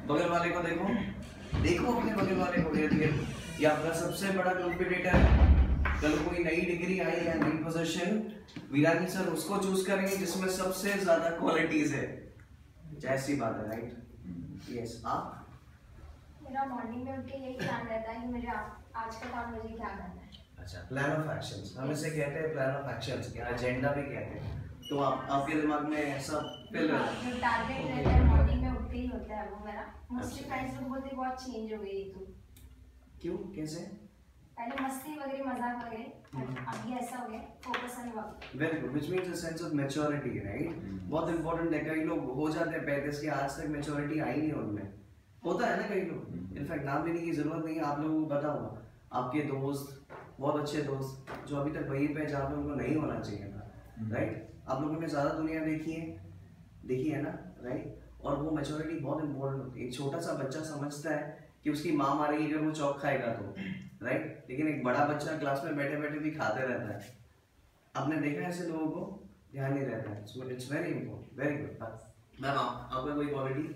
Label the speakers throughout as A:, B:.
A: बगल वाले को देखो, देखो अपने बगल वाले को, ये आपका सबसे बड़ा कॉम्पिटिटर है। कल कोई नई डिग्री आई या नई पोजीशन, वीरानी सर उसको चूज करेंगे जिसमें सबसे ज्यादा क्वालिटीज है। जैसी बात है, राइट? यस। आप?
B: मेरा मॉर्निंग में उठ के यही प्लान रहता है कि मुझे आज का काम मुझे क्या करना है।
A: अच्छा, प्लान ऑफ एक्शंस हम इसे कहते हैं, प्लान ऑफ एक्शंस या एजेंडा भी कहते हैं। तो आपके दिमाग में सब फिल
B: जो टारगेट रहता है मॉर्निंग में उठते ही होता है वो मेरा। मोस्टली फ्रेंड्स लोग बोलते बहुत चेंज हो गई तू।
A: क्यों, कैसे?
B: पहले मस्ती वगैरह मजाक वगैरह, अब ये ऐसा हो गया focus on work.
A: Very good, which means a sense of maturity, right? बहुत इंपॉर्टेंट है। कई लोग हो जाते हैं 35 के, आज तक मैच्योरिटी आई नहीं उनमें। होता है ना कई लोग, इनफैक्ट नाम लेने की जरूरत नहीं है, आप लोगों को पता होगा आपके दोस्त, बहुत अच्छे दोस्त जो अभी तक वहीं पे जहाँ पे उनको नहीं होना चाहिए था, राइट? आप लोगों ने ज़्यादा दुनिया देखी है ना, राइट? और वो मैच्योरिटी बहुत इंपॉर्टेंट होती है। एक छोटा सा बच्चा समझता है कि उसकी माँ मारेगी अगर वो चौक खाएगा तो, राइट? लेकिन एक बड़ा बच्चा क्लास में बैठे बैठे भी खाते रहता है। आपने देखा है ऐसे लोगों को, ध्यान नहीं रहता है। So it's very important, very good. Ma'am आपका कोई क्वालिटी?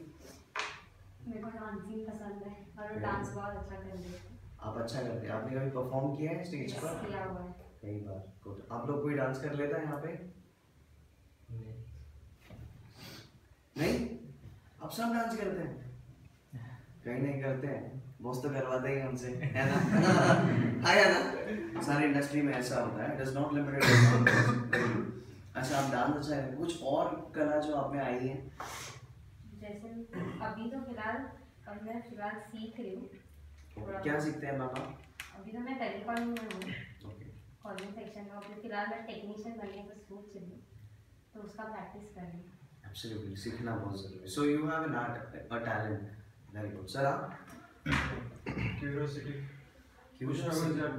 B: मेरे को डांसिंग पसंद है और वो डांस बहुत अच्छा करती है।
A: आप अच्छा करते हैं। आपने कभी परफॉर्म किया है स्टेज पर?
B: किया हुआ है
A: कई बार। गुड। आप लोग कोई डांस कर लेता है यहाँ पे? नहीं? आप सब डांस करते हैं? कहीं नहीं करते हैं, बॉस तो करवाते ही हमसे, है ना? आया ना? सारी इंडस्ट्री में ऐसा होता है, इट इज नॉट लिमिटेड। अच्छा, आप डांस अच्छा है। कुछ और कला जो आप में आई है?
B: जैसे अभी तो मैं फिलहाल सीख रही हूँ।
A: क्या सीखते हैं बाबा?
B: अभी तो मैं टेलीकॉम में हूँ, कॉलिंग सेक्शन में। अभी फिलहाल मैं टेक्नीशियन बनने की सोच रही हूँ, तो उसका प्रैक्टिस कर रही हूँ।
A: एब्सोल्युटली, सीखना बहुत जरूरी है। So you have an art, a talent. Very good. Sir आप?
C: क्यूरियोसिटी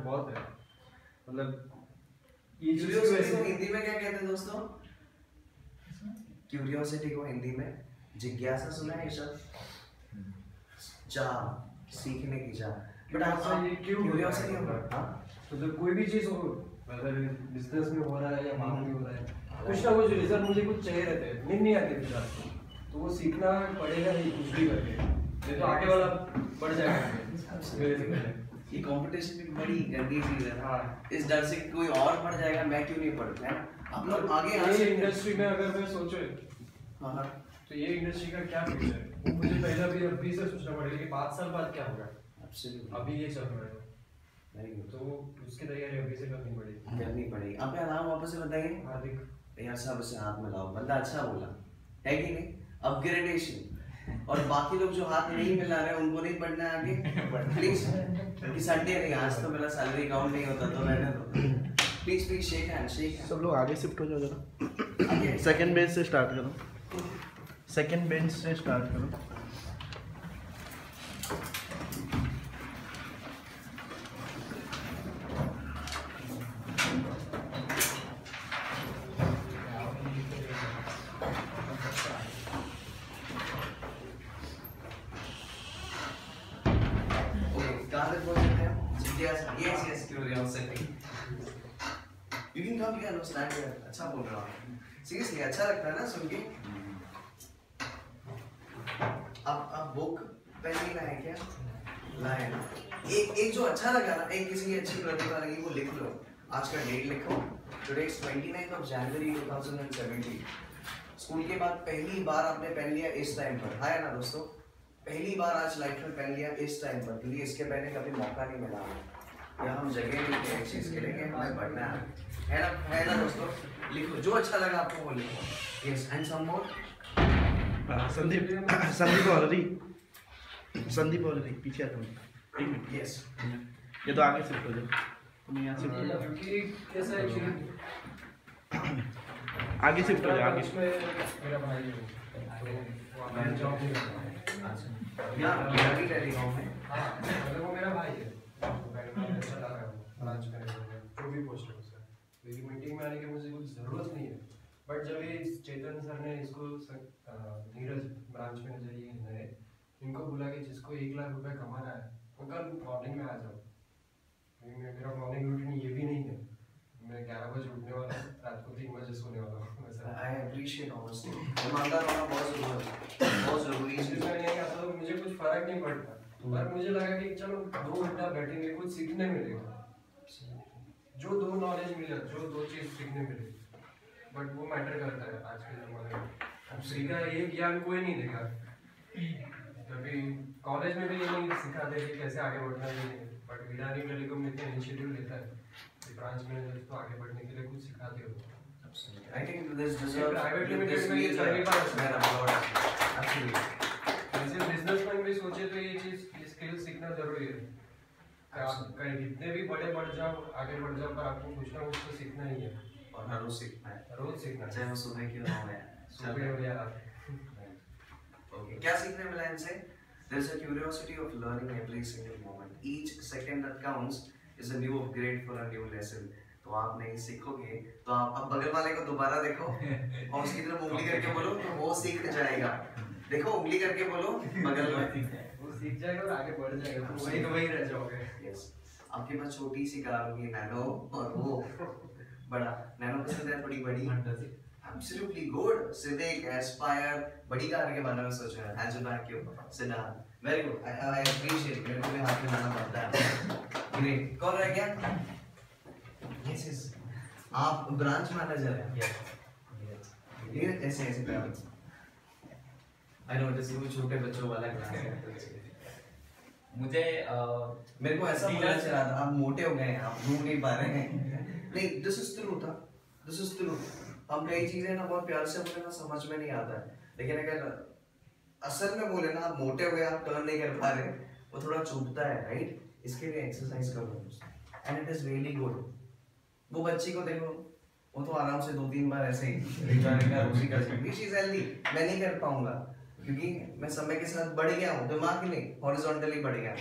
C: बहुत है, मतलब
A: क्यूरियोसिटी को हिंदी में क्या कहते हैं दोस्तों? क्यूरियोसिटी को हिंदी में जिज्ञासा सुना है शब्द? चाह, सीखने की चाह। बट आप
C: ये क्यों
A: क्यूरियोसिटी होगा?
C: मतलब कोई भी चीज हो, मतलब बिजनेस में हो रहा है या बाहर में हो रहा है, कुछ ना कुछ रीजन मुझे कुछ चाहिए रहते हैं, नींद नहीं आती फिर रात को, तो वो सीखना पड़ेगा ही कुछ भी करके, नहीं तो आगे वाला बढ़ जाएगा।
A: ये कंपटीशन भी बड़ी गंदी चीज है।
C: हाँ,
A: इस डर से कोई और बढ़ जाएगा, मैं क्यों नहीं बढ़, है ना? आप लोग आगे आ
C: ये
A: सकते हैं।
C: इंडस्ट्री में अगर मैं सोचे
A: हाँ,
C: तो ये इंडस्ट्री का क्या फ्यूचर है, वो मुझे पहले भी अभी से सोचना पड़ेगा कि 5 साल बाद क्या होगा।
A: एब्सोल्युटली।
C: अभी ये चल रहा है,
A: वेरी गुड।
C: तो उसकी तैयारी अभी से करनी पड़ेगी।
A: आपका नाम वापस से बताइए।
C: हार्दिक।
A: यार सब से हाथ मिलाओ, बंदा अच्छा बोला है कि नहीं? अपग्रेडेशन। और बाकी लोग जो हाथ नहीं मिला रहे उनको नहीं बढ़ना है आगे, प्लीज। कि संडे नहीं, आज तो मेरा सैलरी काउंट नहीं होता, तो रहने दो। Please please shake hand, shake hand.
D: सब लोग आगे शिफ्ट हो जाओ जरा।
A: आगे।
D: सेकंड बेंच से स्टार्ट करो, सेकंड बेंच से स्टार्ट करो।
A: Yes, yes, curiosity. You can come here, no stand here. अच्छा बोल रहा हूँ। Seriously, अच्छा लगता है ना सुन के? आप बुक पेन नहीं लाए क्या? लाए ना? एक जो अच्छा लगा ना, एक किसी की अच्छी प्रतिभा लगी वो लिख लो। आज का डेट लिखो। Today is 29th of January 2017. School के बाद पहली बार आपने पेन लिया इस टाइम पर, है ना दोस्तों? पहली बार आज लाइफ में पेन लिया इस टाइम पर, क्योंकि इसके पहले कभी मौका नहीं मिला या हम जगह नहीं थे इस चीज़ के लिए कि हमें पढ़ना है ना दोस्तों? लिखो जो अच्छा लगा आपको वो लिखो। Yes, and some more.
D: Sandeep already पीछे आ जाओ।
A: यस,
D: ये तो आगे शिफ्ट हो जाओ, तुम यहाँ शिफ्ट हो जाओ,
C: क्योंकि कैसा है एक्चुअली
D: आगे शिफ्ट हो जाओ, आगे।
C: मेरा भाई है, तो वो मैं जॉब नहीं करता हूँ।
A: यहाँ भी टेलीकॉम है।
C: हाँ, मतलब वो मेरा भाई है, चला रहा है ब्रांच मैनेजर, जो भी पोस्ट है उसका। तो ये मीटिंग में आने की मुझे कुछ ज़रूरत नहीं है, बट जब ये चेतन सर ने इसको नीरज ब्रांच मैनेजर ये नए इनको बुला के जिसको 1 लाख रुपए कमाना है, वो कल मॉर्निंग में आ जाओ। मेरा मॉर्निंग रूटीन ये भी नहीं है, मैं 11 बजे उठने वाला हूँ, रात को 3 बजे सोने वाला हूँ।
A: I appreciate honesty. ईमानदार होना बहुत जरूरी है, बहुत जरूरी है।
C: मैं नहीं आता तो मुझे कुछ फर्क नहीं पड़ता, पर मुझे लगा कि चलो 2 घंटा बैठेंगे, कुछ सीखने मिलेगा, जो 2 नॉलेज मिलेगा, जो 2 चीज सीखने मिलेगी, बट वो मैटर करता है आज के ज़माने में। अब सीखा ये ज्ञान कोई नहीं देगा, कभी कॉलेज में भी ये नहीं सिखाते कि कैसे आगे बढ़ना है, बट विडानी टेलीकॉम इतने इनिशिएटिव लेता है कि ब्रांच मैनेजर को आगे बढ़ने के लिए कुछ सिखाते हो।
A: I think this deserves
C: private limited
A: this
C: में ये
A: needs
C: चलने
A: a
C: का
A: fair applaud. Absolutely.
C: ऐसे बिजनेसमैन भी सोचे तो ये चीज, ये स्किल सीखना जरूरी है। आप कहीं कितने भी बड़े बढ़ जाओ, आगे बढ़ जाओ, पर आपको कुछ ना कुछ तो सीखना ही है,
A: और हर रोज सीखना है,
C: रोज सीखना है,
A: चाहे वो सुबह क्यों ना हो या
C: सुबह हो या रात।
A: Okay. क्या सीखने मिला इनसे? There is a curiosity of learning every single moment. Each second that counts is a new upgrade for a new lesson. तो आप नहीं सीखोगे तो आप अब बगल वाले को दोबारा देखो और उसकी तरफ उंगली करके बोलो तो वो सीख जाएगा। देखो उंगली करके बोलो बगल में,
C: वो सीख जाएगा और आगे बढ़ जाएगा, तो वही तो वही रह जाओगे।
A: Yes. आपके पास छोटी सी कार होगी नैनो और वो बड़ा, नैनो पसंद है थोड़ी बड़ी, Absolutely good. Civic, Aspire, बड़ी कार के बारे में सोच रहा है, hatchback क्यों, sedan, very good. I appreciate. मेरे को भी हाथ में लाना पड़ता है। Great. कौन रह गया? Yes, yes. आप ब्रांच मैनेजर हैं। Yes. ये ऐसे ऐसे कर। I know this is छोटे बच्चों वाला क्लास है।
E: मुझे
A: मेरे को ऐसा बोलना चाहिए था, आप मोटे हो गए हैं, आप घूम नहीं पा रहे हैं। नहीं, this is true था, this is true. हम कई चीजें ना बहुत प्यार से बोले ना समझ में नहीं आता है, लेकिन अगर असल में बोले ना आप मोटे हो गए, आप टर्न नहीं कर पा रहे, वो थोड़ा चुभता है, राइट? इसके लिए एक्सरसाइज करो and it is really good. वो बच्ची को देखो, वो तो आराम से 2-3 बार ऐसे ही रोजी कर सकती है, शी इज हेल्दी। मैं नहीं कर पाऊंगा क्योंकि मैं समय के साथ बढ़ गया हूँ, दिमाग ही नहीं, हॉरिजॉन्टली बढ़ गया।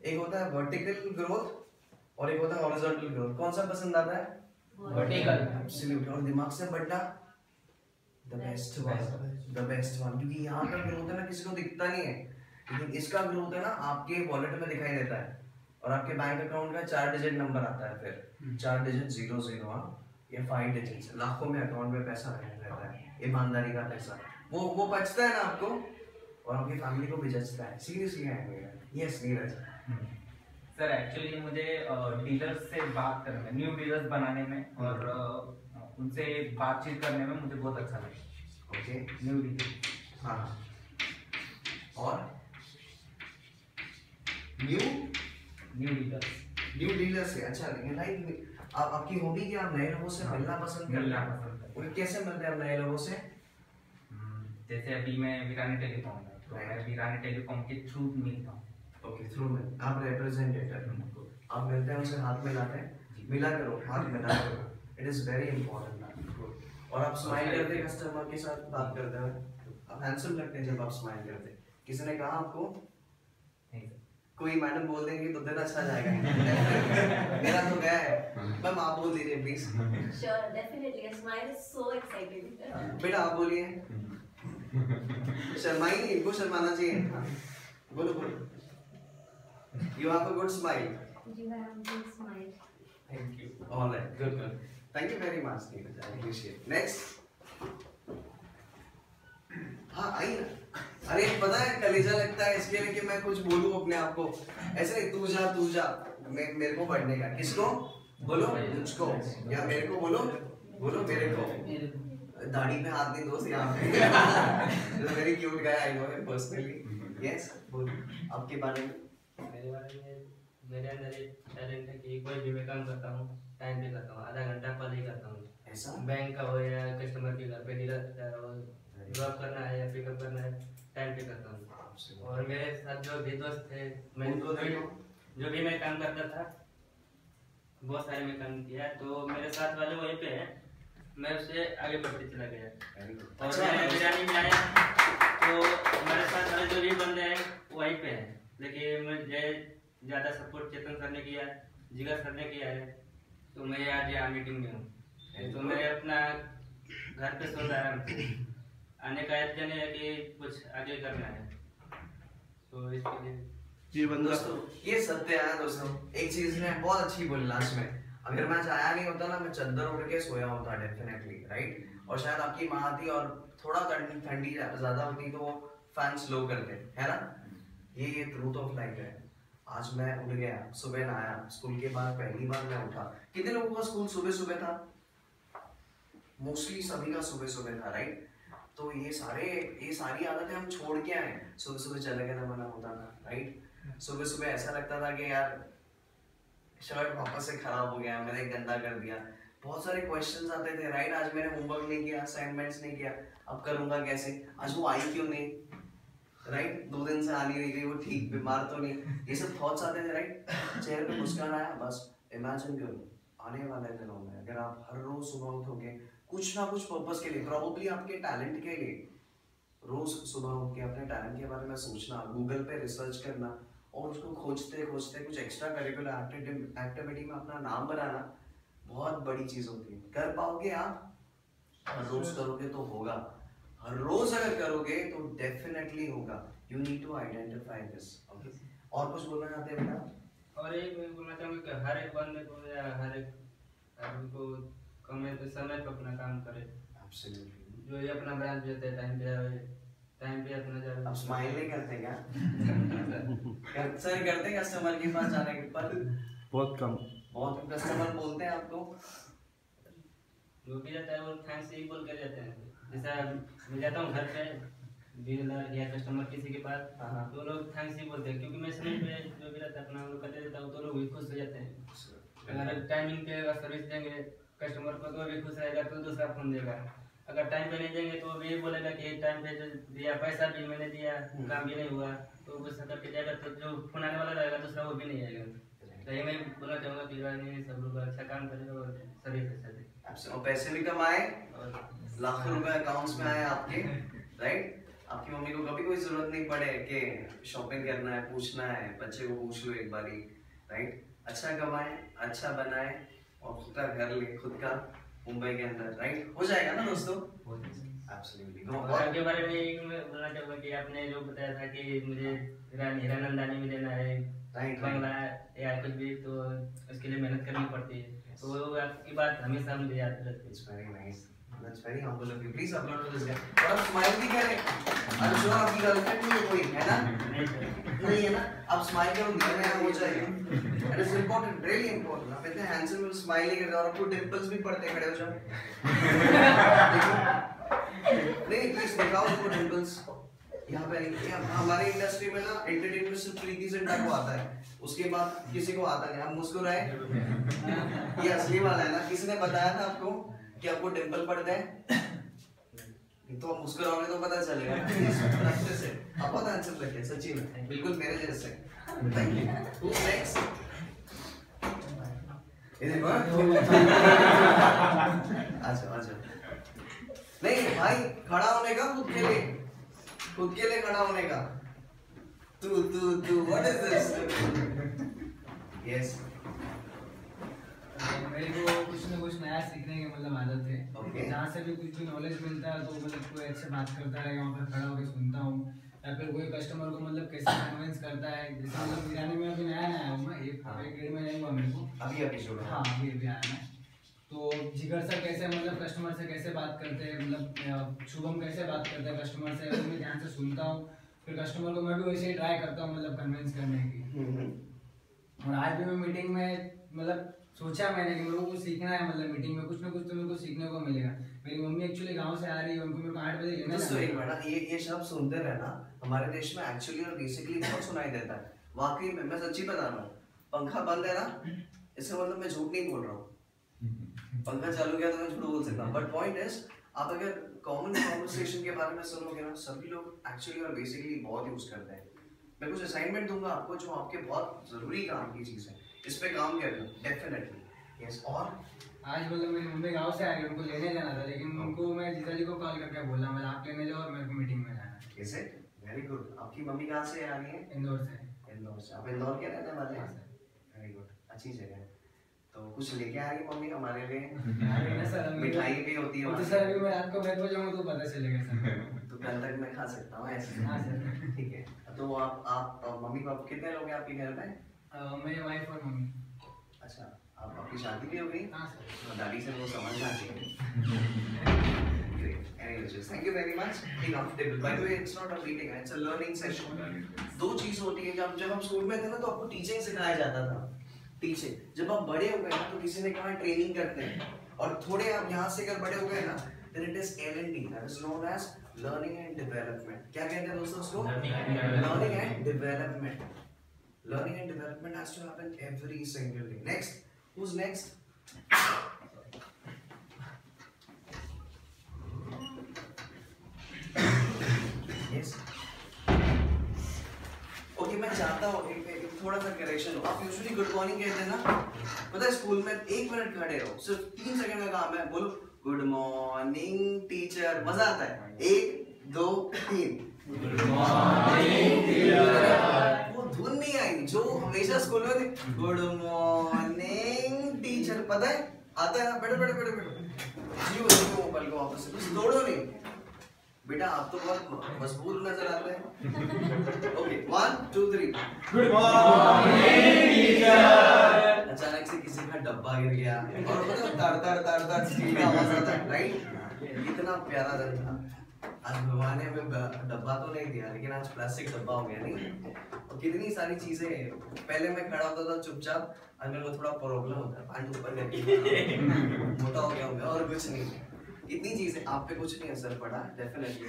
A: एक होता है वर्टिकल ग्रोथ और एक होता है हॉरिजॉन्टल ग्रोथ। कौन सा पसंद आता है?
E: वर्टिकल।
A: एब्सोल्युटली। और दिमाग से बढ़ना द बेस्ट वन, क्योंकि यहाँ का ग्रोथ है ना किसी को दिखता नहीं है, लेकिन इसका ग्रोथ है ना आपके वॉलेट में दिखाई देता है और आपके बैंक अकाउंट का 4 डिजिट नंबर आता है, फिर 4 डिजिट 00 या 5 डिजिट, लाखों में अकाउंट में पैसा रहता है, ईमानदारी का पैसा, वो बचता है ना आपको और आपकी फैमिली को भी बचता है। सीरियसली है मेरा। यस नीरज
E: सर, एक्चुअली मुझे डीलर्स से बात करने में, न्यू डीलर्स बनाने में और उनसे बातचीत करने में मुझे बहुत अच्छा लगा।
A: ओके,
E: न्यू डीलर,
A: हाँ, और न्यू डीलर से अच्छा लगे। लाइक आपकी हॉबी क्या, आप नए लोगों से मिलना पसंद करते हैं? कैसे मिलते हैं आप नए लोगों से?
E: जैसे अभी मैं वीरानी टेलीकॉम में, तो मैं वीरानी टेलीकॉम के थ्रू मिलता हूँ।
A: ओके, थ्रू में आप रिप्रेजेंटेटिव, आप मिलते हैं, उनसे हाथ मिलाते हैं, मिला करो, हाथ मिला करो, इट इज वेरी इंपॉर्टेंट। और आप स्माइल करते हैं कस्टमर के साथ बात करते हुए, आप हैंडसम लगते हैं जब आप स्माइल करते हैं। किसी ने कहा आपको? कोई मैडम बोल देंगे तो दिन अच्छा जाएगा। मेरा तो गया है, मैम आप बोल दीजिए please.
F: Sure, definitely. A smile is so exciting.
A: बेटा आप बोलिए। शर्माई नहीं, इनको शर्माना चाहिए। बोलो बोलो। You have a good smile.
B: You have a good smile.
A: Thank you. All right, good. Thank you very much, Neeraj. I appreciate. Next. हाँ आई ना। अरे पता है कलेजा लगता है इसके लिए कि मैं कुछ बोलूं अपने आप को, ऐसे नहीं तू जा मेरे को पढ़ने का। किसको बोलो? मुझको या मेरे को बोलो मेरे को। दाढ़ी पे हाथ नहीं दोस्त यहाँ पे। Very cute guy, I know him personally. Yes, बोलो आपके बारे में।
G: मेरे बारे में, मेरे अंदर एक टैलेंट है कि कोई भी मैं काम करता हूँ टाइम पे करता हूँ, आधा घंटा पहले ही करता हूँ।
A: ऐसा
G: बैंक का हो या कस्टमर के घर पे ड्रॉप करना है या पिकअप करना है, टाइम पे करता हूँ। और मेरे साथ जो भी दोस्त थे, मैं जो भी मैं काम करता था, बहुत सारे मैं काम किया, तो मेरे साथ वाले वहीं पे हैं, मैं उससे आगे बढ़ते चला गया। और मैं बिरयानी में आया तो हमारे साथ वाले जो भी बंदे हैं वहीं पे हैं, लेकिन मुझे ज़्यादा सपोर्ट चेतन सर ने किया, जिगर सर ने किया है, तो मैं आज यहाँ मीटिंग में हूँ। तो मैं अपना घर पे सोच आराम से आने का यत्न है कि कुछ आगे करना है, तो इसके लिए
D: ये बंदा
A: दोस्तों ये सत्य है दोस्तों। एक चीज ने बहुत अच्छी बोली लास्ट में, अगर मैं आया नहीं होता ना, मैं चद्दर उड़ के सोया होता डेफिनेटली, राइट? और शायद आपकी माँ आती और थोड़ा ठंडी ज्यादा होती तो वो फैन स्लो करते, है ना? ये ट्रूथ ऑफ लाइफ है। आज मैं उठ गया, सुबह ना आया, स्कूल के बाद पहली बार मैं उठा। कितने लोगों का स्कूल सुबह सुबह था? मोस्टली सभी का सुबह सुबह था, राइट? तो ये सारी आदतें हम छोड़ के आए। सुबह सुबह चले गए ना मना होता था, राइट? सुबह सुबह ऐसा लगता था कि यार शर्ट वापस से खराब हो गया, मैंने गंदा कर दिया, बहुत सारे क्वेश्चंस आते थे, राइट? आज मैंने होमवर्क नहीं किया, असाइनमेंट्स नहीं किया, अब करूंगा कैसे? आज वो आई क्यों नहीं, राइट? 2 दिन से आनी नहीं गई, वो ठीक बीमार तो नहीं, ये सब थॉट्स आते थे, राइट? चेहरे पे मुस्कान आया, बस इमेजिन करो आने वाले दिनों में अगर आप हर रोज सुबह उठोगे कुछ ना कुछ पर्पस के लिए, प्रॉब्ली आपके टैलेंट के लिए, रोज सुबह उठ के अपने टैलेंट के बारे में सोचना, गूगल पे रिसर्च करना और उसको खोजते खोजते कुछ एक्स्ट्रा करिकुलर एक्टिविटी में अपना नाम बनाना बहुत बड़ी चीज होती है। कर पाओगे आप? हर रोज करोगे तो होगा, हर रोज अगर करोगे तो डेफिनेटली होगा। You need to identify this. Okay, और कुछ बोलना चाहते हैं बेटा?
G: और एक मैं बोलना चाहूँगा कि हर एक बंदे को या हर एक आदमी को समय पे अपना काम करे।
A: एब्सोल्युटली।
G: जो ये अपना ब्रांच देते हैं टाइम पे अपना जाए।
A: आप स्माइल नहीं करते क्या? सर करते कस्टमर के पास जाने के पर?
D: बहुत कम।
A: बहुत कस्टमर बोलते हैं आपको?
G: जो भी जाता है वो थैंक्स ही बोल कर जाते हैं। जैसा मैं जाता हूँ घर पे डीलर या कस्टमर किसी के पास, तो लोग थैंक्स ही बोलते हैं, क्योंकि मैं समय पे जो भी रहता है अपना लोग करते रहता हूँ तो लोग भी खुश हो जाते हैं। अगर टाइमिंग पे अगर सर्विस देंगे कस्टमर को तो भी खुश रहेगा, तो दूसरा फोन देगा। अगर टाइम पे नहीं देंगे तो भी बोलेगा कि टाइम पे जो दिया पैसा भी मैंने दिया, काम भी नहीं हुआ, तो गुस्सा करके जाएगा, तो जो फोन आने वाला रहेगा दूसरा वो भी नहीं आएगा। तो ये मैं बोलना चाहूँगा कि सब लोग अच्छा काम करें और सर्विस अच्छा दें
A: और पैसे भी कमाए, लाखों रुपए अकाउंट्स में आए आपके, राइट? आपकी मम्मी को कभी कोई जरूरत नहीं पड़े कि शॉपिंग करना है, पूछना है, बच्चे को पूछ लो एक बारी, राइट? अच्छा कमाए, अच्छा बनाए और खुद का घर ले, खुद का मुंबई के अंदर, राइट? हो जाएगा ना दोस्तों? एब्सोल्युटली।
G: और के बारे में मैं बोलना चाहूँगा कि आपने जो बताया था कि मुझे हीरानंदानी में लेना है बंगला या कुछ भी, तो उसके लिए मेहनत करनी पड़ती है, तो वो आपकी बात हमेशा मुझे याद रहती है।
A: It's very nice. That's very humble of you. Please upload to this guy. और आप स्माइल भी करें। I'm sure आपकी गर्लफ्रेंड नहीं है कोई, है ना? नहीं है ना? आप स्माइल करो, घर में हो जाएगा। And it's important, really important. आप इतने handsome में स्माइल नहीं करते और आपको डिंपल्स भी पड़ते, खड़े हो जाओ। नहीं, प्लीज दिखाओ उसको डिंपल्स। यहाँ पे हमारे इंडस्ट्री में ना एंटरटेनमेंट सिर्फ प्रीति जिंटा को आता है, उसके बाद किसी को आता नहीं। आप मुस्कुराए, ये असली वाला है ना? किसी ने बताया था आपको कि आपको डिंपल पड़ते हैं? तो आप मुस्कुराओगे तो पता चलेगा। प्रैक्टिस है। आप बहुत हैंडसम लगे सच्ची में, बिल्कुल मेरे जैसे। Thank you. Who's next? इधर अच्छा। नहीं भाई, खड़ा होने का खुद के लिए खड़ा होने का। तू व्हाट इज दिस? यस,
H: मेरे को कुछ ना कुछ नया सीखने की मतलब आदत है।
A: Okay.
H: जहाँ से भी कुछ भी नॉलेज मिलता है तो मतलब कोई अच्छे बात करता है, वहाँ पर खड़ा होकर सुनता हूँ, या फिर कोई कस्टमर को मतलब कैसे कन्विंस करता है। जैसे मतलब ईरानी में अभी नया आया हूँ मैं, एक 1.5 महीने हुआ मेरे को।
A: अभी शुरू।
H: हाँ, अभी आया मैं। तो जिगर सर कैसे मतलब कस्टमर से कैसे बात करते हैं, मतलब शुभम कैसे बात करते हैं कस्टमर से, मैं ध्यान से सुनता हूँ। फिर कस्टमर को मैं भी वैसे ही ट्राई करता हूँ मतलब कन्विंस करने की। और आज भी मैं मीटिंग में मतलब सोचा मैंने कि मेरे को कुछ सीखना है, मतलब मीटिंग में कुछ ना कुछ तो मेरे को सीखने को मिलेगा। मेरी मम्मी एक्चुअली गांव से आ रही है, उनको मेरे को 8 बजे लेना है।
A: एक मिनट, ये शब्द सुनते रहना, हमारे देश में एक्चुअली और बेसिकली बहुत सुनाई देता है। वाकई में मैं सच्ची बता रहा हूँ, पंखा बंद है ना, इससे मतलब मैं झूठ नहीं बोल रहा हूँ। पंखा चालू किया तो मैं झूठ बोल सकता हूँ, बट पॉइंट इज आप अगर कॉमन कॉन्वर्सेशन के बारे में सुनोगे ना, सभी लोग एक्चुअली और बेसिकली बहुत यूज करते हैं। मैं कुछ असाइनमेंट दूंगा आपको जो आपके बहुत जरूरी काम की चीज है, इस पे काम करना डेफिनेटली। यस, और
H: आज मतलब मेरी मम्मी गांव से आ रही है, उनको लेने जाना था, लेकिन उनको मैं जीजाजी को कॉल करके बोला मतलब आप लेने जाओ और मेरे को मीटिंग में जाना है।
A: कैसे? Very good. आपकी मम्मी कहाँ से आ रही है?
H: इंदौर से।
A: इंदौर से। आप इंदौर के रहने वाले हैं? वेरी गुड, अच्छी जगह है। तो कुछ लेके आ रही मम्मी हमारे लिए? मिठाई भी होती है?
H: तो सर अभी मैं रात को बैठ जाऊंगा तो पता चलेगा सर।
A: तो कल तक मैं खा सकता हूँ ऐसे?
H: हाँ सर।
A: ठीक है। तो आप मम्मी पापा कितने लोग हैं आपके घर में?
H: मेरी वाइफ और मम्मी।
A: अच्छा, आप आपकी शादी भी हो गई?
H: हाँ सर।
A: दादी से वो समझना चाहिए। Anyways, thank you very much. Be comfortable. By the way, it's not a meeting, it's a learning session. दो चीज होती है जब हम स्कूल में थे ना तो आपको टीचिंग सिखाया जाता था. टीचिंग. जब आप बड़े हो गए ना तो किसी ने कहा ट्रेनिंग करते हैं और थोड़े आप यहाँ से अगर बड़े हो गए ना then it is L&D, that is known as learning and development. क्या कहते हैं दोस्तों उसको? Learning and development. Learning and development has to happen every single day. Next, who's next? Yes. Okay, मैं चाहता हूँ एक थोड़ा सा करेक्शन हो. आप यूजुअली गुड मॉर्निंग कहते हैं ना? पता है स्कूल में 1 मिनट खड़े रहो, सिर्फ 3 सेकंड का काम है, बोलो गुड मॉर्निंग टीचर. मजा आता है. 1 2 3 गुड मॉर्निंग टीचर. वो धुन नहीं आई जो हमेशा स्कूल में थी. Good morning teacher. पता है आता है ना. बैठो जी मोबाइल को वापस से कुछ तोड़ो नहीं बेटा. आप तो बहुत मजबूत नजर आते हैं. Okay 1 2 3 good morning teacher. अचानक से किसी का डब्बा गिर गया और मतलब तर स्टील का आवाज आता है. राइट. कितना प्यारा दिन था. आज भगवान ने हमें डब्बा तो नहीं दिया लेकिन आज प्लास्टिक डब्बा हो गया नहीं. और कितनी सारी चीजें. पहले मैं खड़ा होता था चुपचाप, आज मेरे को थोड़ा प्रॉब्लम होता है. पैंट ऊपर करके मोटा हो गया होगा और कुछ नहीं. इतनी चीजें आप पे कुछ नहीं असर पड़ा डेफिनेटली.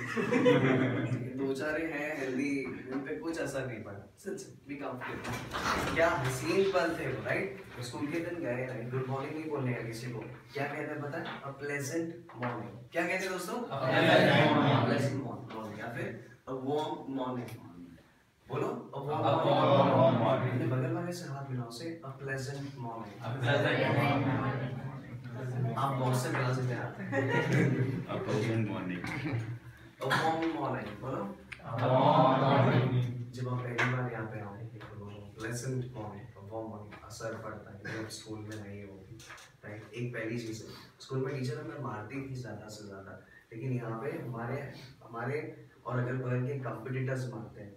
A: 2-4 हैं हेल्दी, उन पे कुछ असर नहीं पड़ा. सच भी कंफर्टेबल. क्या हसीन पल थे वो. राइट. स्कूल के दिन गए. राइट. गुड मॉर्निंग नहीं बोलने का किसी को. क्या कहते हैं पता है? अ प्लेजेंट मॉर्निंग. क्या कहते हैं दोस्तों? अ प्लेजेंट मॉर्निंग या फिर अ वार्म मॉर्निंग. बोलो अ वार्म मॉर्निंग. बगल वाले से हाथ मिलाओ से अ प्लेजेंट मॉर्निंग. आप बहुत से मिला सकते हैं.
I: A pleasant morning.
A: A warm morning. बोलो. जब आप पहली बार यहाँ पे आओ, pleasant morning, a warm morning. असर पड़ता है जब स्कूल में नहीं होगी. राइट. एक पहली चीज़ है. स्कूल में टीचर हमें मारती थी ज़्यादा से ज़्यादा, लेकिन यहाँ पे हमारे और अगल बगल के कंपटीटर्स मारते हैं.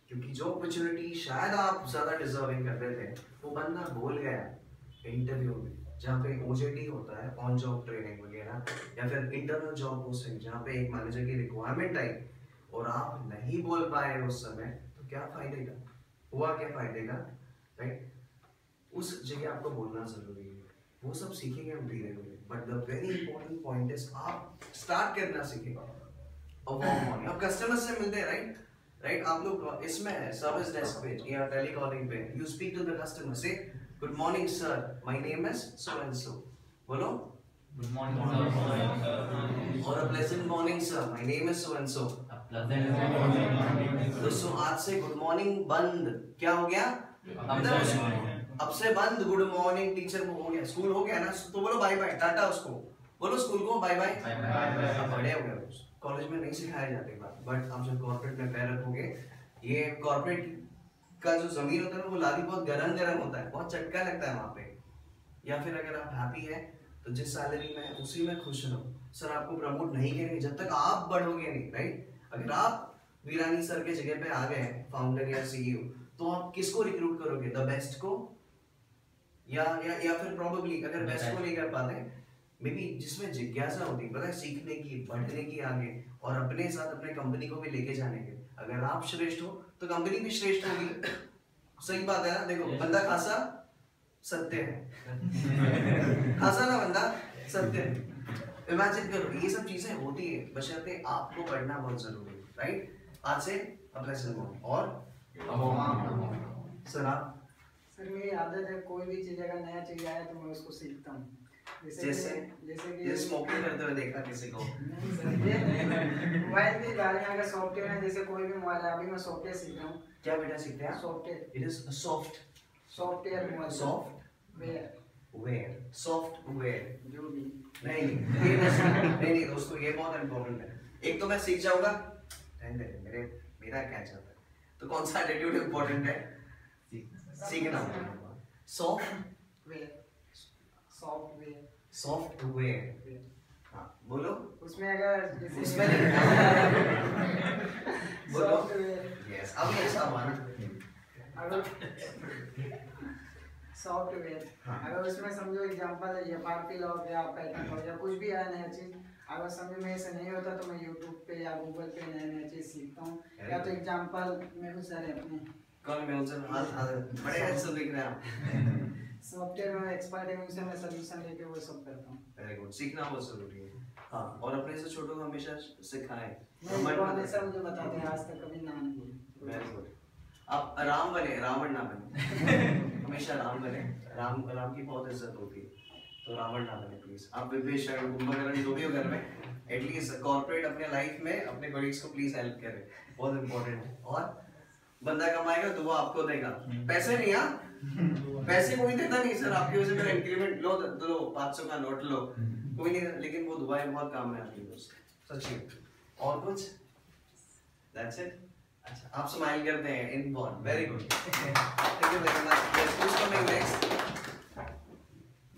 A: क्योंकि जो अपॉर्चुनिटी शायद आप ज़्यादा डिजर्विंग कर रहे थे वो बंदा भूल गया इंटरव्यू में, जहाँ पे OJT होता है, ऑन जॉब ट्रेनिंग वगैरह, या फिर इंटरनल जॉब पोस्टिंग जहाँ पे एक मैनेजर की रिक्वायरमेंट आई और आप नहीं बोल पाए उस समय, तो क्या फायदे का हुआ? क्या फायदे का. राइट. उस जगह आपको बोलना जरूरी है. वो सब सीखेंगे हम धीरे धीरे. But the very important point is आप स्टार्ट करना सीखेगा. आप कस्टमर से मिलते हैं. राइट. आप लोग इसमें सर्विस डेस्क पे या टेलीकॉलिंग पे you speak to the customer. Say Good morning, sir. My name is so and so. बोलो.
E: Good morning, sir.
A: और a pleasant morning, sir. My name is so and so. दोस्तों आज से good morning बंद. क्या हो गया? अब से बंद. गुड मॉर्निंग टीचर को हो गया. स्कूल हो गया ना, तो बोलो बाय बाय, टाटा उसको. बोलो स्कूल को बाय बाय. अब बड़े हो गए. कॉलेज में नहीं सिखाया जाते बात, बट आप जब कॉर्पोरेट में पैर रखोगे, ये कॉर्पोरेट का जो जमीन होता है वो लादी बहुत गरम होता है, बहुत चटका लगता है वहाँ पे. या फिर अगर आप हैप्पी है तो जिस सैलरी में उसी में खुश रहो. सर आपको प्रमोट नहीं करेंगे जब तक आप बढ़ोगे नहीं. राइट. अगर आप वीरानी सर के जगह पे आ गए फाउंडर या CEO, तो आप किसको रिक्रूट करोगे? द बेस्ट को या फिर प्रोबेबली अगर बेस्ट को नहीं कर पाते, मे बी जिसमें जिज्ञासा होती है, पता है, सीखने की, बढ़ने की आगे, और अपने साथ अपने कंपनी को भी लेके जाने के. अगर आप श्रेष्ठ हो तो कंपनी भी श्रेष्ठ होगी. सही बात है ना. देखो बंदा खासा सत्य है. खासा ना बंदा सत्य है. इमेजिन करो ये सब चीजें होती है, बशर्ते आपको पढ़ना बहुत जरूरी है. राइट. आज से अपने सर और सर आप.
H: सर मेरी आदत है कोई भी चीज अगर नया चीज आया तो मैं उसको सीखता हूँ.
A: जैसे कि स्मोकिंग करते हुए देखा किसी को.
H: मोबाइल के बारे में अगर सॉफ्टवेयर है, जैसे कोई भी मोबाइल है, अभी मैं सॉफ्टवेयर सीख रहा हूँ.
A: क्या बेटा सीखते हैं?
H: Software.
A: It is
H: software mobile.
A: Software
H: जो भी
A: नहीं दोस्तों, ये बहुत इंपॉर्टेंट है. एक तो मैं सीख जाऊंगा, मेरा क्या चलता है, तो कौन सा एटीट्यूड इंपॉर्टेंट है? सीखना. सॉफ्टवेयर. हाँ बोलो.
H: उसमें अगर
A: उसमें बोलो. यस. अब ये अच्छा हुआ ना.
I: सॉफ्टवेयर अगर उसमें समझो एग्जांपल है ये पार्टी लॉग या पैटर्न लॉग या कुछ भी है नया चीज, अगर समझ में से नहीं होता तो मैं यूट्यूब पे या गूगल पे नया चीज सीखता हूँ। या तो एग्जांपल मेरे सारे अपने
A: कौन मैं उनसे बड़े अच्छे दिख रहे हैं।
I: सॉफ्टवेयर में एक्सपर्ट है, उनसे मैं सॉल्यूशन लेके वो सब करता हूँ।
A: वेरी गुड, सीखना बहुत जरूरी है। हाँ, और अपने से छोटों को हमेशा सिखाएं।
I: मैं तो हमेशा मुझे बताते हैं, आज तक कभी ना नहीं बोले।
A: Very good. आप राम बने, रावण ना बने। हमेशा राम बने। राम की बहुत इज्जत होती है, तो रावण ना बने प्लीज। आप विभीषण कुंभकर्ण जो भी हो घर में, एटलीस्ट कॉर्पोरेट अपने लाइफ में अपने कलीग्स को प्लीज हेल्प करें, बहुत इंपॉर्टेंट है। और बंदा कमाएगा दुआ आपको देगा, पैसे नहीं। हाँ, पैसे कोई देता नहीं सर, आपकी वजह से मेरा इंक्रीमेंट लो 500 का नोट लो, कोई नहीं, लेकिन वो दुआएं बहुत काम में आती है दोस्त, सच्ची। और कुछ? That's it? अच्छा, आप स्माइल करते हैं in bond, very good. Thank you very much. Yes, who's coming next?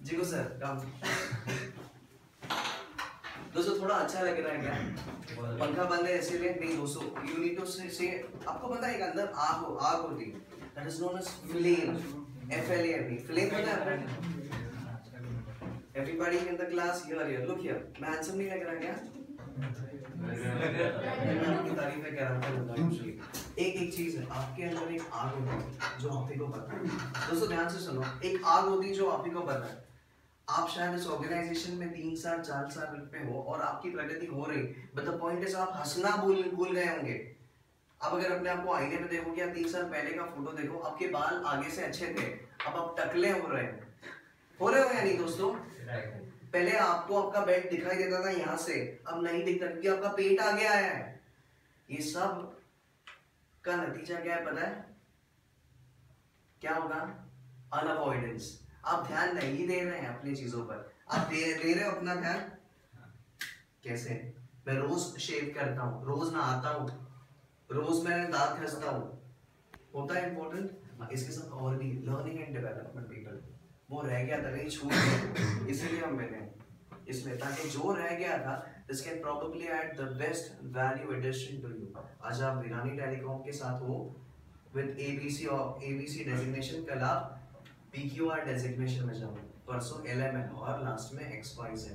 A: जीगो सर, कम। दोस्तों थोड़ा अच्छा लग रहा है क्या? पंखा बंद है इसीलिए नहीं दोस्तों, you need to say, आपको पता है एक अंदर आग होती है, that is known as flame, FLAME, flame पता है? Everybody in the class here, look here, मैं handsome नहीं लग रहा क्या? मैं आपकी तारीफें कर रहा था। एक चीज है, आपके अंदर एक आग होती है जो आप ही को पता है। दोस्तों ध्यान से सुनो, एक आग होती है जो आप ही को पता है। आप शायद इस ऑर्गेनाइजेशन में 3 साल 4 साल पे हो और आपकी प्रगति हो रही, बट द पॉइंट इज आप हंसना भूल गए होंगे। आप अगर अपने आप को आईने में देखो या 3 साल पहले का फोटो देखो, आपके बाल आगे से अच्छे थे, अब आप टकले हो रहे हो या नहीं दोस्तों? पहले आपको आपका बेड दिखाई देता था यहाँ से, अब नहीं दिखता क्योंकि आपका पेट आ गया है। ये सब का नतीजा क्या है पता है? क्या होगा? अनअवॉइडेंस। आप ध्यान नहीं दे रहे हैं अपनी चीजों पर, आप दे रहे हो अपना ध्यान कैसे? मैं रोज शेव करता हूँ, रोज नहाता हूँ, रोज मैं दांत घसता हूँ, होता है इम्पोर्टेंट। इसके साथ और भी लर्निंग एंड डेवलपमेंट पीपल, वो रह गया था नहीं छूट गया, इसीलिए हम मिले इसमें, ताकि जो रह गया था this can probably add the best value addition to you। आज आप वीरानी टेलीकॉम के साथ हो with ABC और ABC डेजिग्नेशन, कल आप PQR डेजिग्नेशन में जाओ, परसों LMN और लास्ट में XYZ।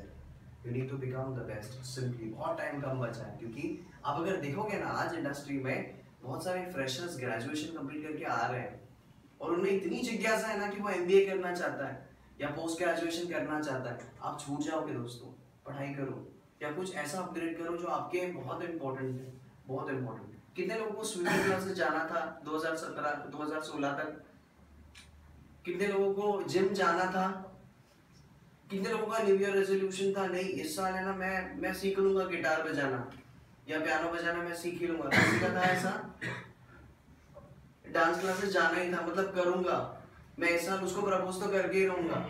A: You need to become the best simply। बहुत टाइम कम बचा है, क्योंकि आप अगर देखोगे ना आज इंडस्ट्री में बहुत सारे फ्रेशर्स ग्रेजुएशन कंप्लीट करके आ रहे हैं और उन्हें इतनी जिज्ञासा है ना कि वो MBA करना चाहता है या पोस्ट ग्रेजुएशन करना चाहता है। आप छूट जाओगे दोस्तों, पढ़ाई करो या कुछ ऐसा अपग्रेड करो जो आपके बहुत इंपॉर्टेंट है, बहुत इंपॉर्टेंट। कितने लोगों को स्विमिंग क्लासेस जाना था 2017-2016 तक? कितने लोगों को जिम जाना था? कितने लोगों का न्यू ईयर रेजोल्यूशन था, नहीं इस साल है ना मैं सीख लूंगा गिटार बजाना या पियानो बजाना, मैं सीख ही लूंगा। किसी का था ऐसा? डांस क्लासेस जाना ही था, मतलब करूंगा मैं इस साल, उसको प्रपोज तो करके ही रहूंगा।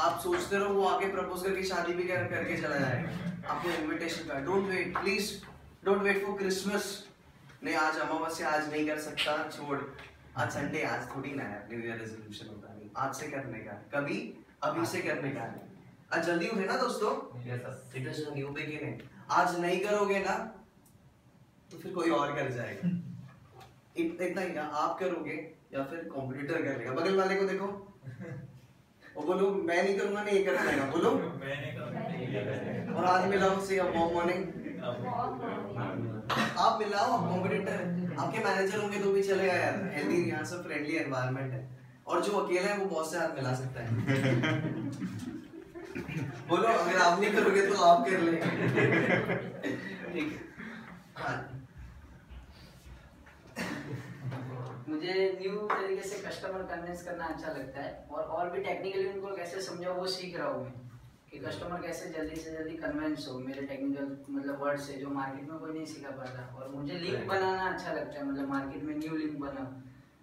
A: आप सोचते रहो वो आके प्रपोज करके शादी भी करके चला जाएगा। आपको इनविटेशन का, don't wait please, don't wait for Christmas. नहीं आज अमावस्या, आज नहीं कर सकता, छोड़, आज संडे, आज थोड़ी ना है न्यू ईयर रेजोल्यूशन होता नहीं, आज से करने का, कभी अभी से करने का है। आज जल्दी उठे ना दोस्तों, it is a new beginning. आज नहीं करोगे ना तो फिर कोई और कर जाएगा। इतना ही, आप करोगे या फिर कंप्यूटर कर लेगा। बगल वाले को देखो और बोलो मैं नहीं करूंगा, नहीं कर जाएगा, बोलो और हाथ मिलाओ से वार्म मॉर्निंग। आप मिलाओ, कंप्यूटर आपके मैनेजर होंगे तो भी चलेगा यार, हेल्दी यहाँ से फ्रेंडली एनवायरनमेंट है। और जो अकेला है वो बॉस से हाथ मिला सकता है। बोलो अगर आप नहीं करोगे तो आप कर लेंगे, ठीक है? हाँ,
I: मुझे न्यू तरीके से कस्टमर कन्विंस करना अच्छा लगता है और भी टेक्निकली उनको कैसे समझाओ वो सीख रहा हूँ मैं, कि कस्टमर कैसे जल्दी से जल्दी कन्विंस हो मेरे टेक्निकल मतलब वर्ड से, जो मार्केट में कोई नहीं सिखा पाता। और मुझे लिंक बनाना अच्छा लगता है, मतलब मार्केट में न्यू लिंक बनाओ,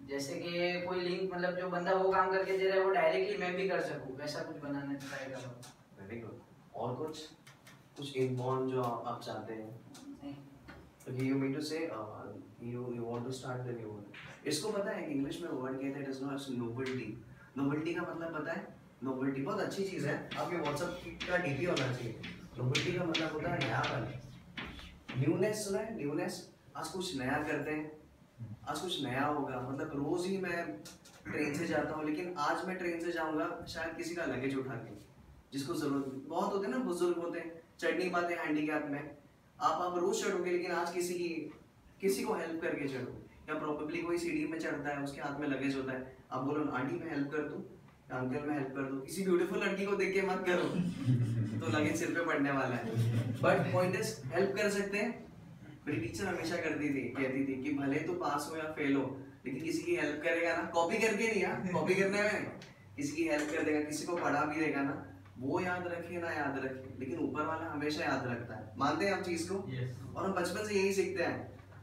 I: जैसे कि कोई लिंक मतलब जो बंदा वो काम करके दे रहा है वो डायरेक्टली मैं भी कर सकूँ, वैसा कुछ बनाना ट्राई कर रहा हूँ।
A: Very good. और कुछ इनबॉर्न जो आप चाहते हैं? Okay, you mean to say you want to start the new one। इसको पता है इंग्लिश में वर्ड कहते हैं, it is known as novelty। novelty का मतलब पता है? novelty बहुत अच्छी चीज है, आपके WhatsApp का DP होना चाहिए। novelty का मतलब होता है नयापन, न्यूनेस। सुना है न्यूनेस? आज कुछ नया करते हैं, आज कुछ नया होगा, मतलब रोज ही मैं ट्रेन से जाता हूँ, लेकिन आज मैं ट्रेन से जाऊंगा शायद किसी का लगेज उठा के, जिसको जरूरत बहुत होते हैं ना, बुजुर्ग होते हैं, चढ़ नहीं पाते हैंडीकैप में, आप रोज चढ़ोगे, लेकिन आज किसी को हेल्प करके चढ़ो, या प्रोबेबली कोई सीढ़ी में चढ़ता है, उसके हाथ में लगेज होता है, आप बोलो आंटी मैं हेल्प कर दूं, अंकल मैं हेल्प कर दूं, किसी ब्यूटीफुल लड़की को देख के मत करो तो लगेज सिर पे पड़ने वाला है। बट पॉइंट इज हेल्प कर सकते हैं। मेरी टीचर हमेशा कहती थी कि भले तो पास हो या फेल हो, लेकिन किसी की हेल्प करेगा ना, कॉपी करके नहीं, यार कॉपी करने में, किसी की हेल्प कर देगा, किसी को पढ़ा भी देगा ना, वो याद रखे ना याद रखे, लेकिन ऊपर वाला हमेशा याद रखता है। मानते हैं आप चीज को? और हम बचपन से यही सीखते हैं।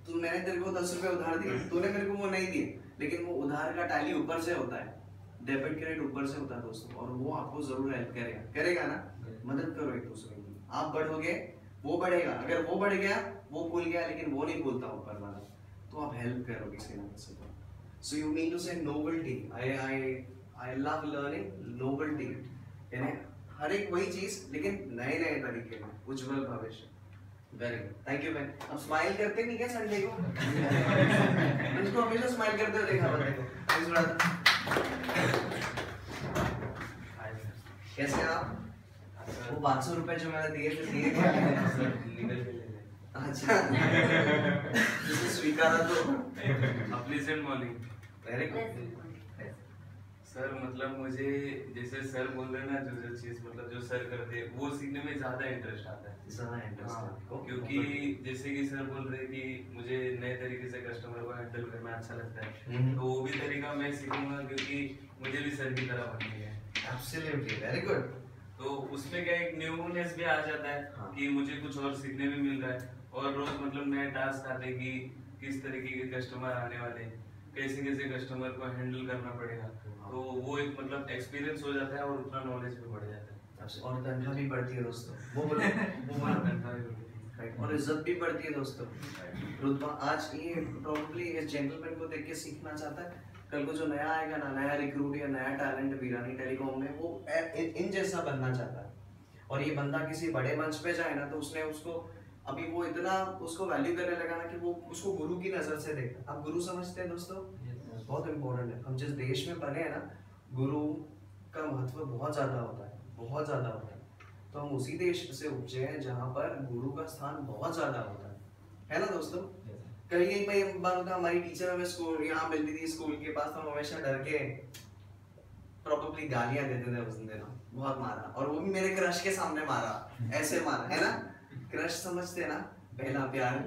A: तो मैंने तेरे को 10 रुपए उधार दिए, तूने मेरे को वो नहीं दिए, लेकिन वो उधार का टैली ऊपर से होता है, डेबिट क्रेडिट ऊपर से होता है दोस्तों, और वो आपको जरूर हेल्प करेगा ना। मदद करो एक दूसरे की, आप बढ़ोगे वो बढ़ेगा, अगर वो बढ़ गया, वो भूल गया लेकिन वो नहीं भूलता ऊपर वाला, तो आप हेल्प करो किसी ना किसी को। सो यू मीन टू से novelty, I love learning novelty, यानी हर एक वही चीज लेकिन नए नए तरीके में, उज्जवल भविष्य। Very good, thank you man. अब स्माइल करते नहीं क्या संडे को? मुझको हमेशा स्माइल करते हुए देखा बंदे को। Thanks brother. कैसे आप? वो 500 रुपए जो मैंने दिए थे, दिए क्या? अच्छा जिसे स्वीकारा तो
J: pleasant morning.
A: Very good
J: sir, मतलब मुझे जैसे सर बोल रहे हैं ना, जो चीज मतलब जो सर करते हैं वो सीखने में ज्यादा इंटरेस्ट आता है।
A: ज्यादा इंटरेस्ट
J: क्योंकि जैसे कि सर बोल रहे हैं कि मुझे नए तरीके से कस्टमर को हैंडल करना अच्छा लगता है, तो वो भी तरीका मैं सीखूंगा, क्योंकि मुझे भी सर की तरह बननी है।
A: Absolutely, very good.
J: तो उसमें क्या एक न्यूनेस भी आ जाता है।
A: हाँ।
J: कि मुझे कुछ और सीखने भी मिल रहा है, और रोज मतलब नए टास्क आते हैं कि किस तरीके के कस्टमर आने वाले हैं, कैसे कैसे कस्टमर को हैंडल करना पड़ेगा, तो वो एक मतलब एक्सपीरियंस हो जाता है और उतना नॉलेज भी बढ़ जाता है।
A: और तनख्वाह भी बढ़ती है दोस्तों, वो बोलो
J: तनख्वाह भी बढ़ती है,
A: और इज्जत भी बढ़ती है दोस्तों, रुतबा। आज ये प्रोबेबली इस जेंटलमैन को देख के सीखना चाहता है, कल को जो नया आएगा ना, नया रिक्रूट या नया टैलेंट वीरानी टेलीकॉम में, वो इन जैसा बनना चाहता है। और ये बंदा किसी बड़े मंच पे जाए ना, तो उसने उसको अभी वो इतना उसको वैल्यू करने लगा ना कि वो उसको गुरु की नजर से देखता। आप गुरु समझते हैं दोस्तों? बहुत इंपॉर्टेंट है। हम जिस देश में बने हैं ना, गुरु का महत्व बहुत ज्यादा होता है, बहुत ज्यादा होता है। तो हम उसी देश से उपजे हैं जहाँ पर गुरु का स्थान बहुत ज्यादा होता है ना दोस्तों? कहीं कहीं एक बार होता, हमारी टीचर हमें स्कूल यहाँ मिलती थी स्कूल के पास, तो हम हमेशा डर के प्रोबेबली गालियां देते थे उस दिन, बहुत मारा, और वो भी मेरे क्रश के सामने मारा, ऐसे मारा है ना। क्रश समझते ना, पहला प्यार,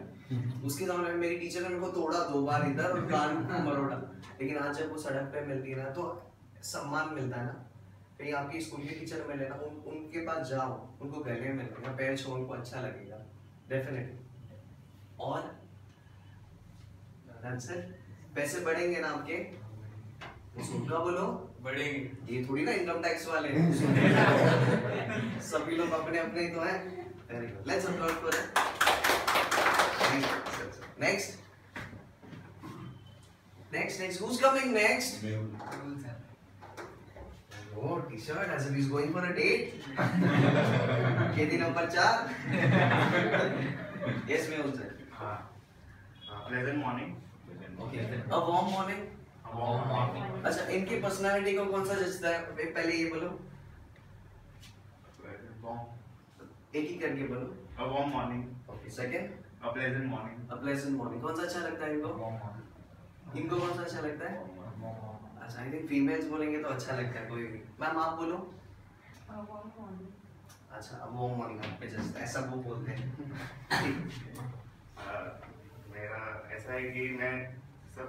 A: उसके सामने मेरी टीचर ने मेरे को तोड़ा 2 बार इधर और कान को मरोड़ा। लेकिन आज जब वो सड़क पे मिलती है ना, तो सम्मान मिलता है ना। कहीं आपकी स्कूल के टीचर मिले ना, उनके पास जाओ, उनको गले मिलो या पैर छो, उनको अच्छा लगेगा डेफिनेटली। और पैसे बढ़ेंगे ना आपके, सुनना बोलो बढ़ेंगे। ये थोड़ी ना इनकम टैक्स वाले सभी लोग अपने अपने ही तो हैं। Very good, let's applaud for it. Next who's coming next? Oh, t-shirt as if he's going for a date. केदी number 4। Yes, Mehul sir.
K: Pleasant morning.
A: Okay. A warm morning. अच्छा, इनकी पर्सनालिटी को कौन सा जचता है? पहले ये बोलो, एक ही करके बोलो।
K: A warm morning.
A: Okay. Second.
K: A pleasant morning.
A: A pleasant morning. कौन सा अच्छा लगता है इनको? इनको कौन सा अच्छा लगता है? अच्छा, आई थिंक फीमेल्स बोलेंगे तो अच्छा लगता है कोई भी। मैम आप बोलो। अच्छा, अब warm morning आप पे जचता है, ऐसा वो बोलते हैं।
K: मेरा ऐसा है कि मैं सब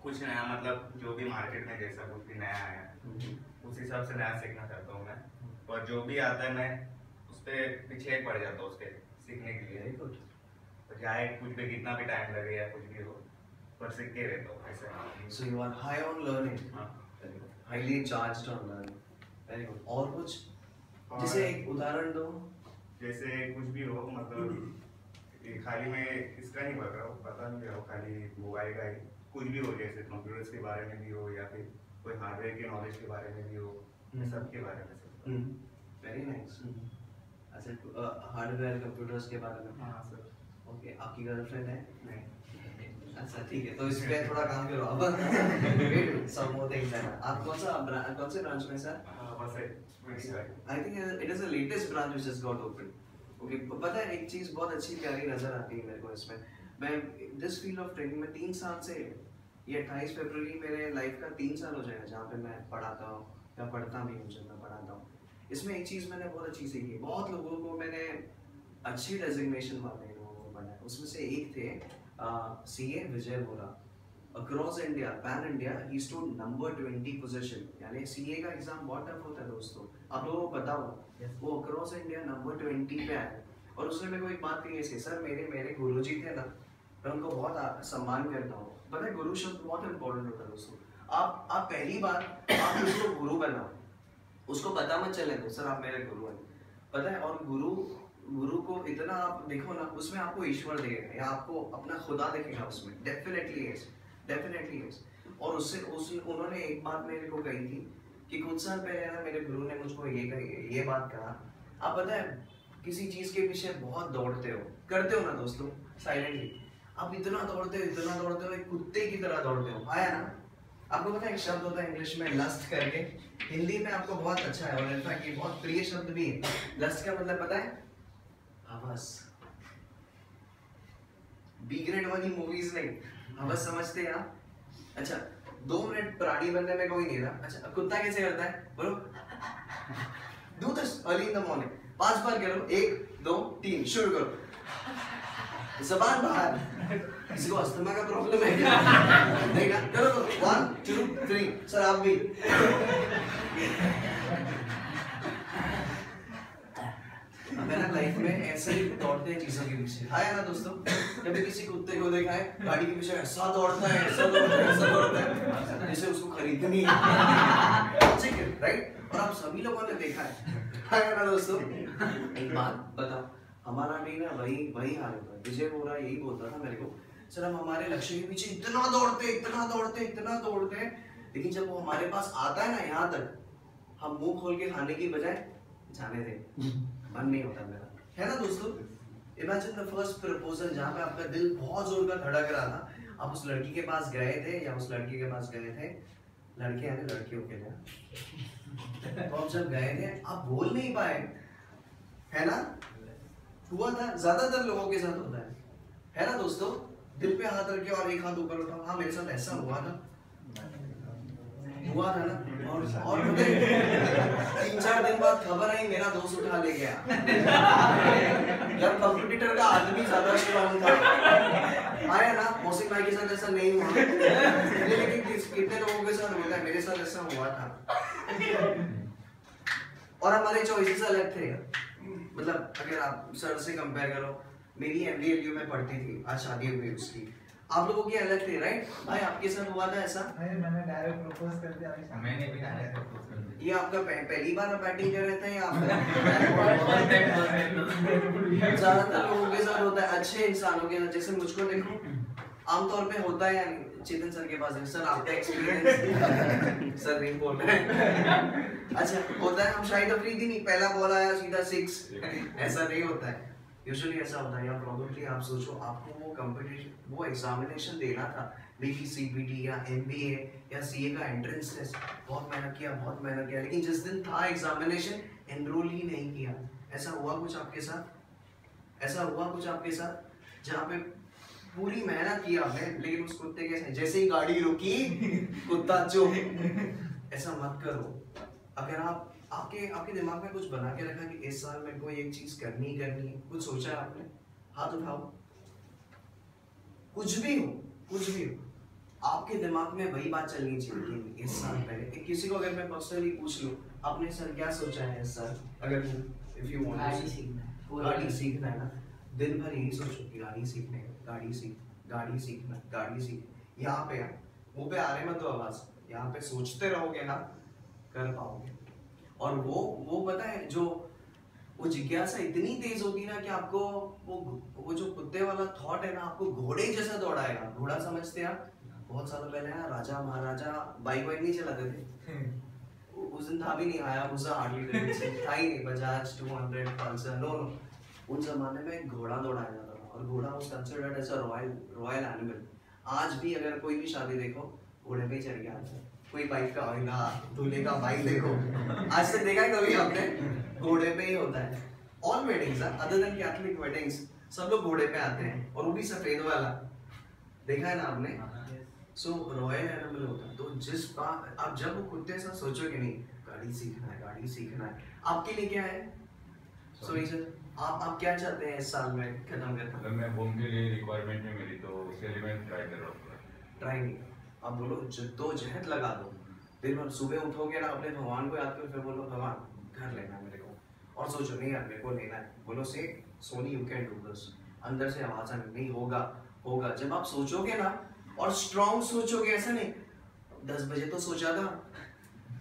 K: कुछ नया, मतलब जो भी मार्केट में जैसा कुछ भी नया आया उस हिसाब से नया सीखना चाहता हूँ मैं, और जो भी आता है मैं उस पर पीछे पड़ जाता हूँ उसके सीखने के लिए। तो चाहे कुछ भी कितना भी टाइम लगे या कुछ भी हो, पर सीखते रहता हूँ ऐसे।
A: So you are high on learning. Highly charged on learning. Very good. और कुछ? जैसे एक उदाहरण दो।
K: जैसे कुछ भी हो, मतलब खाली मैं इसका नहीं पढ़ रहा हूँ, पता नहीं रहा हूँ, खाली मोबाइल का ही कुछ भी हो, जैसे कंप्यूटर्स के बारे में भी हो या फिर कोई हार्डवेयर के नॉलेज के बारे में भी हो, सब के बारे में।
A: Very nice. अच्छा, हार्डवेयर कंप्यूटर्स के बारे में?
K: हाँ सर।
A: ओके, आपकी गर्लफ्रेंड है?
K: नहीं।
A: अच्छा ठीक है, तो इस पे थोड़ा काम करो अब। some more things है ना। आप कौन से ब्रांच में sir? I think it is the latest branch which has got opened. Okay, पता है एक चीज बहुत अच्छी प्यारी नजर आती है मेरे को इसमें। मैं दिस फील्ड ऑफ ट्रेनिंग में 3 साल से, ये 28 फरवरी मेरे लाइफ का 3 साल हो जाएगा जहाँ पे मैं पढ़ाता हूँ या पढ़ता भी हूँ जब मैं पढ़ाता हूँ। इसमें एक चीज मैंने बहुत अच्छी सीखी, बहुत लोगों को मैंने अच्छी डेजिग्नेशन वाले लोगों को बनाया। उसमें से एक थे CA Vijay Bora. Across India, pan India, he stood number 20 position. यानी CA का एग्जाम बहुत टफ होता है दोस्तों, आप लोगों को पता होगा। वो अक्रॉस इंडिया नंबर 20 पे आए और उसने मेरे को एक बात कही ऐसे, सर मेरे गुरुजी थे ना, मैं उनको बहुत सम्मान करता हूँ। पता है गुरु शब्द बहुत इंपॉर्टेंट होता है दोस्तों। आप पहली बार आप उसको गुरु बनाओ, उसको पता मत चले तो सर आप मेरे गुरु हैं, पता है। और गुरु को इतना आप देखो ना, उसमें आपको ईश्वर देगा या आपको अपना खुदा देखेगा उसमें, डेफिनेटली यस। और उन्होंने एक बात मेरे को कही थी कि कुछ साल पहले ना मेरे गुरु ने मुझको ये बात कहा, आप पता है किसी चीज के पीछे बहुत दौड़ते हो, करते हो ना दोस्तों साइलेंटली, आप इतना दौड़ते हो एक कुत्ते की तरह दौड़ते हो, आया ना। आपको पता है एक शब्द होता है इंग्लिश में लस्ट करके, हिंदी में आपको बहुत अच्छा है और इनफैक्ट ये बहुत प्रिय शब्द भी है। लस्ट का मतलब पता है? हवस। बी ग्रेड वाली मूवीज नहीं, हवस समझते हैं आप? अच्छा 2 मिनट प्राणी बनने में कोई नहीं रहा। अच्छा कुत्ता कैसे करता है बोलो? Do this early in the morning, 5 बार करो, 1 2 3 शुरू करो, ज़बान बाहर। किसी को अस्थमा का प्रॉब्लम है क्या? नहीं ना, करो 1 2 3। सर आप भी मेरा लाइफ में ऐसे ही दौड़ते हैं चीजों के पीछे, आया ना दोस्तों। कभी किसी कुत्ते को देखा है गाड़ी के पीछे ऐसा दौड़ता है जैसे उसको खरीदनी है, राइट। और आप सभी लोगों ने देखा है, आया ना दोस्तों। एक बात बताओ, हमारा भी ना वही हाल होता है। विजय बोरा यही बोलता था मेरे को, सर हम हमारे लक्ष्य के पीछे इतना दौड़ते हैं, लेकिन जब वो हमारे पास आता है ना यहाँ तक, हम मुंह खोल के खाने की बजाय जाने दे, मन नहीं होता मेरा, है ना दोस्तों। इमेजिन द फर्स्ट प्रपोजल जहाँ पे आपका दिल बहुत जोर का धड़क रहा था, आप उस लड़की के पास गए थे या उस लड़के के पास गए थे, लड़के आने लड़कियों के लिए, तो आप जब गए थे आप बोल नहीं पाए, है ना। हुआ था, ज्यादातर लोगों के साथ होता है ना दोस्तों। दिल पे हाथ रखे और एक हाथ ऊपर उठाओ, हाँ मेरे साथ ऐसा हुआ था ना। और मुझे 3-4 दिन बाद खबर आई मेरा दोस्त उठा ले गया यार, कंप्यूटर का आदमी ज्यादा स्ट्रॉन्ग था, आया ना। मौसिक भाई के साथ ऐसा नहीं हुआ, लेकिन कितने लोगों के साथ होता है, मेरे साथ ऐसा हुआ था। और हमारे चॉइसेस अलग थे, मतलब अगर आप सर से कंपेयर करो, मेरी MBLU में पढ़ती थी, आज शादी हुई उसकी, आप लोगों की अलग थे, राइट। भाई आपके साथ हुआ था ऐसा?
L: मैंने डायरेक्ट प्रपोज कर दिया।
E: मैंने भी डायरेक्ट प्रपोज कर दिया।
A: ये आपका पहली बार आप बैटिंग कर रहे थे या ज्यादातर लोगों के साथ होता है, अच्छे इंसानों के साथ, जैसे मुझको देखो आमतौर पे होता है। यानी चेतन सर के पास है, सर आपका एक्सपीरियंस सर नहीं बोल रहे अच्छा होता है, हम शायद अफरीदी नहीं, पहला बॉल आया सीधा 6, ऐसा नहीं होता है। यूजुअली ऐसा होता है, या प्रोबेबली आप सोचो आपको वो कंपटीशन, वो एग्जामिनेशन देना था, मेरी CPT या MBA या CA का एंट्रेंस टेस्ट, बहुत मेहनत किया, लेकिन जिस दिन था एग्जामिनेशन एनरोल ही नहीं किया। ऐसा हुआ कुछ आपके साथ? जहाँ पे पूरी मेहनत की आपने, लेकिन उस कुत्ते के जैसे ही गाड़ी रुकी कुत्ता चुप। ऐसा मत करो। अगर आपके दिमाग में कुछ बना के रखा कि इस साल मेरे को एक चीज करनी है, कुछ सोचा है आपने, हाथ उठाओ। कुछ भी हो आपके दिमाग में वही बात चलनी चाहिए कि इस साल पहले किसी को अगर मैं पर्सनली पूछ लूं, आपने सर क्या सोचा है इस साल, अगर इफ यू वांट गाड़ी सीखना है ना, दिन भर यही सोचो कि गाड़ी सीख। यहाँ पे मुंह पे आ रहे मत दो आवाज, यहाँ पे सोचते रहोगे ना, कर पाओगे। और वो पता है, जो वो जिज्ञासा इतनी तेज होगी ना कि आपको वो जो कुत्ते वाला थॉट है ना, आपको घोड़े जैसा दौड़ाएगा। घोड़ा समझते हैं आप? बहुत सालों पहले ना राजा महाराजा बाइक नहीं चलाते थे, उस दिन था भी नहीं, हायाबुसा हार्ली डेविडसन था ही नहीं, बजाज 200 पल्सर, नो। उन जमाने में घोड़ा दौड़ाया जाता था, और घोड़ा was considered as a royal animal. आज भी अगर कोई भी शादी देखो घोड़े पे ही चढ़ के आता है। कोई बाइक का आईना, दूल्हे का बाइक देखो, आज तक देखा है कभी आपने? घोड़े पे ही होता है। All weddings other than Catholic weddings सब लोग घोड़े पे आते हैं, और वो भी सफेद वाला, देखा है ना आपने? सो रॉयल एनिमल होता है। तो जिस बात आप जब खुद ऐसा सोचोगे नहीं गाड़ी सीखना है, गाड़ी सीखना है, आपके लिए क्या है? सॉरी सर, आप क्या चाहते हैं इस साल में खत्म करना?
M: मैं होम के लिए रिक्वायरमेंट है मेरी, तो उसके लिए मैं ट्राई कर रहा हूँ।
A: ट्राई नहीं, आप बोलो जद्दोजहद लगा दो। दिन भर सुबह उठोगे ना, अपने भगवान को याद करो, फिर बोलो भगवान घर लेना है मेरे को, और सोचो नहीं यार मेरे को लेना है। बोलो say Soni you can do this, अंदर से आवाज आनी नहीं होगा होगा। जब आप सोचोगे ना और स्ट्रॉन्ग सोचोगे, ऐसा नहीं 10 बजे तो सोचा था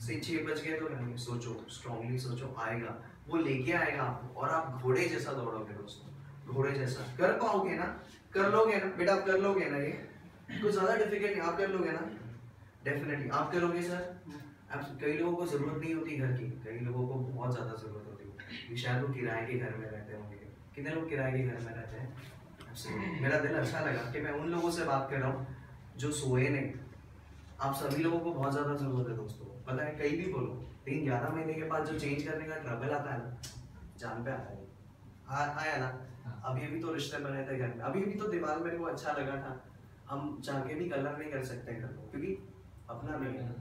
A: से 6 बज गए तो नहीं, सोचो स्ट्रॉन्गली सोचो, आएगा वो लेके आएगा आपको, और आप घोड़े जैसा दौड़ोगे दोस्तों, घोड़े जैसा। कर पाओगे ना? कर लोगे ना बेटा? आप कर लोगे ना? ये कुछ ज्यादा डिफिकल्ट नहीं, आप कर लोगे ना? डेफिनेटली आप करोगे सर। अब कई लोगों को जरूरत नहीं होती घर की, कई लोगों को बहुत ज्यादा जरूरत होती है। शायद वो किराए के घर में रहते होंगे। कितने लोग किराए के घर में रहते हैं? मेरा दिल अच्छा लगा कि मैं उन लोगों से बात कर रहा हूँ जो सोए नहीं। आप सभी लोगों को बहुत ज्यादा जरूरत है दोस्तों, पता है? कहीं भी बोलो, लेकिन 11 महीने के बाद जो चेंज करने का ट्रबल आता है ना, जान पे आता है। आया ना? अभी तो रिश्ते बने थे घर में, अभी तो दीवार मेरे को अच्छा लगा था। हम चाह के भी कलर नहीं कर सकते घर को, क्योंकि अपना नहीं है।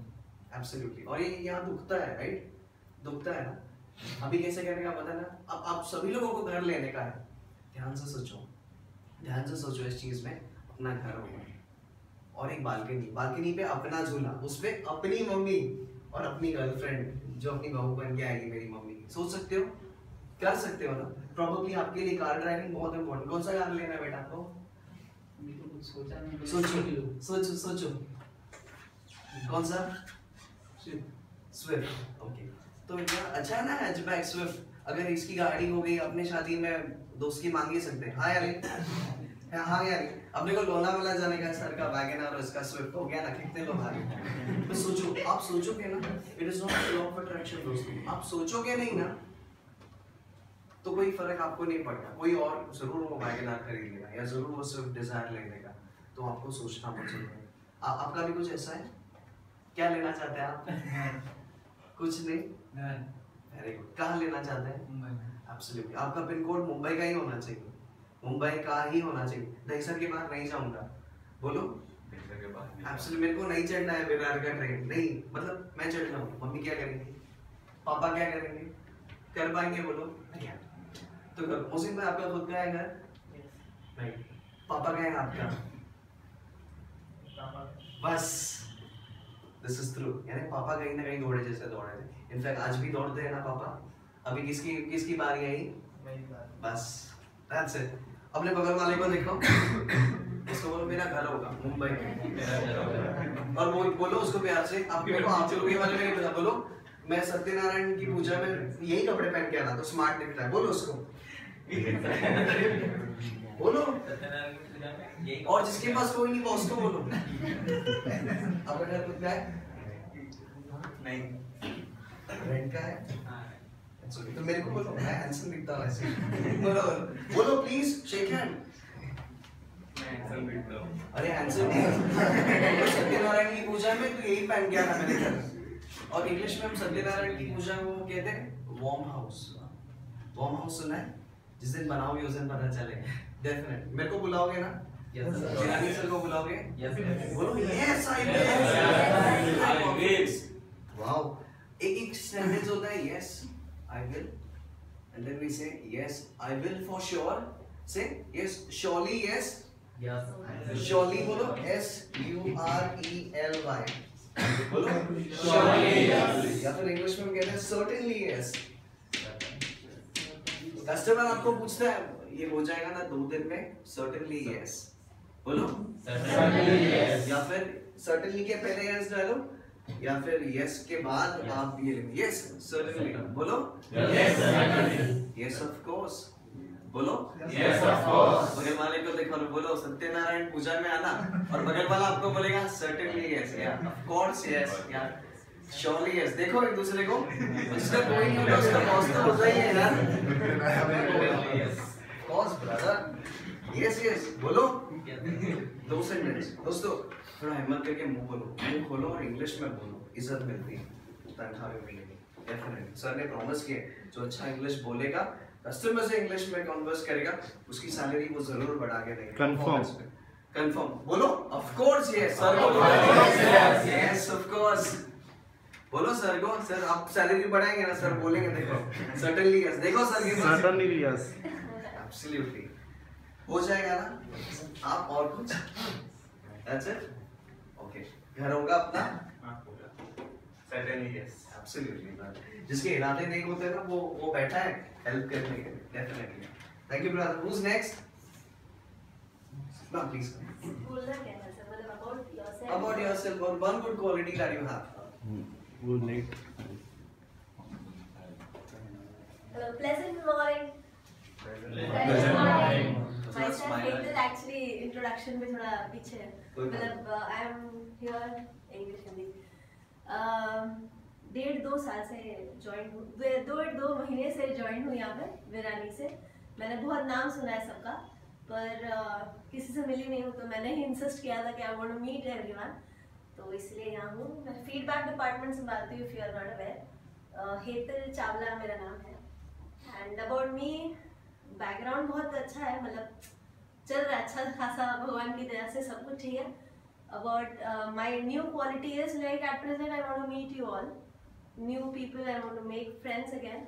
A: एब्सोल्युटली। और ये यहाँ दुखता है, राइट? दुखता है ना? अभी कैसे करने का पता ना? अब आप सभी लोगों को घर लेने का है। ध्यान से सोचो, ध्यान से सोचो इस चीज में। अपना घर होगा और एक बालकनी पे अपना झूला, उस पे अपनी मम्मी और अपनी गर्लफ्रेंड जो अपनी बहू बन के आएगी, मेरी मम्मी। सोच सकते हो? कर सकते हो ना? प्रोबेबली आपके लिए कार ड्राइविंग बहुत इंपॉर्टेंट। कौन सा कार लेना है बेटा आपको?
I: सोचा नहीं।
A: सोचो सोचो सोचो, कौन सा? स्विफ्ट। ओके, तो अच्छा है ना हैचबैक स्विफ्ट। अगर इसकी गाड़ी हो गई, अपने शादी में दोस्त की मांग ही सकते हैं। हाँ यार, हाँ यार, अपने को लोनावाला जाने का सर का वैगन और इसका स्विफ्ट हो गया ना, कितने लोग आ गए। तो सोचो, आप सोचोगे ना, it is not law of attraction दोस्तों। आप सोचोगे नहीं ना तो कोई फर्क आपको नहीं पड़ता। कोई और जरूर वो वैगन आर खरीद लेगा, या जरूर वो स्विफ्ट डिजायर ले लेगा। तो आपको सोचना बहुत जरूरी है। आपका भी कुछ ऐसा है? क्या लेना चाहते हैं आप? कुछ नहीं? Very good. कहाँ लेना चाहते हैं? एब्सोल्युटली। आपका पिन कोड मुंबई का ही होना चाहिए, मुंबई का ही होना चाहिए। दहीसर के बाहर नहीं जाऊंगा। बोलो एब्सोल्युटली। मेरे को नहीं चढ़ना है विरार का ट्रेन, नहीं, मतलब मैं चढ़ जाऊँ। मम्मी क्या करेंगी? पापा क्या करेंगे? कर पाएंगे? बोलो नहीं। तो करो। मुस्लिम भाई, आपका खुद का है घर? नहीं। पापा का है आपका? बस दिस इज ट्रू। यानी पापा कहीं ना कहीं घोड़े जैसे दौड़े थे। इनफैक्ट आज भी दौड़ते हैं ना पापा। अभी किसकी बारी आई? बस दैट्स इट। अपने बगल वाले को देखो, उसको बोलो मेरा घर होगा मुंबई में, और बोलो उसको प्यार से। आप मेरे को आप लोग वाले में नहीं बोलो, मैं सत्यनारायण की पूजा में यही कपड़े पहन के आना तो स्मार्ट दिखता है। बोलो उसको, बोलो। और जिसके पास कोई नहीं वो उसको बोलो। आपका घर खुद का है? नहीं, रेंट का है? तो मेरे को बोलो, मैं हैंडसम दिखता हूँ ऐसे। बोलो बोलो प्लीज, शेक हैंड। अरे हैंडसम सत्यनारायण की पूजा में तो यही पहन गया था मेरे घर। और इंग्लिश में हम सत्यनारायण की पूजा को कहते हैं वार्म हाउस। वार्म हाउस सुना है? जिस दिन बनाओगे उस दिन पता चलेगा। डेफिनेटली। मेरे को बुलाओगे ना? जिरानी सर को बुलाओगे? बोलो यस आई विल। वाओ, एक सेंटेंस होता है yes I will, and then we say yes I will for sure. Say yes surely, yes surely बोलो SURELY बोलो surely yes। या फिर इंग्लिश में हम कहते हैं certainly yes। कस्टमर आपको पूछता है ये हो जाएगा ना 2 दिन में? certainly yes बोलो certainly yes। या फिर certainly के पहले yes डालो, या फिर यस के बाद आप ये यस सर्टेनली बोलो yes certainly, yes of course बोलो यस ऑफ कोर्स। बगल वाले को देखो, बोलो सत्यनारायण पूजा में आना, और बगल वाला आपको बोलेगा सर्टेनली यस, या ऑफ कोर्स यस, या श्योरली यस। देखो एक दूसरे को, जिसका कोई नहीं होता उसका बॉस तो होता ही है यार। Yes cos brother, yes yes बोलो 2 सेंटेंस दोस्तों, थोड़ा हिम्मत करके मुंह खोलो और इंग्लिश में बोलो, इज्जत मिलती है, तनख्वाह भी मिलेगी डेफिनेटली। सर ने प्रॉमिस किया जो अच्छा इंग्लिश बोलेगा, कस्टमर से इंग्लिश में कन्वर्स करेगा, उसकी सैलरी वो जरूर बढ़ा के देंगे। कंफर्म बोलो, ऑफ कोर्स यस सर को यस ऑफ कोर्स बोलो सर को, सर आप सैलरी बढ़ाएंगे ना सर, बोलेंगे देखो सर्टेनली यस, देखो सर के
D: सर्टेनली यस,
A: एब्सोल्युटली हो जाएगा ना। आप और कुछ दैट्स इट, ओके। घर होगा अपना,
K: सर्टेनली यस,
A: एब्सोल्युटली। जिसके इरादे नहीं होते ना वो बैठा है हेल्प करने के लिए, definitely. Thank you brother. Who is next? Please
F: बोलना क्या है सर, मतलब
A: about yourself or one good quality that you have.
D: Good night.
F: Pleasant morning.
A: Pleasant morning.
F: Myself Hetal actually introduction में थोड़ा पीछे है, मतलब I am here English Hindi 1.5-2 साल से ज्वाइन हूँ, 2 महीने से ज्वाइन हूँ यहाँ पे वीरानी से। मैंने बहुत नाम सुना है सबका, पर किसी से मिली नहीं हूँ, तो मैंने ही इंसिस्ट किया था कि I want to meet everyone, तो इसलिए यहाँ हूँ। मैं फीडबैक डिपार्टमेंट संभालती हूँ, if you are not aware. Hetal Chawla मेरा नाम है। एंड अबाउट मी, बैकग्राउंड बहुत अच्छा है, मतलब चल रहा है अच्छा खासा, भगवान की दया से सब कुछ ठीक है। About my new quality is like at present I want to meet you all new people, I want to make friends again.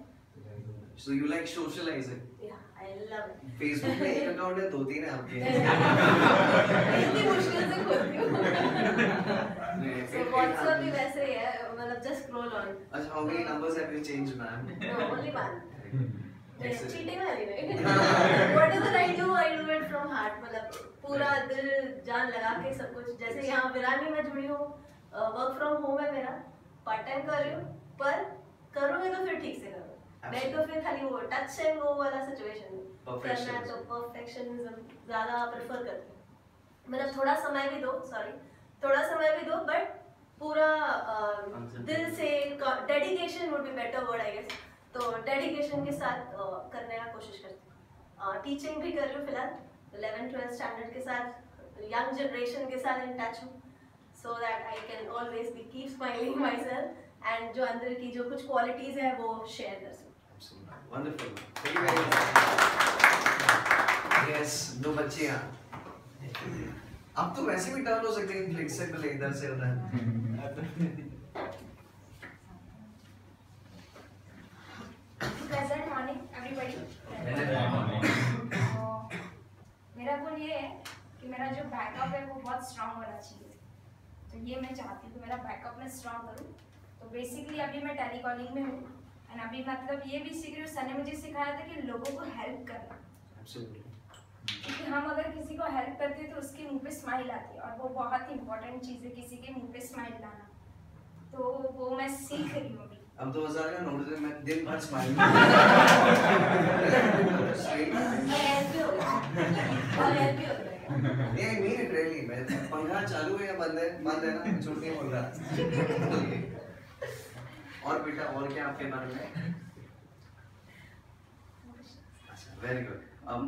A: So you like socializing?
F: Yeah, I love it.
A: Facebook में एक account है, 2-3 है आपके।
F: इतनी मुश्किल से खोलती हूँ। So WhatsApp भी वैसे ही है, मतलब just scroll on.
A: अच्छा, how many numbers have you changed, ma'am?
F: No, only one. Cheating वाली नहीं। Whatever I do it from heart, मतलब पूरा दिल जान लगा के सब कुछ। जैसे यहाँ वीरानी में जुड़ी हूँ, वर्क फ्रॉम होम है मेरा, पार्ट टाइम कर रही हूँ, पर करूँगी तो फिर ठीक से करूँ, नहीं तो फिर खाली वो टच एंड वो वाला सिचुएशन करना है, तो परफेक्शनिज्म ज़्यादा प्रेफर करती हूँ। मतलब थोड़ा समय भी दो, बट पूरा दिल से, dedication would be better word I guess, तो डेडिकेशन के साथ करने का कोशिश करती हूँ। टीचिंग भी कर रही हूँ फिलहाल, 11-12 स्टैंडर्ड के साथ, यंग जनरेशन के साथ इन टच हूँ, so that I can always be keep smiling my self, and जो अंदर की जो कुछ क्वालिटीज है वो शेयर कर सकूँ।
A: Wonderful. Thank you very much. Yes, 2 बच्चे यहाँ। अब तो वैसे भी टर्न हो सकते हैं, फ्लेक्सिबल इधर से उधर।
N: Pleasant morning, everybody. मेरा गोल ये है कि मेरा जो बैकअप है वो बहुत स्ट्रांग होना चाहिए, तो ये मैं चाहती हूँ कि मेरा बैकअप में स्ट्रांग करूँ। तो बेसिकली अभी मैं टेलीकॉलिंग में हूँ, एंड अभी मतलब ये भी सीख रही हूँ, सर ने मुझे सिखाया था कि लोगों को हेल्प करना, क्योंकि हम अगर किसी को हेल्प करते हैं तो उसके मुंह पे स्माइल आती है, और वो बहुत इंपॉर्टेंट चीज़ है, किसी के मुंह पे स्माइल लाना, तो वो मैं सीख रही हूँ अभी।
A: अब 2000 का नोट में दिन भर स्माइल नहीं, I mean it really, मैं पंखा चालू है या बंद है ना, झूठ नहीं बोल रहा। और बेटा, और क्या आपके बारे में? Very good.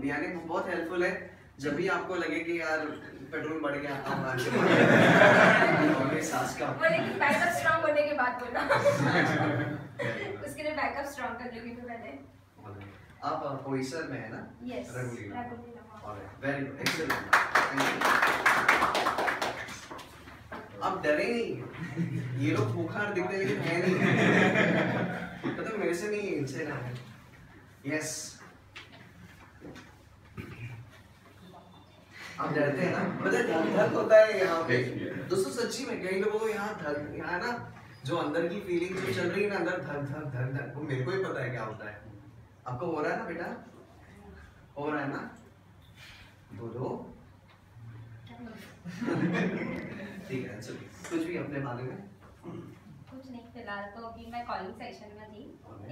A: यानी वो बहुत हेल्पफुल है, जब भी आपको लगे कि यार पेट्रोल बढ़ गया, आप सांस का
N: वो लेकिन बैकअप स्ट्रांग होने के बाद बोलना। उसके लिए बैकअप स्ट्रांग कर लूँगी मैं पहले।
A: आप पोइसर में है ना?
N: Yes,
A: regular. Very good, excellent. आप डरे नहीं, ये लोग बुखार दिखते लेकिन है नहीं, मतलब मेरे से नहीं, इनसे ना है। यस, आप डरते हैं ना, मतलब धक होता है यहाँ पे दोस्तों, सच्ची में कई लोगों को यहाँ ना जो अंदर की फीलिंग जो चल रही है ना, अंदर धक, वो मेरे को ही पता है क्या होता है। आपको हो रहा है ना बेटा? हो रहा है ना? बोलो। ठीक है, चलिए कुछ भी अपने बारे में।
B: कुछ नहीं, फिलहाल तो अभी मैं कॉलिंग सेक्शन में थी,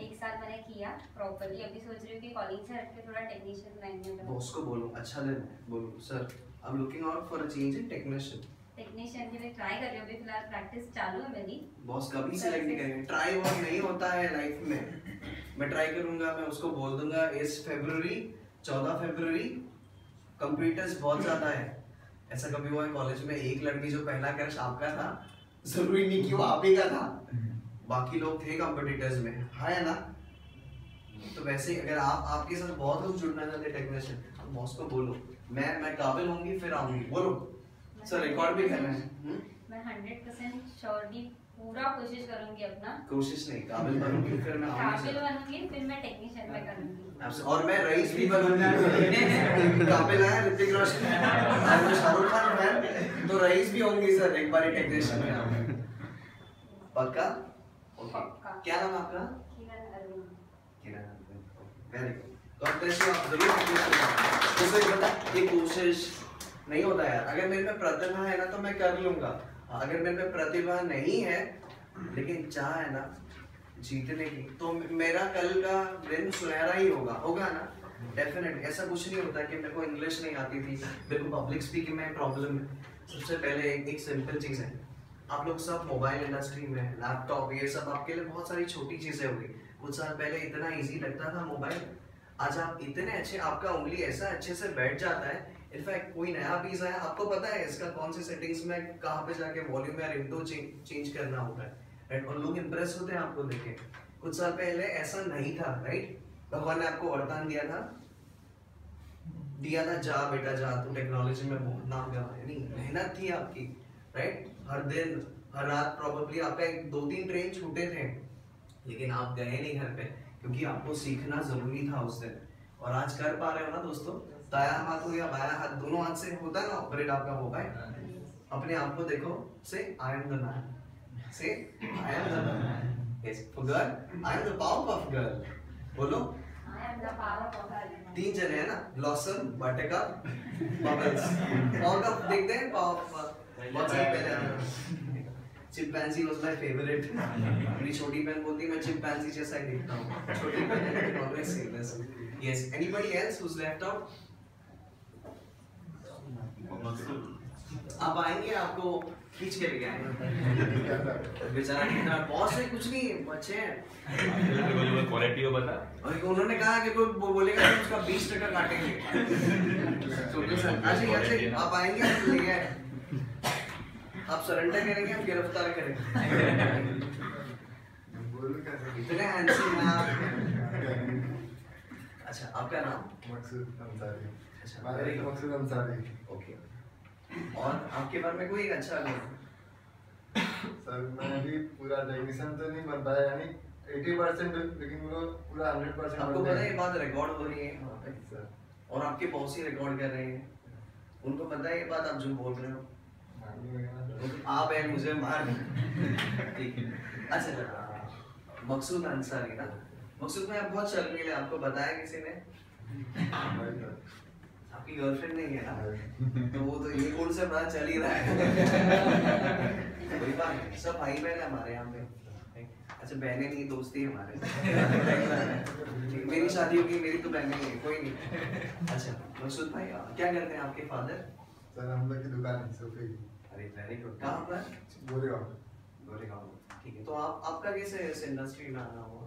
B: 1 साल मैंने किया प्रॉपर्ली, अभी सोच रही हूँ कि कॉलिंग से हटके थोड़ा टेक्नीशियन लाइन में जाऊँ।
A: बॉस को बोलो, अच्छा दिन बोलो, sir I am looking out for a change in
B: technician के लिए ट्राई कर रही हूँ, अभी फिलहाल प्रैक्टिस चालू है मेरी।
A: बॉस कभी सिलेक्ट नहीं करेंगे, ट्राई वर्क नहीं होता है लाइफ में। मैं ट्राई करूंगा, मैं उसको बोल दूंगा इस फरवरी 14 फरवरी कंप्यूटर्स बहुत ज्यादा है, ऐसा कभी हुआ है कॉलेज में एक लड़की जो पहला क्रश आपका था, जरूरी नहीं कि वो आप ही का था, बाकी लोग थे कॉम्पिटिटर्स में, है ना? तो वैसे अगर आपके साथ बहुत लोग जुड़ना चाहते टेक्नीशियन, आप बॉस को बोलो मैं काबिल होंगी फिर आऊंगी, बोलो सर रिकॉर्ड भी करना है।
B: मैं 100% श्योरली पूरा कोशिश करूंगी अपना,
A: कोशिश नहीं काबिल बनूंगी फिर मैं
B: काबिल बनूंगी फिर मैं टेक्नीशियन में करूंगी,
A: और मैं रईस भी बनूंगी। काबिल है ऋतिक रोशन, मैं शाहरुख खान फैन, तो रईस भी होंगी सर एक बार टेक्नीशियन में आऊंगी पक्का?
B: पक्का।
A: क्या नाम आपका?
B: Kiran Arvind.
A: Very good, God bless you. आप जरूर कोशिश बता, ये कोशिश नहीं होता यार, अगर मेरे में प्रतिभा है ना तो मैं कर लूंगा, अगर मेरे में प्रतिभा नहीं है लेकिन चाह है ना जीतने की, तो मेरा कल का दिन सुनहरा ही होगा ना, डेफिनेटली। ऐसा कुछ नहीं होता कि मेरे को इंग्लिश नहीं आती थी, मेरे को पब्लिक स्पीकिंग में प्रॉब्लम है। सबसे पहले एक सिंपल चीज़ है, आप लोग सब मोबाइल इंडस्ट्री में लैपटॉप ये सब आपके लिए बहुत सारी छोटी चीज़ें हो गई। कुछ साल पहले इतना इजी लगता था मोबाइल, आज आप इतने अच्छे, आपका उंगली ऐसा अच्छे से बैठ जाता है। इनफैक्ट कोई नया पीस आया, आपको पता है इसका कौन सी सेटिंग्स में कहाँ पे जाके वॉल्यूम या रिंगटोन चेंज करना होता है, राइट? और लोग इंप्रेस होते हैं आपको देखे। कुछ साल पहले ऐसा नहीं था, राइट? भगवान ने आपको वरदान दिया था जा बेटा जा, तू टेक्नोलॉजी में बहुत नाम कमा, नहीं मेहनत थी आपकी, राइट? हर दिन हर रात प्रॉब्लली आपका 2-3 ट्रेन छूटे थे, लेकिन आप गए नहीं घर पे क्योंकि आपको सीखना जरूरी था उस दिन। और आज कर पा रहे हो ना दोस्तों, दाया हाथ हो या बाया हाथ, दोनों हाथ से होता है ना ऑपरेट आपका मोबाइल। अपने आप को देखो, से I am the man, say I am the man, yes for girl I am the Powerpuff girl, बोलो
B: I am the Powerpuff girl.
A: 3 जने हैं ना, ब्लॉसम, बटरकप, बबल्स। पावरपफ देखते हैं, पावरपफ बहुत साल पहले चिंपैंजी वाज माय फेवरेट। मेरी छोटी बहन बोलती है मैं चिंपैंजी जैसा ही दिखता हूँ, छोटी बहन always say this. Yes, anybody else who's left out? आप आएंगे, आपको खींच के लेके आएंगे। बेचारा कितना बॉस है, कुछ नहीं बच्चे हैं।
M: क्वालिटी हो बता,
A: और उन्होंने कहा कि कोई बोलेगा कि उसका 20% काटेंगे। अच्छा आप आएंगे, आप लेके आए, आप सरेंडर करेंगे, हम गिरफ्तार करेंगे। इतने हैंडसम हैं आप। अच्छा आपका नाम?
O: मकसूद अंसारी।
A: अच्छा वेरी गुड,
O: मकसूद अंसारी।
A: ओके, और आपके बारे में कोई एक अच्छा गुण?
O: सर मैं अभी पूरा टेक्नीशियन तो नहीं बन पाया, यानी 80%, लेकिन वो पूरा 100%।
A: आपको पता है ये बात रिकॉर्ड हो रही है वहाँ पे
O: सर, और
A: आपके बॉस ही रिकॉर्ड कर रहे हैं, उनको पता है ये बात आप जो बोल रहे हो? आप है मुझे मार। ठीक है, अच्छा मकसूद अंसारी ना, मकसूद में आप बहुत शर्मीले, आपको बताया किसी ने? आपकी गर्लफ्रेंड नहीं है ना, तो वो तो ये गुण से पता चल ही रहा है। कोई बात नहीं, सब भाई बहन हमारे यहाँ पे। अच्छा बहनें नहीं, दोस्ती हमारे। मेरी शादी होगी, मेरी तो बहनें नहीं है, कोई नहीं। अच्छा मकसूद भाई क्या करते हैं आपके फादर?
O: सर हम लोग की दुकान है सोफे की।
A: अरे वेरी गुड, कहाँ पर?
O: गोरेगांव।
A: गोरेगांव, ठीक है। तो आपका कैसे इस इंडस्ट्री में आना हुआ?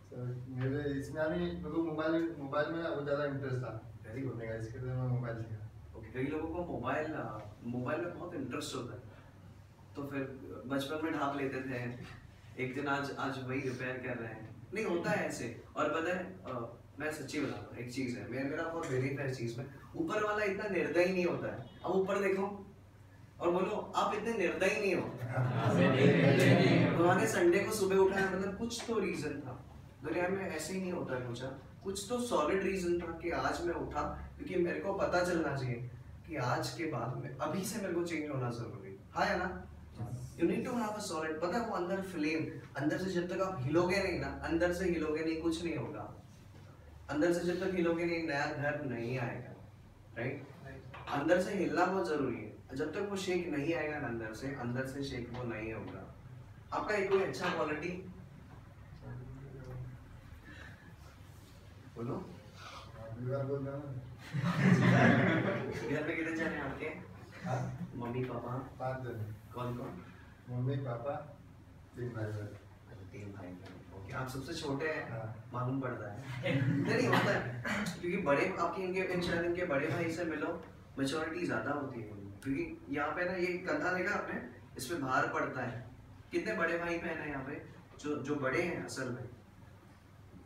O: सर मेरे इसमें अभी मेरे को मोबाइल में बहुत ज़्यादा इंटरेस्ट था, वेरी गुड का, इसके लिए मैं मोबाइल सीखा।
A: ओके, कई लोगों को मोबाइल में बहुत इंटरेस्ट होता है, तो फिर बचपन में ढाप लेते थे, एक दिन आज वही रिपेयर कर रहे हैं, नहीं होता है ऐसे। और पता है मैं सच्ची बता रहा हूँ, एक चीज़ है, मेरा बहुत बिलीफ है इस चीज़ में, ऊपर वाला इतना निर्दयी नहीं होता है। अब ऊपर देखो और बोलो आप इतने निर्दयी नहीं हो। भगवान ने संडे को सुबह उठाया, मतलब कुछ तो रीजन था, दुनिया में ऐसे ही नहीं होता है, कुछ तो सॉलिड रीजन था कि आज मैं उठा, क्योंकि मेरे को पता चलना चाहिए कि आज के बाद में अभी से मेरे को चेंज होना जरूरी है ना। You need to have a solid, पता है वो अंदर फ्लेम, अंदर से जब तक आप हिलोगे नहीं ना, अंदर से हिलोगे नहीं कुछ नहीं होगा, अंदर से जब तक हिलोगे नहीं नया घर नहीं आएगा, राइट? अंदर से हिलना बहुत जरूरी है, जब तक वो शेक नहीं आएगा ना अंदर से शेक वो नहीं होगा। आपका एक कोई अच्छा क्वालिटी बोलो।
O: बोल रहा हूँ।
A: घर में कितने जने आपके? Mummy papa?
O: 5 जने।
A: कौन कौन?
O: मम्मी पापा 3 भाई बहन।
A: 3 भाई बहन, ओके। आप सबसे छोटे हैं? मालूम पड़ता है। नहीं होता है, क्योंकि बड़े आपके इनके बड़े भाई से मिलो, मैच्योरिटी ज्यादा होती है उनमें, क्योंकि यहाँ पे ना ये कंधा देखा आपने, इस पे भार पड़ता है। कितने बड़े भाई बहन है यहाँ पे जो बड़े हैं असल में।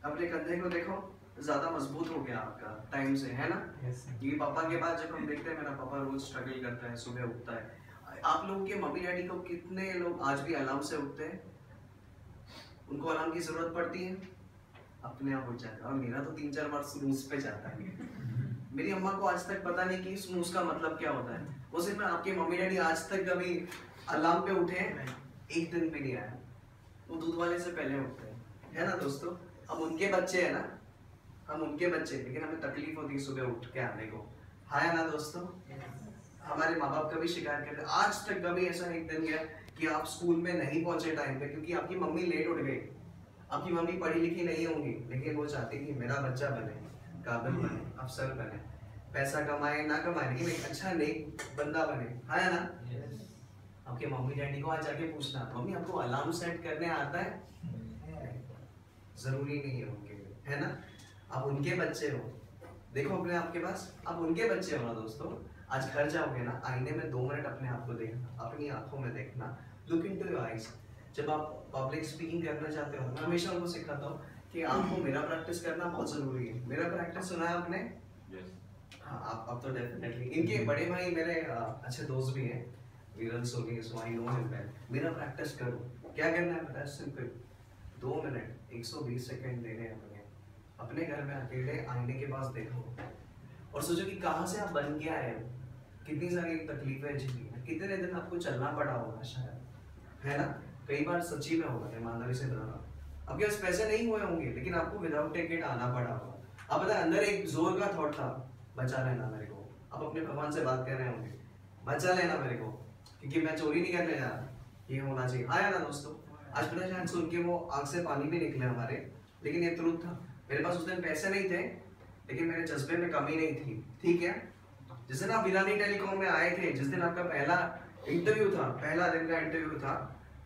A: अपने कंधे को देखो, ज्यादा मजबूत हो गया आपका टाइम से, है ना? ये पापा के बाद जब हम देखते हैं, मेरा पापा रोज स्ट्रगल करता है, सुबह उठता है। आप लोगों के मम्मी डैडी को कितने लोग आज भी अलार्म से उठते हैं? उनको अलार्म की जरूरत पड़ती है? अपने आप उठ जाता है। और मेरा तो 3-4 बार स्नूज पे जाता है। मेरी अम्मा को आज तक पता नहीं कि स्नूज का मतलब क्या होता है। वो सिर्फ आपके मम्मी डैडी आज तक कभी अलार्म पे उठे एक दिन भी नहीं आया। वो दूध वाले से पहले उठते हैं, है ना दोस्तों? हम उनके बच्चे हैं ना, हम उनके बच्चे, लेकिन हमें तकलीफ होती है सुबह उठ के आने को। है ना दोस्तों? हमारे माँ बाप कभी शिकायत करते, आज तक कभी ऐसा एक दिन गया कि आप स्कूल में नहीं पहुंचे टाइम पे क्योंकि आपकी मम्मी लेट उठ गई। आपकी मम्मी पढ़ी लिखी नहीं होंगी, लेकिन वो चाहती कि मेरा बच्चा बने, काबिल बने, अफसर बने, पैसा कमाए ना कमाए, लेकिन एक अच्छा नेक बंदा बने। है ना? आपके मम्मी डैडी को आज जाके पूछना, मम्मी आपको अलार्म सेट करने आता है? जरूरी नहीं है उनके लिए, है ना? आप उनके बच्चे हो, देखो अपने आप के पास, आप उनके बच्चे हो ना दोस्तों। आज घर जाओगे ना, आईने में 2 मिनट अपने आप को देखना, अपनी आंखों में देखना, लुक इनटू योर आईज। जब आप पब्लिक स्पीकिंग करना चाहते हो, मैं हमेशा उनको सिखाता हूँ कि आपको मेरा प्रैक्टिस करना बहुत जरूरी है। मेरा प्रैक्टिस सुना है आपने? हाँ, आप तो डेफिनेटली। इनके बड़े भाई मेरे अच्छे दोस्त भी हैं, वीरल सोनी, सो आई नो हिम वेल। मेरा प्रैक्टिस करो, क्या करना है पता है? सिंपल 2 मिनट 120 सेकंड देने हैं अपने घर में अकेले आईने के पास देखो और सोचो कि कहाँ से आप बन के आए हो, कितनी सारी तकलीफें झेली, कितने दिन आपको चलना पड़ा होगा शायद, है ना? कई बार सच्ची में होगा, ईमानदारी से बताना, आपके पास पैसे नहीं हुए होंगे, लेकिन आपको विदाउट टिकट आना पड़ा होगा। आप पता अंदर एक जोर का थॉट था, बचा लेना मेरे को। आप अपने भगवान से बात कर रहे होंगे, बचा लेना मेरे को, क्योंकि मैं चोरी नहीं करने जा रहा, ये होना चाहिए। आया ना दोस्तों? आज पता शायद सुन के वो आंख से पानी भी निकले हमारे, लेकिन ये ट्रूथ था। मेरे पास उस दिन पैसे नहीं थे, लेकिन मेरे जज्बे में कमी नहीं थी, ठीक है? जिस दिन आप वीरानी टेलीकॉम में आए थे, जिस दिन आपका पहला इंटरव्यू था, पहला दिन का इंटरव्यू था,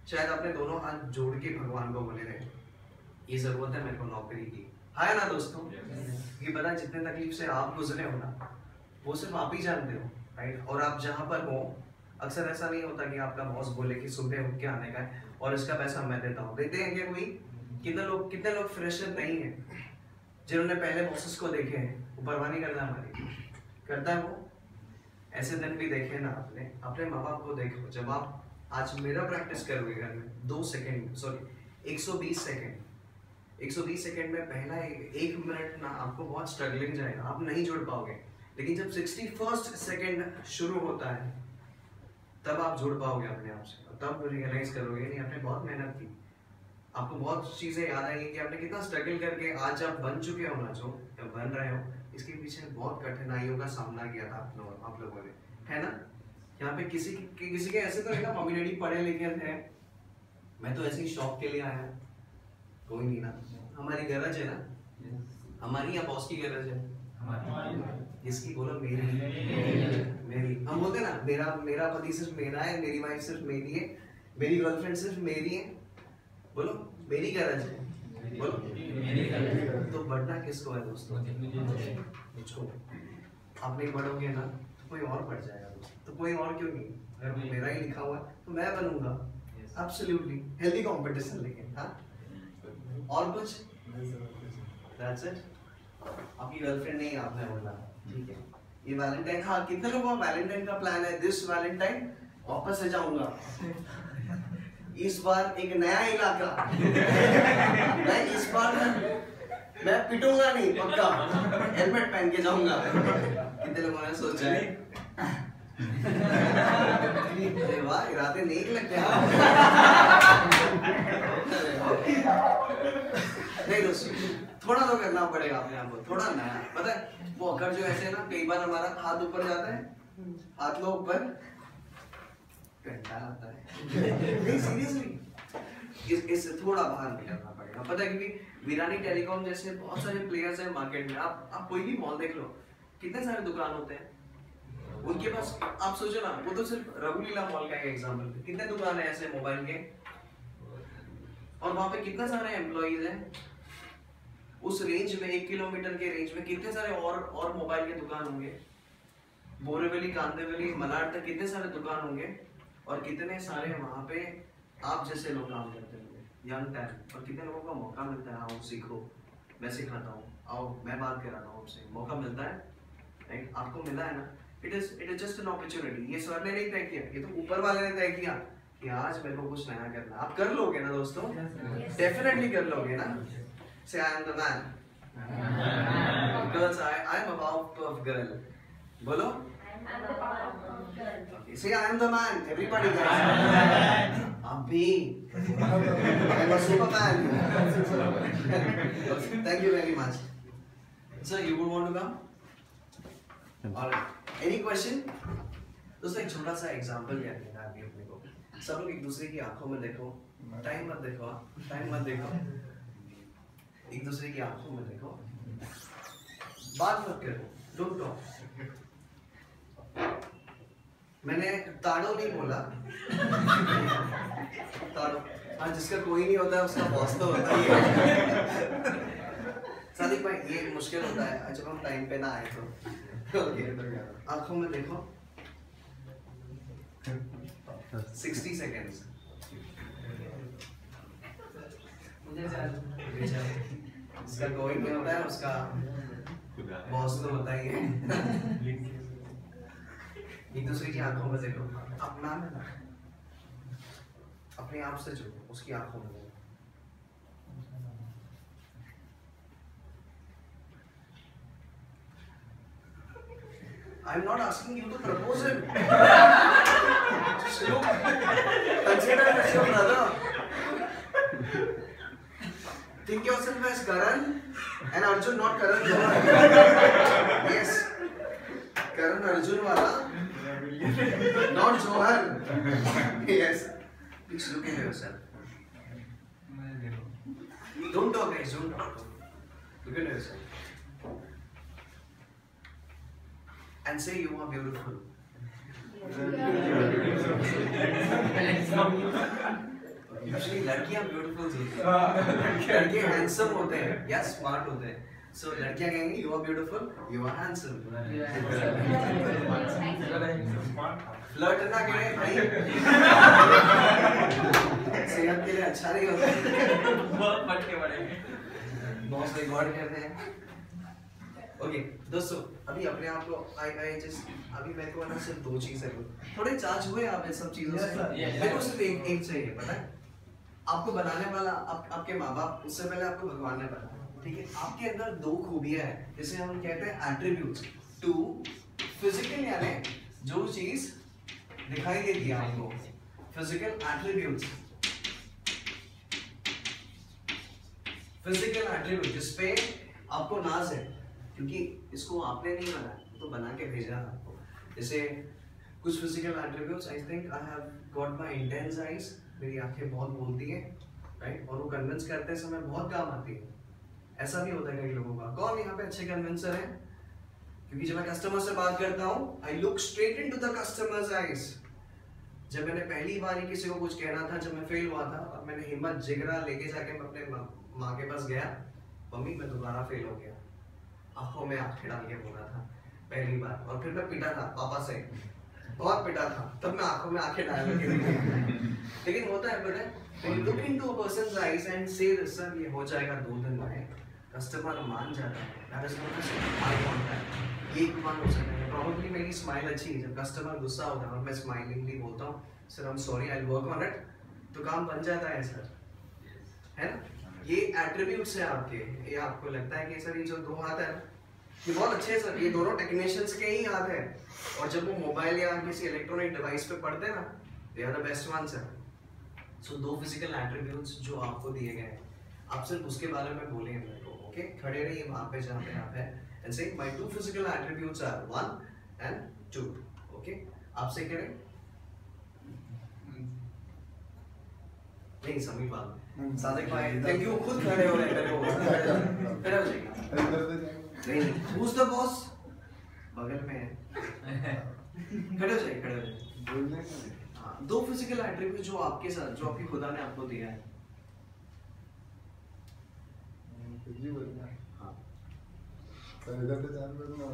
A: शायद आपने दोनों हाथ जोड़ के भगवान को बोले रहे, ये जरूरत है मेरे को नौकरी की। है ना दोस्तों? ये पता जितने तकलीफ से आप गुजरे हो ना, वो सिर्फ आप ही जानते हो, राइट? और आप जहाँ पर हो, अक्सर ऐसा नहीं होता कि आपका बॉस बोले कि सुबह उठ के आने का है और इसका पैसा मैं देता हूँ। देते हैं क्या कोई? कितने लोग फ्रेशर नहीं है जिन्होंने पहले बॉसेस को देखे हैं? वो परवाह नहीं करता हमारी, करता है वो? ऐसे दिन भी देखे ना आपने, अपने माँ बाप को देखो। जब आप आज मेरा प्रैक्टिस करोगे घर में 120 सेकेंड में पहला 1 मिनट ना आपको बहुत स्ट्रगलिंग जाएगा, आप नहीं जुड़ पाओगे। लेकिन जब 61st सेकेंड शुरू होता है, तब आप जुड़ पाओगे अपने आप से, तब रियलाइज करोगे नहीं आपने बहुत मेहनत की, आपको बहुत चीजें याद आएंगी कि आपने कितना स्ट्रगल करके आज आप बन चुके हो ना, जो बन रहे हो, इसके पीछे बहुत कठिनाइयों का सामना किया था आप लोगों ने, है ना? यहाँ पे किसी के ऐसे तो नहीं ना मम्मी डैडी पढ़े लिखे थे, मैं तो ऐसे ही शौक के लिए आया, कोई नहीं ना। हमारी गरज है ना, हमारी या बॉस की गरज है? इसकी बोलो मेरी। हम बोलते हैं ना, मेरा पति सिर्फ मेरा है, मेरी वाइफ सिर्फ मेरी है, मेरी गर्लफ्रेंड सिर्फ मेरी है। बोलो मेरी गरज है, बोलो। तो बढ़ना किसको है दोस्तों? मुझको। आप नहीं बढ़ोगे ना तो कोई और बढ़ जाएगा दोस्तों। तो कोई और क्यों नहीं, अगर मेरा ही लिखा हुआ है तो मैं बनूंगा। एब्सोल्युटली हेल्दी कंपटीशन, लेकिन हाँ और कुछ? That's it? आपकी गर्लफ्रेंड नहीं, आपने बोला ठीक है। ये वैलेंटाइन, हाँ कितने लोगों का वैलेंटाइन का प्लान है? दिस वैलेंटाइन वापस से जाऊंगा, इस बार एक नया इलाका नहीं, इस बार मैं पिटूंगा नहीं, पक्का हेलमेट पहन के जाऊंगा। कितने लोगों ने सोचा है? अरे वाह, इरादे नेक लगते हैं। नहीं दोस्तों, थोड़ा तो करना पड़ेगा अपने आप को, थोड़ा नया। पता है वो अगर जो ऐसे ना, कई बार हमारा हाथ ऊपर जाता है, हाथ लो ऊपर, घंटा आता है। नहीं सीरियसली, इससे थोड़ा बाहर निकलना पड़ेगा। पता है क्योंकि वीरानी टेलीकॉम जैसे बहुत सारे प्लेयर्स हैं मार्केट में। आप कोई भी मॉल देख लो, कितने सारे दुकान होते हैं उनके पास। आप सोचो ना, वो तो सिर्फ रघुलीला मॉल का एक एग्जांपल है, कितने दुकान है ऐसे मोबाइल के, और वहां पे कितने सारे एम्प्लॉइज हैं। उस रेंज में 1 किलोमीटर के रेंज में कितने सारे और मोबाइल के दुकान होंगे। बोरीवली, कांदिवली, मलाड तक कितने सारे दुकान होंगे और कितने सारे वहाँ पे आप जैसे लोग काम करते होंगे, यंग टैलेंट, और कितने लोगों का मौका मिलता है, आओ सीखो, मैं सिखाता हूँ, आओ मैं बात कराता हूँ आपसे, मौका मिलता है, राइट? आपको मिला है ना, it is just an opportunity. ये सर ने नहीं तय किया, ये तो ऊपर वाले ने तय किया कि आज मेरे को कुछ नया करना। आप कर लोगे ना दोस्तों? डेफिनेटली कर लोगे ना? Say I am the man, girls I am a Powerpuff girl, बोलो say I am the man, everybody guys. Abhi, I am a superman. Thank you very much. Sir, you would want to come? Alright. Any question? दोस्तों एक छोटा सा example क्या देना अभी अपने को। सब लोग एक दूसरे की आंखों में देखो, टाइम मत देखो, टाइम मत देखो, एक दूसरे की आंखों में देखो, बात मत करो, डोंट टॉक। मैंने ताड़ो नहीं बोला, ताड़ो, हाँ जिसका कोई नहीं होता है उसका बॉस तो होता ही है। सादिक भाई ये मुश्किल होता है जब हम टाइम पे ना आए तो। ओके, आंखों में देखो, 60 सेकेंड्स। उसका कोई नहीं होता है, उसका बॉस तो होता ही है। एक दूसरे की आंखों में देखो, अपना ना, अपने आप से जुड़ो, उसकी आंखों में देखो। I am not asking you to propose him. Just look, consider him as your brother. Think yourself as Karan and Arjun, not Karan Johar. Yes, Karan Arjun wala. Not Johan. Yes. Please look into yourself. Don't talk, guys. Don't talk. Look into yourself. And say you are beautiful. Usually लड़कियाँ beautiful होती हैं, लड़के handsome होते हैं या smart होते हैं. So लड़कियाँ कहेंगी you are beautiful, you are handsome. Flirt ना करें भाई, सेहत के लिए अच्छा नहीं होता। बहुत फटके पड़ेंगे। बॉस रिकॉर्ड करते हैं। ओके दोस्तों, अभी अपने आप को अभी मेरे को ना सिर्फ 2 चीजें थोड़े चार्ज हुए आप इन सब चीजों से। मेरे को सिर्फ एक चाहिए, पता है आपको बनाने वाला आपके माँ बाप, उससे पहले आपको भगवान ने बनाया, ठीक है? आपके अंदर 2 खूबियां हैं जिसे हम कहते हैं एट्रीब्यूट्स। 2 फिजिकल, यानी जो चीज दिखाई देती है आपको, फिजिकल एट्रीब्यूट्स, फिजिकल एट्रीब्यूट जिसपे आपको नाज है, क्योंकि इसको आपने नहीं बनाया, तो बना के भेजा आपको। जैसे कुछ physical attributes, I think I have got my intense eyes, मेरी आंखें बहुत बोलती हैं, राइट? और वो कन्विंस करते समय बहुत काम आती है। ऐसा भी होता है कई लोगों का। कौन यहाँ पे अच्छे कन्विंसर हैं? क्योंकि जब मैं कस्टमर से बात करता हूँ, I look straight into the customers eyes. जब मैंने पहली बार किसी को कुछ कहना था, जब मैं फेल हुआ था, और मैंने हिम्मत जिगरा लेके जाके मैं अपने माँ के पास गया, मम्मी मैं दोबारा फेल हो गया, आंखों में आंखें डाल के बोला था पहली बार, और फिर मैं पिटा था पापा से, बहुत पिटा था, तब मैं आंखों में आंखें डाल के लेकिन होता है पता है, look into a person's eyes and से सर ये हो जाएगा 2 दिन में, कस्टमर मान जाता है, that is not I want that. ये मान हो सकता है, प्रोबेबली मेरी स्माइल अच्छी है, जब कस्टमर गुस्सा होता है और मैं स्माइलिंगली बोलता हूँ sir I am sorry, I will work on it, तो काम बन जाता है सर, है ना? ये एट्रीब्यूट्स है आपके। ये आपको लगता है कि सर ये जो 2 हाथ है ये बहुत अच्छे हैं सर, ये दोनों टेक्नीशियंस के ही हाथ है, और जब वो मोबाइल या किसी इलेक्ट्रॉनिक डिवाइस पे पढ़ते हैं ना, they are the best ones है। सो 2 फिजिकल एट्रीब्यूट्स जो आपको दिए गए हैं, आप सिर्फ उसके बारे में बोलेंगे मेरे को, ओके? खड़े रहिए वहाँ पे जहाँ पे आप हैं, and say my 2 physical attributes are 1 and 2, okay? आपसे करें नहीं समीर बात सादिक भाई, थैंक यू, खुद खड़े हो रहे हैं, खड़े हो जाइए। नहीं, who's the boss? बगल में है, खड़े हो जाइए, खड़े हो जाइए। हाँ, 2 फिजिकल एट्रीब्यूट जो आपके साथ, जो आपकी खुदा ने आपको दिया है। हाँ,
O: तो इधर तो जान पड़ना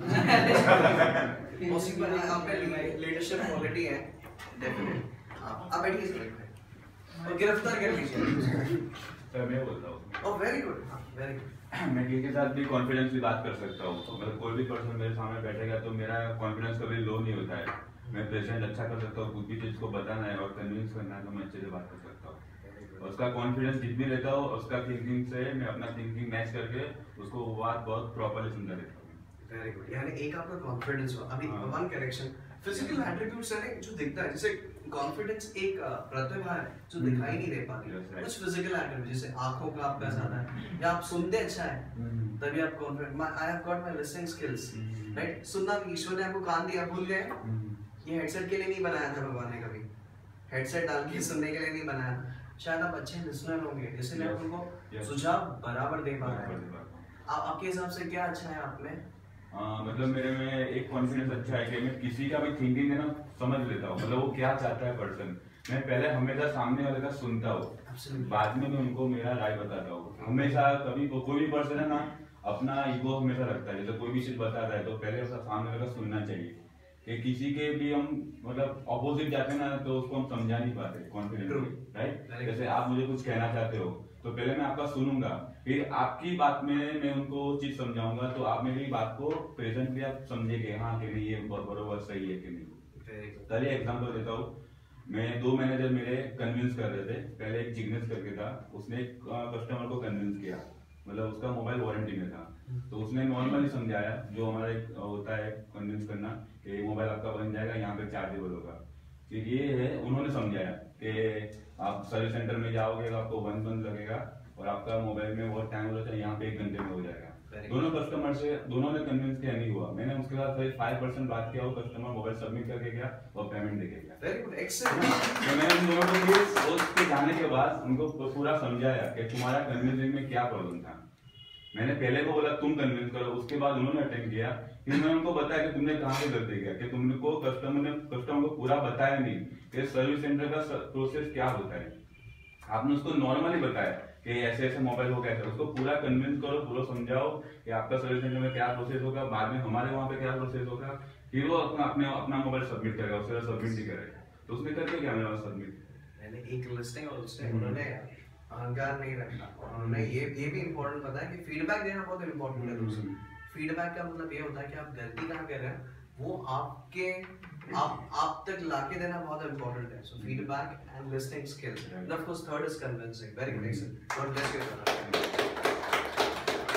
A: मौसी पर आप पे लीडरशिप क्वालिटी है डेफिनेट। आप बैठिए सर और गिरफ्तार कर लीजिए।
M: सर मैं बोलता हूँ।
A: Oh very good, very good.
M: मैं किसी के साथ भी कॉन्फिडेंसली बात कर सकता हूँ। मतलब कोई भी पर्सन मेरे सामने बैठेगा तो मेरा कॉन्फिडेंस कभी लो नहीं होता है। मैं प्रेजेंट अच्छा कर सकता हूँ, कुछ भी चीज़ को बताना है और कन्विंस करना है तो मैं अच्छे से बात कर सकता हूँ। उसका कॉन्फिडेंस जितनी रहता हो उसका थिंकिंग से मैं अपना थिंकिंग मैच करके उसको वो बात बहुत प्रॉपर्ली समझा देता हूँ।
A: Very good. यानी एक आपका कॉन्फिडेंस हो। अभी वन करेक्शन, फिजिकल एट्रीब्यूट्स है जो दिखता है, जैसे कॉन्फिडेंस एक प्रतिभा है जो दिखाई नहीं दे पाती। कुछ फिजिकल एट्रीब्यूट जैसे आंखों का आपका ज्यादा है या आप सुनते अच्छा है तभी आप confident. I have got my listening skills, right. सुनना ईश्वर ने आपको कान दिया, भूल गए? ये हेडसेट के लिए नहीं बनाया था भगवान ने, कभी हेडसेट डाल के सुनने के लिए नहीं बनाया। शायद आप अच्छे लिसनर होंगे इसलिए आप उनको सुझाव बराबर दे पा रहे हैं। आपके हिसाब से क्या अच्छा है आप में?
M: मतलब मेरे में एक कॉन्फिडेंस अच्छा है कि मैं किसी का भी थिंकिंग है ना समझ लेता हूँ। मतलब वो क्या चाहता है पर्सन, मैं पहले हमेशा सामने वाले का सुनता हूँ, बाद में मैं उनको मेरा राय बताता हूँ। हमेशा कभी कोई भी पर्सन है ना अपना ईगो हमेशा रखता है। जैसे कोई भी चीज बता रहा है तो पहले उसका सामने वाले का सुनना चाहिए। कि किसी के भी हम मतलब ऑपोजिट जाते हैं ना तो उसको हम समझा नहीं पाते कॉन्फिडेंटली, राइट। जैसे आप मुझे कुछ कहना चाहते हो तो पहले मैं आपका सुनूंगा, फिर आपकी बात में मैं उनको चीज समझाऊंगा तो आप मेरी बात को प्रेजेंटली आप समझेंगे हाँ कि नहीं ये बरोबर सही है कि नहीं। चलिए एग्जांपल देता हूँ। मैं 2 मैनेजर मेरे कन्विंस कर रहे थे। पहले एक जिग्नेश करके था, उसने एक कस्टमर को कन्विंस किया, मतलब उसका मोबाइल वारंटी में था तो उसने नॉर्मली समझाया जो हमारा एक होता है कन्विंस करना कि मोबाइल आपका बन जाएगा, यहाँ पे चार्जेबल होगा। फिर ये है उन्होंने समझाया कि आप सर्विस सेंटर में जाओगे तो आपको 1 मंथ लगेगा और आपका मोबाइल में बहुत टाइम होता है, यहाँ पे 1 घंटे में हो जाएगा। दोनों कस्टमर से दोनों ने कन्विंस किया, नहीं हुआ। मैंने उसके बाद 5% बात किया, वो कस्टमर मोबाइल सबमिट करके गया और पेमेंट देके गया।
A: Very good, excellent.
M: तो मैंने उन दोनों को ये सोच के जाने के बाद उनको पूरा समझाया कि तुम्हारा कन्विंसिंग में क्या प्रॉब्लम था। मैंने पहले को बोला तुम कन्विंस करो, उसके बाद उन्होंने अटेंड किया। फिर मैंने उनको बताया कि तुमने कहाँ पे गलती किया, कि तुमको कस्टमर को पूरा बताया नहीं कि सर्विस सेंटर का प्रोसेस क्या होता है। आपने उसको नॉर्मली बताया कि ऐसे ऐसे मोबाइल हो गया था, उसको पूरा कन्विंस करो, पूरा समझाओ कि आपका सर्विस सेंटर में क्या प्रोसेस होगा, बाद में हमारे वहाँ पे क्या प्रोसेस होगा। फिर वो अपना मोबाइल सबमिट करेगा, उसके बाद सबमिट नहीं करेगा तो उसने करके क्या मेरा सबमिट।
A: मैंने एक लिस्टिंग और उससे उन्होंने अहंकार नहीं रखा और उन्होंने ये भी इम्पोर्टेंट पता है कि फीडबैक देना बहुत इम्पोर्टेंट है दूसरे। फीडबैक का मतलब ये होता है कि आप गलती कहाँ कर रहे हैं वो आप तक लाके देना बहुत इम्पोर्टेंट है। So feedback and listening skills and of course third is convincing. Very good, excellent. God bless you.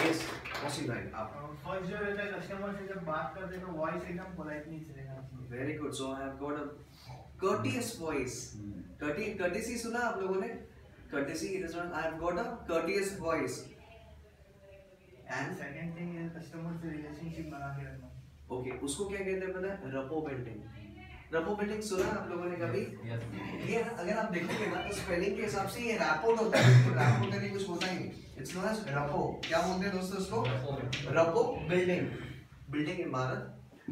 A: Yes मौसी भाई आप
L: फर्स्ट जो रहता है कस्टमर से जब बात करते हैं तो वॉइस एकदम पोलाइटली चलेगा।
A: Very good. So I have got a courteous voice. Courtesy सुना आप लोगों ने? Courtesy, it is not. I have got a courteous voice. And
L: second thing is customer से relationship बना के रखना।
A: Okay, उसको क्या कहते हैं पता है? Rapport building. Rapport building सुना आप लोगों ने कभी? ये अगर आप देखोगे ना तो स्पेलिंग के हिसाब से ये rapport होता है, rapport करने कुछ होता ही नहीं। It's known as rapport. क्या बोलते हैं दोस्तों इसको? Rapport building. Building इमारत.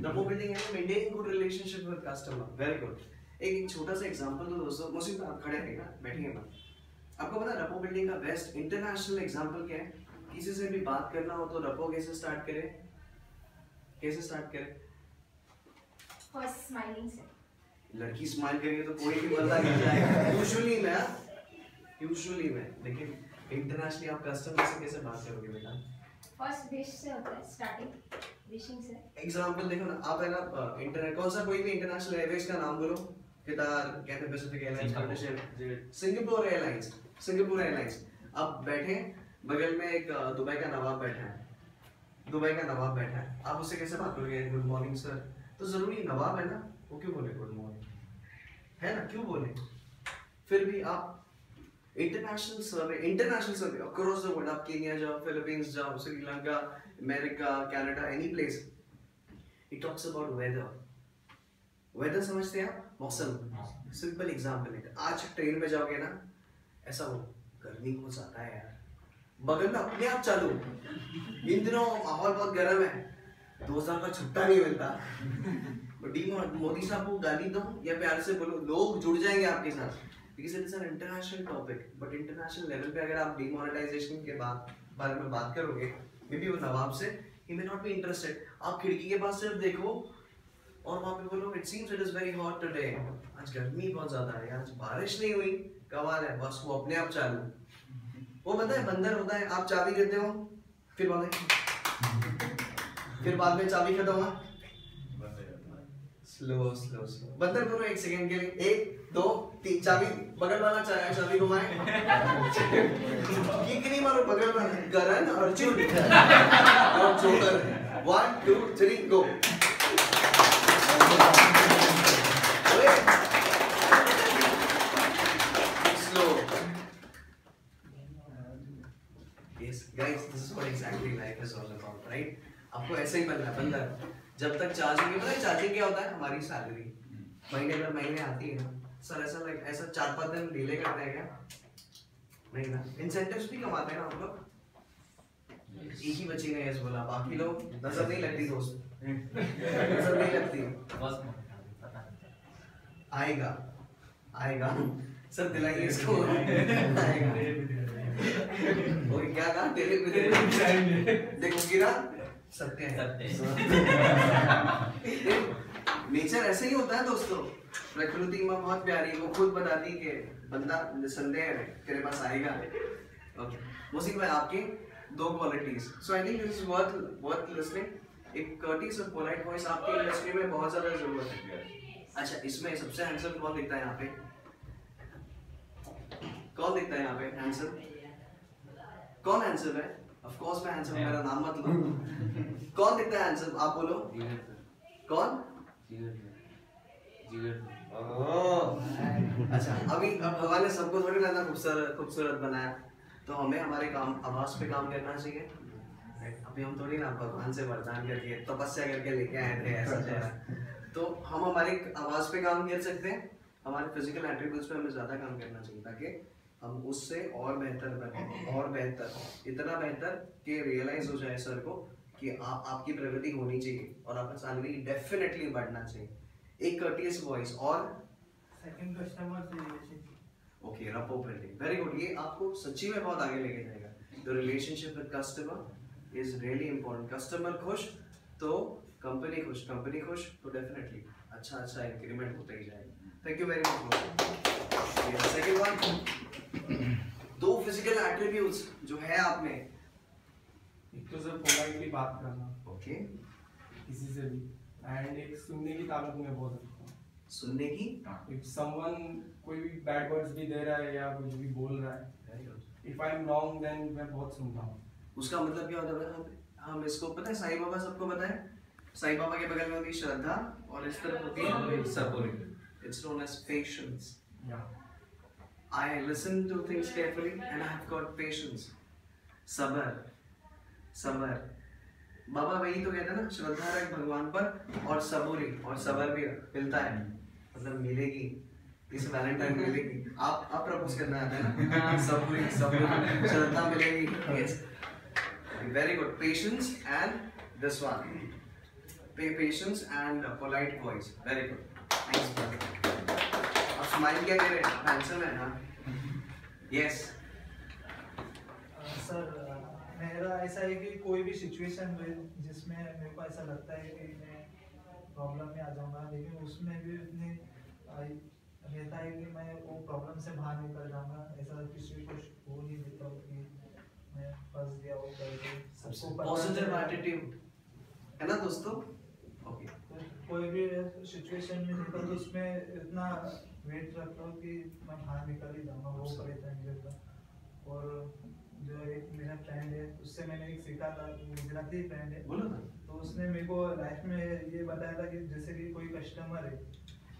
A: Rapport building है maintaining good relationship with customer. Very good. एक छोटा सा एग्जांपल दो दोस्तों। मुझे आप खड़े रहिएगा, बैठिए मत। आपको पता है रपो बिल्डिंग का बेस्ट इंटरनेशनल एग्जांपल क्या है? किसी से भी बात करना हो तो रपो कैसे स्टार्ट करें?
N: फर्स्ट स्माइलिंग से।
A: लड़की स्माइल करेगी तो कोई भी बंदा नहीं जाएगा यूजुअली में। लेकिन इंटरनेशनली आप कस्टमर से कैसे बात करोगे बेटा?
N: फर्स्ट विश से होता है, स्टार्टिंग विशिंग से।
A: एग्जांपल देखो ना, आप है ना इंटरनेट कौन सा कोई भी इंटरनेशनल एयरवेज का नाम बोलो। कतार, Cathay Pacific airlines, Singapore airlines. आप बैठे, बगल में एक दुबई का नवाब बैठा है। आप उससे कैसे बात करोगे? Good morning sir. तो जरूरी नवाब है ना, वो क्यों बोले गुड मॉर्निंग, है ना, क्यों बोले? फिर भी आप international survey across the world, आप केन्या जाओ, फिलीपींस जाओ, Sri Lanka, America, Canada, any place, it talks about whether समझते हैं आप? मौसम। सिंपल एग्जांपल है, आज ट्रेन में जाओगे ना, ऐसा हो गर्मी बहुत ज्यादा है यार, बगल में अपने आप चालू, इन दिनों माहौल बहुत गर्म है, 2000 का छुट्टा नहीं मिलता। मोदी साहब को गाली दो या प्यार से बोलो, लोग जुड़ जाएंगे आपके साथ। Because it is an international topic, but international level पे अगर आप डिमोनेटाइजेशन के बारे में बात करोगे, मे बी वो नवाब से he may not be interested. आप खिड़की के पास सिर्फ देखो और वहाँ पे बोलो it seems it is very hot today. आज गर्मी बहुत ज़्यादा है, आज बारिश नहीं हुई, कमाल है, बस वो अपने आप चालू। वो पता है बंदर होता है, आप चाबी देते हो, फिर बाद में चाबी खत्म हुआ, स्लो स्लो स्लो बंदर करो 1 सेकंड के लिए, 1 2 3 चाबी बगल वाला चाबी घुमाए, किक नहीं मारो बगल वाला, करण अर्जुन और joker, 1 2 3 go. Yes, guys, this is what exactly life is all about, right? आपको ऐसे ही बनना है बंदर। जब तक चार्जिंग नहीं, पता है चार्जिंग क्या होता है? हमारी सैलरी महीने पर महीने आती है ना सर, ऐसा 4-5 दिन डिले करते हैं क्या? नहीं ना, इंसेंटिव्स भी कमाते हैं ना आप लोग। एक ही बच्ची ने यस बोला, बाकी लोग नजर नहीं लगती दोस्त, नजर नहीं लगती। आएगा आएगा सर, दिलाइए इसको, आएगा। वो क्या कहा? तेरे देखो गिरा, सत्य है। नेचर ऐसे ही होता है दोस्तों। प्रकृति में बहुत प्यारी, वो खुद बताती कि बंदा निसंदेह है, तेरे पास आएगा। ओके, मुझे में आपके 2 qualities, so I think this is worth listening. एक कर्टिस और पोलाइट वॉइस आपकी इंडस्ट्री में बहुत ज्यादा जरूरत है। अच्छा, इसमें सबसे हैंडसम कौन दिखता है यहाँ पे? कौन दिखता है यहाँ पे हैंडसम? कौन हैंडसम है? ऑफ कोर्स मैं हैंडसम, मेरा नाम मत लो। कौन दिखता है हैंडसम? आप बोलो। कौन? अच्छा, अभी अब भगवान ने सबको थोड़ी ना खूबसूरत बनाया, तो हमें हमारे काम आवाज पे काम करना चाहिए। अभी हम थोड़ी ना भगवान से वरदान करके तपस्या करके लेके आए थे ऐसा चेहरा, तो हम हमारी आवाज पे काम कर सकते हैं। हमारे फिजिकल एट्रीब्यूट्स पे हमें ज्यादा काम करना चाहिए ताकि हम उससे और बेहतर बने, और बेहतर, इतना बेहतर कि रियलाइज हो जाए सर को कि आपकी प्रगति होनी चाहिए और आपका सैलरी डेफिनेटली बढ़ना चाहिए। एक कर्टियस वॉइस और
L: सेकंड कस्टमर से relationship,
A: okay, rapport building, very good. ये आपको सच्ची में बहुत आगे लेके जाएगा। The relationship with customer is really important. Customer खुश तो कंपनी खुश, कंपनी खुश तो डेफिनेटली अच्छा इंक्रीमेंट होता ही जाएगा। Thank you very much. Second one, 2 physical attributes जो है आप में।
C: एक तो सर पोलाइटली बात करना,
A: ओके,
C: किसी से भी, एंड एक सुनने की ताकत में बहुत अच्छा हूँ।
A: सुनने की,
C: इफ समवन कोई भी बैड वर्ड्स भी दे रहा है या कुछ भी बोल रहा है, if I am wrong then मैं बहुत सुनता हूँ।
A: उसका मतलब क्या होता है? हम इसको पता है, साईं बाबा सबको पता है। साईं बाबा के बगल में होती है श्रद्धा और इस तरफ होती है सबूरी। It's known as patience. I listen to things carefully and I have got patience. सबर। बाबा वही तो कहते हैं ना, श्रद्धा रख भगवान पर और सबूरी, और सबर भी मिलता है, मतलब मिलेगी इस वैलेंटाइन मिलेगी। आप प्रपोज करना आता है ना, सबूरी श्रद्धा मिलेगी। Yes, very good. Patience and this one, patience and polite voice, very good, thanks. Smile क्या करे, हैंडसम है ना? यस
L: सर, मेरा ऐसा है कि कोई भी सिचुएशन में जिसमें मेरे को ऐसा लगता है कि मैं प्रॉब्लम में आ जाऊंगा, लेकिन उसमें भी इतनी रहता है कि मैं वो प्रॉब्लम से बाहर निकल जाऊंगा। ऐसा किसी को हो नहीं देता हूँ कि मैं फंस गया वो करके। सबको
A: पॉजिटिव एटीट्यूड है ना दोस्तों। ओके,
L: कोई भी सिचुएशन में निकल तो उसमें इतना वेट रखता हूँ कि मैं बाहर निकल ही जाऊँगा, वो परेशानी रहता। और जो एक मेरा फ्रेंड है, उससे मैंने एक सीखा था, गुजराती फ्रेंड है, तो उसने मेरे को लाइफ में ये बताया था कि जैसे कि कोई कस्टमर है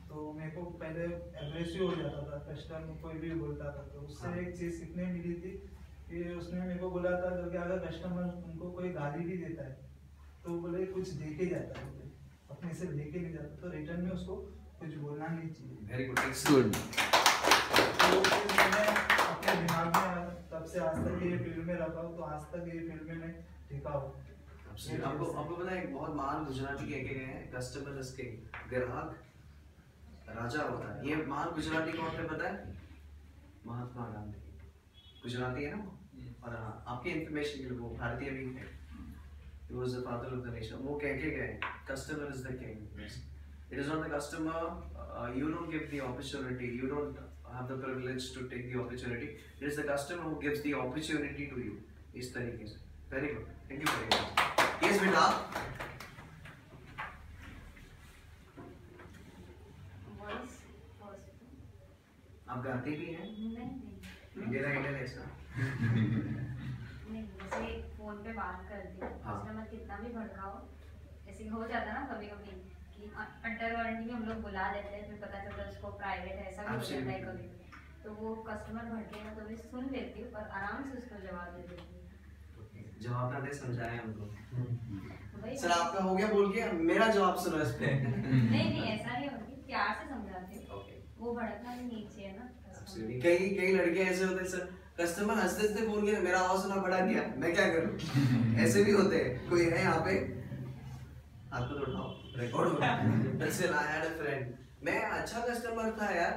L: तो मेरे को पहले एग्रेसिव हो जाता था, कस्टमर कोई भी बोलता था, तो उससे एक चीज़ सीखने मिली थी कि उसने मेरे को बोला था कि अगर कस्टमर उनको कोई गाली भी देता है तो बोले कुछ दे के जाता है, अपने से लेके नहीं जाता, तो रिटर्न में उसको कुछ बोलना नहीं चाहिए।
A: Very good, excellent.
L: तो मैंने अपने दिमाग में तब से आज तक ये फील्ड में रखा हूँ, तो आज तक ये फील्ड में मैं टिका हूँ।
A: आपको पता है एक बहुत महान गुजराती कह के गए हैं, कस्टमर इसके ग्राहक राजा होता है। ये महान गुजराती कौन है पता है? महात्मा गांधी। गुजराती है ना, और आपकी इंफॉर्मेशन के लिए वो भारतीय भी है। he was the father of the nation. वो कह के गए, customer is the king. It is not the customer. You don't give the opportunity. You don't have the privilege to take the opportunity. It is the customer who gives the opportunity to you. इस तरीके से. Very good. Thank you very much. Yes, बेटा. आप गाते भी हैं?
B: नहीं।
A: मेरा आइडिया ऐसा।
B: नहीं, जैसे फोन पे बात करते हैं,
A: हाँ।
B: कस्टमर कितना भी भड़काओ, ऐसे हो जाता है ना कभी-कभी कि अंडर वारंटी में हम लोग बुला लेते हैं, फिर पता चलता है उसको प्राइवेट है, ऐसा भी हो जाता है कभी। तो वो कस्टमर भड़केगा तो भी सुन लेती हूँ और आराम से उसको जवाब दे देती हूँ।
A: जवाब ना दे, समझाएं हमको। सर आपका हो गया बोल के, मेरा जवाब सुनो इस पे।
B: नहीं ऐसा नहीं होती, प्यार से समझाती हूँ। वो भड़कना नहीं चाहिए ना।
A: कई लड़के ऐसे होते हैं सर, कस्टमर हंसते हंसते बोल गया मेरा आवाज सुना पड़ा गया, मैं क्या करूं? ऐसे भी होते हैं। कोई है यहाँ पे? हाथ तो उठाओ, रिकॉर्ड हो रहा है। I had a friend, मैं अच्छा कस्टमर था यार,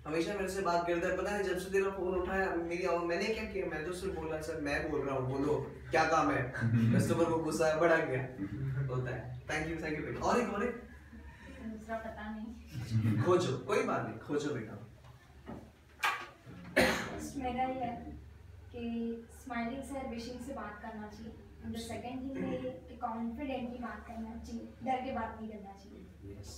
A: हमेशा मेरे से बात करता है, पता नहीं जब से तेरा फोन उठाया मेरी आवाज, मैंने क्या किया, मैं तो सिर्फ बोला सर मैं बोल रहा हूँ, बोलो क्या काम है। कस्टमर को गुस्सा है, बढ़ा गया होता है। थैंक यू बेटा। और एक
B: दूसरा पता नहीं।
A: खोजो, कोई बात नहीं, खोजो बेटा।
N: मेरा ये है कि स्माइलिंग से विशिंग से बात करना चाहिए। एंड द सेकंड थिंग है कि कॉन्फिडेंटली बात करना चाहिए, डर के बात नहीं करना चाहिए।
A: यस,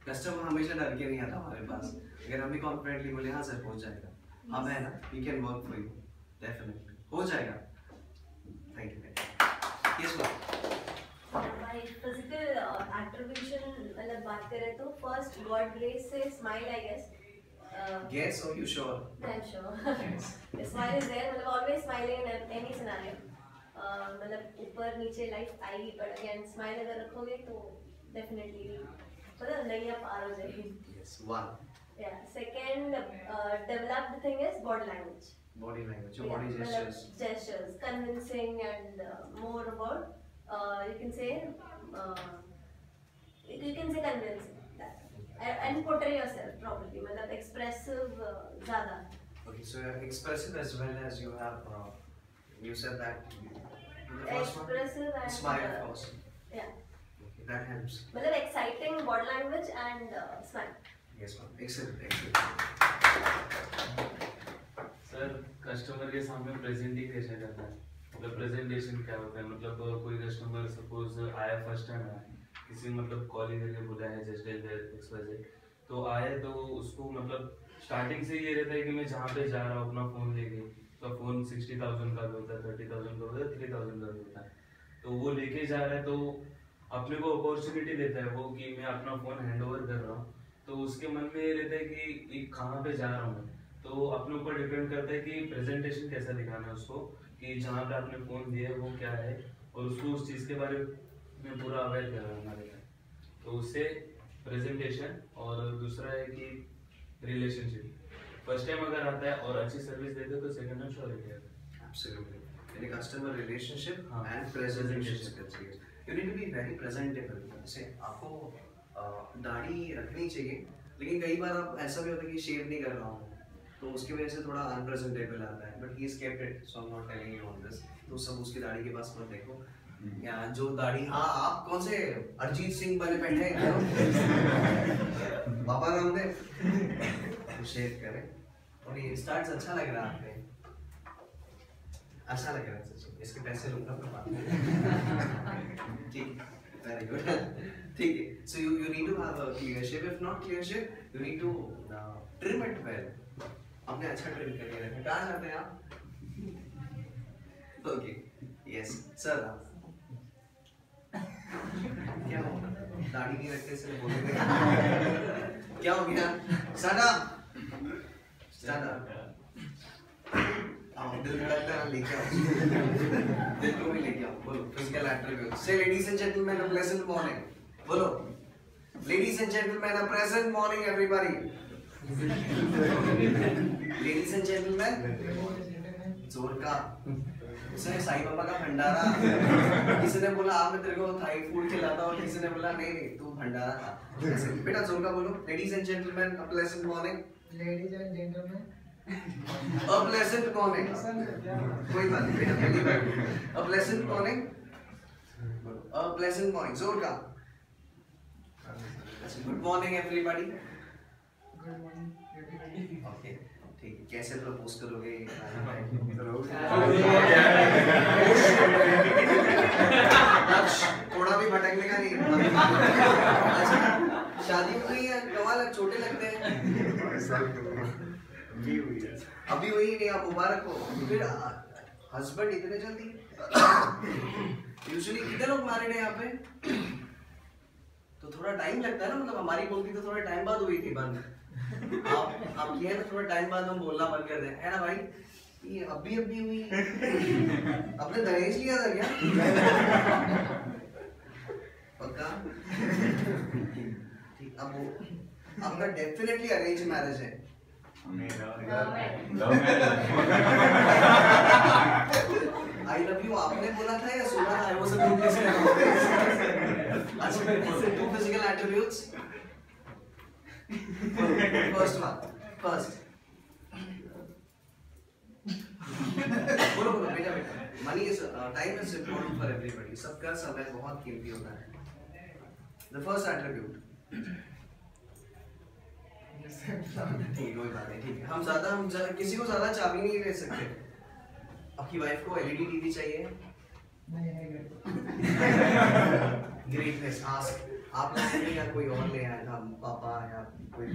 A: कस्टमर हमेशा डर के नहीं आता हमारे पास। अगर हम भी कॉन्फिडेंटली बोले हाँ सर हो जाएगा, हम है ना, we can work for you, definitely हो जाएगा। Thank you. Yes ma'am.
F: भाई फिजिकल एट्रीब्यूशन मतलब बात करें तो फर्स्ट गॉड ग्रेस से smile I guess.
A: Yes, or you sure?
F: I'm sure. The smile is there. मतलब always smiling in any scenario. मतलब ऊपर नीचे लाइफ आएगी, but again smile अगर रखोगे तो definitely मतलब नहीं आप पार हो जाएगी।
A: Yes, one.
F: Yeah. Second, develop the thing is body language.
A: Body language, your
F: Yeah,
A: body
F: मतलब
A: gestures.
F: gestures, convincing and more about you can say convincing that and portray yourself properly. मतलब expressive ज़्यादा।
A: Okay, so you're expressive as well as you have. You said that. The first one?
F: Expressive and
A: Smile, of course.
F: Yeah.
A: Okay, that helps.
F: मतलब exciting body language and smile.
A: Yes, ma'am. Excellent.
J: Sir customer के सामने presenting कैसे करता है, मतलब presentation क्या होता है, मतलब कोई कस्टमर सपोज आया फर्स्ट टाइम आया, किसी मतलब कॉलिंग करके बुलाया है जस्ट एक्सवाइजेड, तो आए तो उसको मतलब स्टार्टिंग से ये रहता है कि मैं जहाँ पे जा रहा हूँ अपना फ़ोन लेके, तो फ़ोन 60,000 का भी होता है, 30,000 का होता है, 3,000 का भी होता है, तो वो लेके जा रहा है तो अपने को अपॉर्चुनिटी देता है वो कि मैं अपना फ़ोन हैंड ओवर कर रहा हूँ, तो उसके मन में ये रहता है कि कहाँ पे जा रहा हूँ मैं, तो अपने ऊपर डिपेंड करता है कि प्रेजेंटेशन कैसा दिखाना है उसको, कि जहाँ पे आपने फ़ोन दिया है वो क्या है, और उसको उस चीज़ के बारे में पूरा अवेयर करना रहता है, तो उससे प्रेजेंटेशन। और दूसरा है कि रिलेशनशिप, फर्स्ट टाइम अगर आता है और अच्छी सर्विस देते तो सेकंड टाइम श्योरिटी है।
A: Absolutely. In a customer relationship and presentation skills, you need to be very presentable. जैसे आपको दाढ़ी रखनी चाहिए, लेकिन कई बार आप ऐसा भी होता है कि शेव नहीं कर रहा हूँ, तो उसकी वजह से थोड़ा अनप्रेजेंटेबल आता है, but he is kept it, so I am not telling you on this. तो सब उसकी दाढ़ी के पास मत देखो, या जो दाढ़ी, हाँ आप कौन से अरिजीत सिंह वाले बैठे हैं बाबा रामदेव, तो शेव करें। और ये स्टार्ट अच्छा लग रहा है आपने, अच्छा लग रहा है सच, इसके पैसे लूंगा मैं बाद में। ठीक, वेरी गुड, ठीक है। So you need to have a clear shape, if not clear shape you need to trim it well. आपने अच्छा ट्रिम करके रखा, कहाँ जाते हैं आप? Okay, yes sir. क्या हो, दाढ़ी नहीं रखते से बोलोगे क्या हो गया? Stand up. आओ, दिल धड़कता है, लेके आओ, दिल को भी लेके आओ। बोलो physical attributes. Say ladies and gentleman, a pleasant morning. बोलो ladies and gentleman, a pleasant morning everybody. Ladies and gentleman, जोर का उसने साईं बाबा का भंडारा, किसी ने बोला आप मैं तेरे को थाई फूड खिलाता, और किसी ने बोला नहीं नहीं तू भंडारा खा। बेटा जोर का बोलो, ladies and gentleman, a pleasant morning.
L: Ladies and gentleman,
A: a pleasant morning. कोई बात नहीं बेटा, पहली बार। A pleasant morning. Pleasant morning जोर का। Good morning everybody.
L: Good morning everybody.
A: Okay ठीक है, कैसे प्रपोज करोगे? थोड़ा भी भटकने का नहीं। अच्छा शादी हो गई है, कमाल छोटे लगते हैं। अभी हुई नहीं, आप मुबारक हो। फिर हस्बैंड इतने जल्दी? यूजुअली कितने लोग मैरिड हैं यहाँ पे? तो थोड़ा टाइम लगता है ना, मतलब हमारी बोलती तो थोड़ा टाइम बाद हुई थी बंद। आप किए ना थोड़ा टाइम बाद हम बोलना बंद कर दें, है ना भाई? ये अभी हुई। आपने दहेज लिया था क्या? पक्का? ठीक, अब वो आपका डेफिनेटली अरेंज मैरिज है। आई लव यू आपने बोला था या सुना था? वो सब टू फिजिकल एट्रीब्यूट्स। फर्स्ट बोलो बेटा। Money is time is important for everybody. सबका समय बहुत कीमती होता है। The first attribute. ठीक कोई बात नहीं, ठीक है। हम किसी को ज्यादा चाबी नहीं दे सकते। आपकी वाइफ को एलईडी टीवी चाहिए? ग्रेटनेस आस्क आप लाए या कोई और ले आया था? पापा या कोई?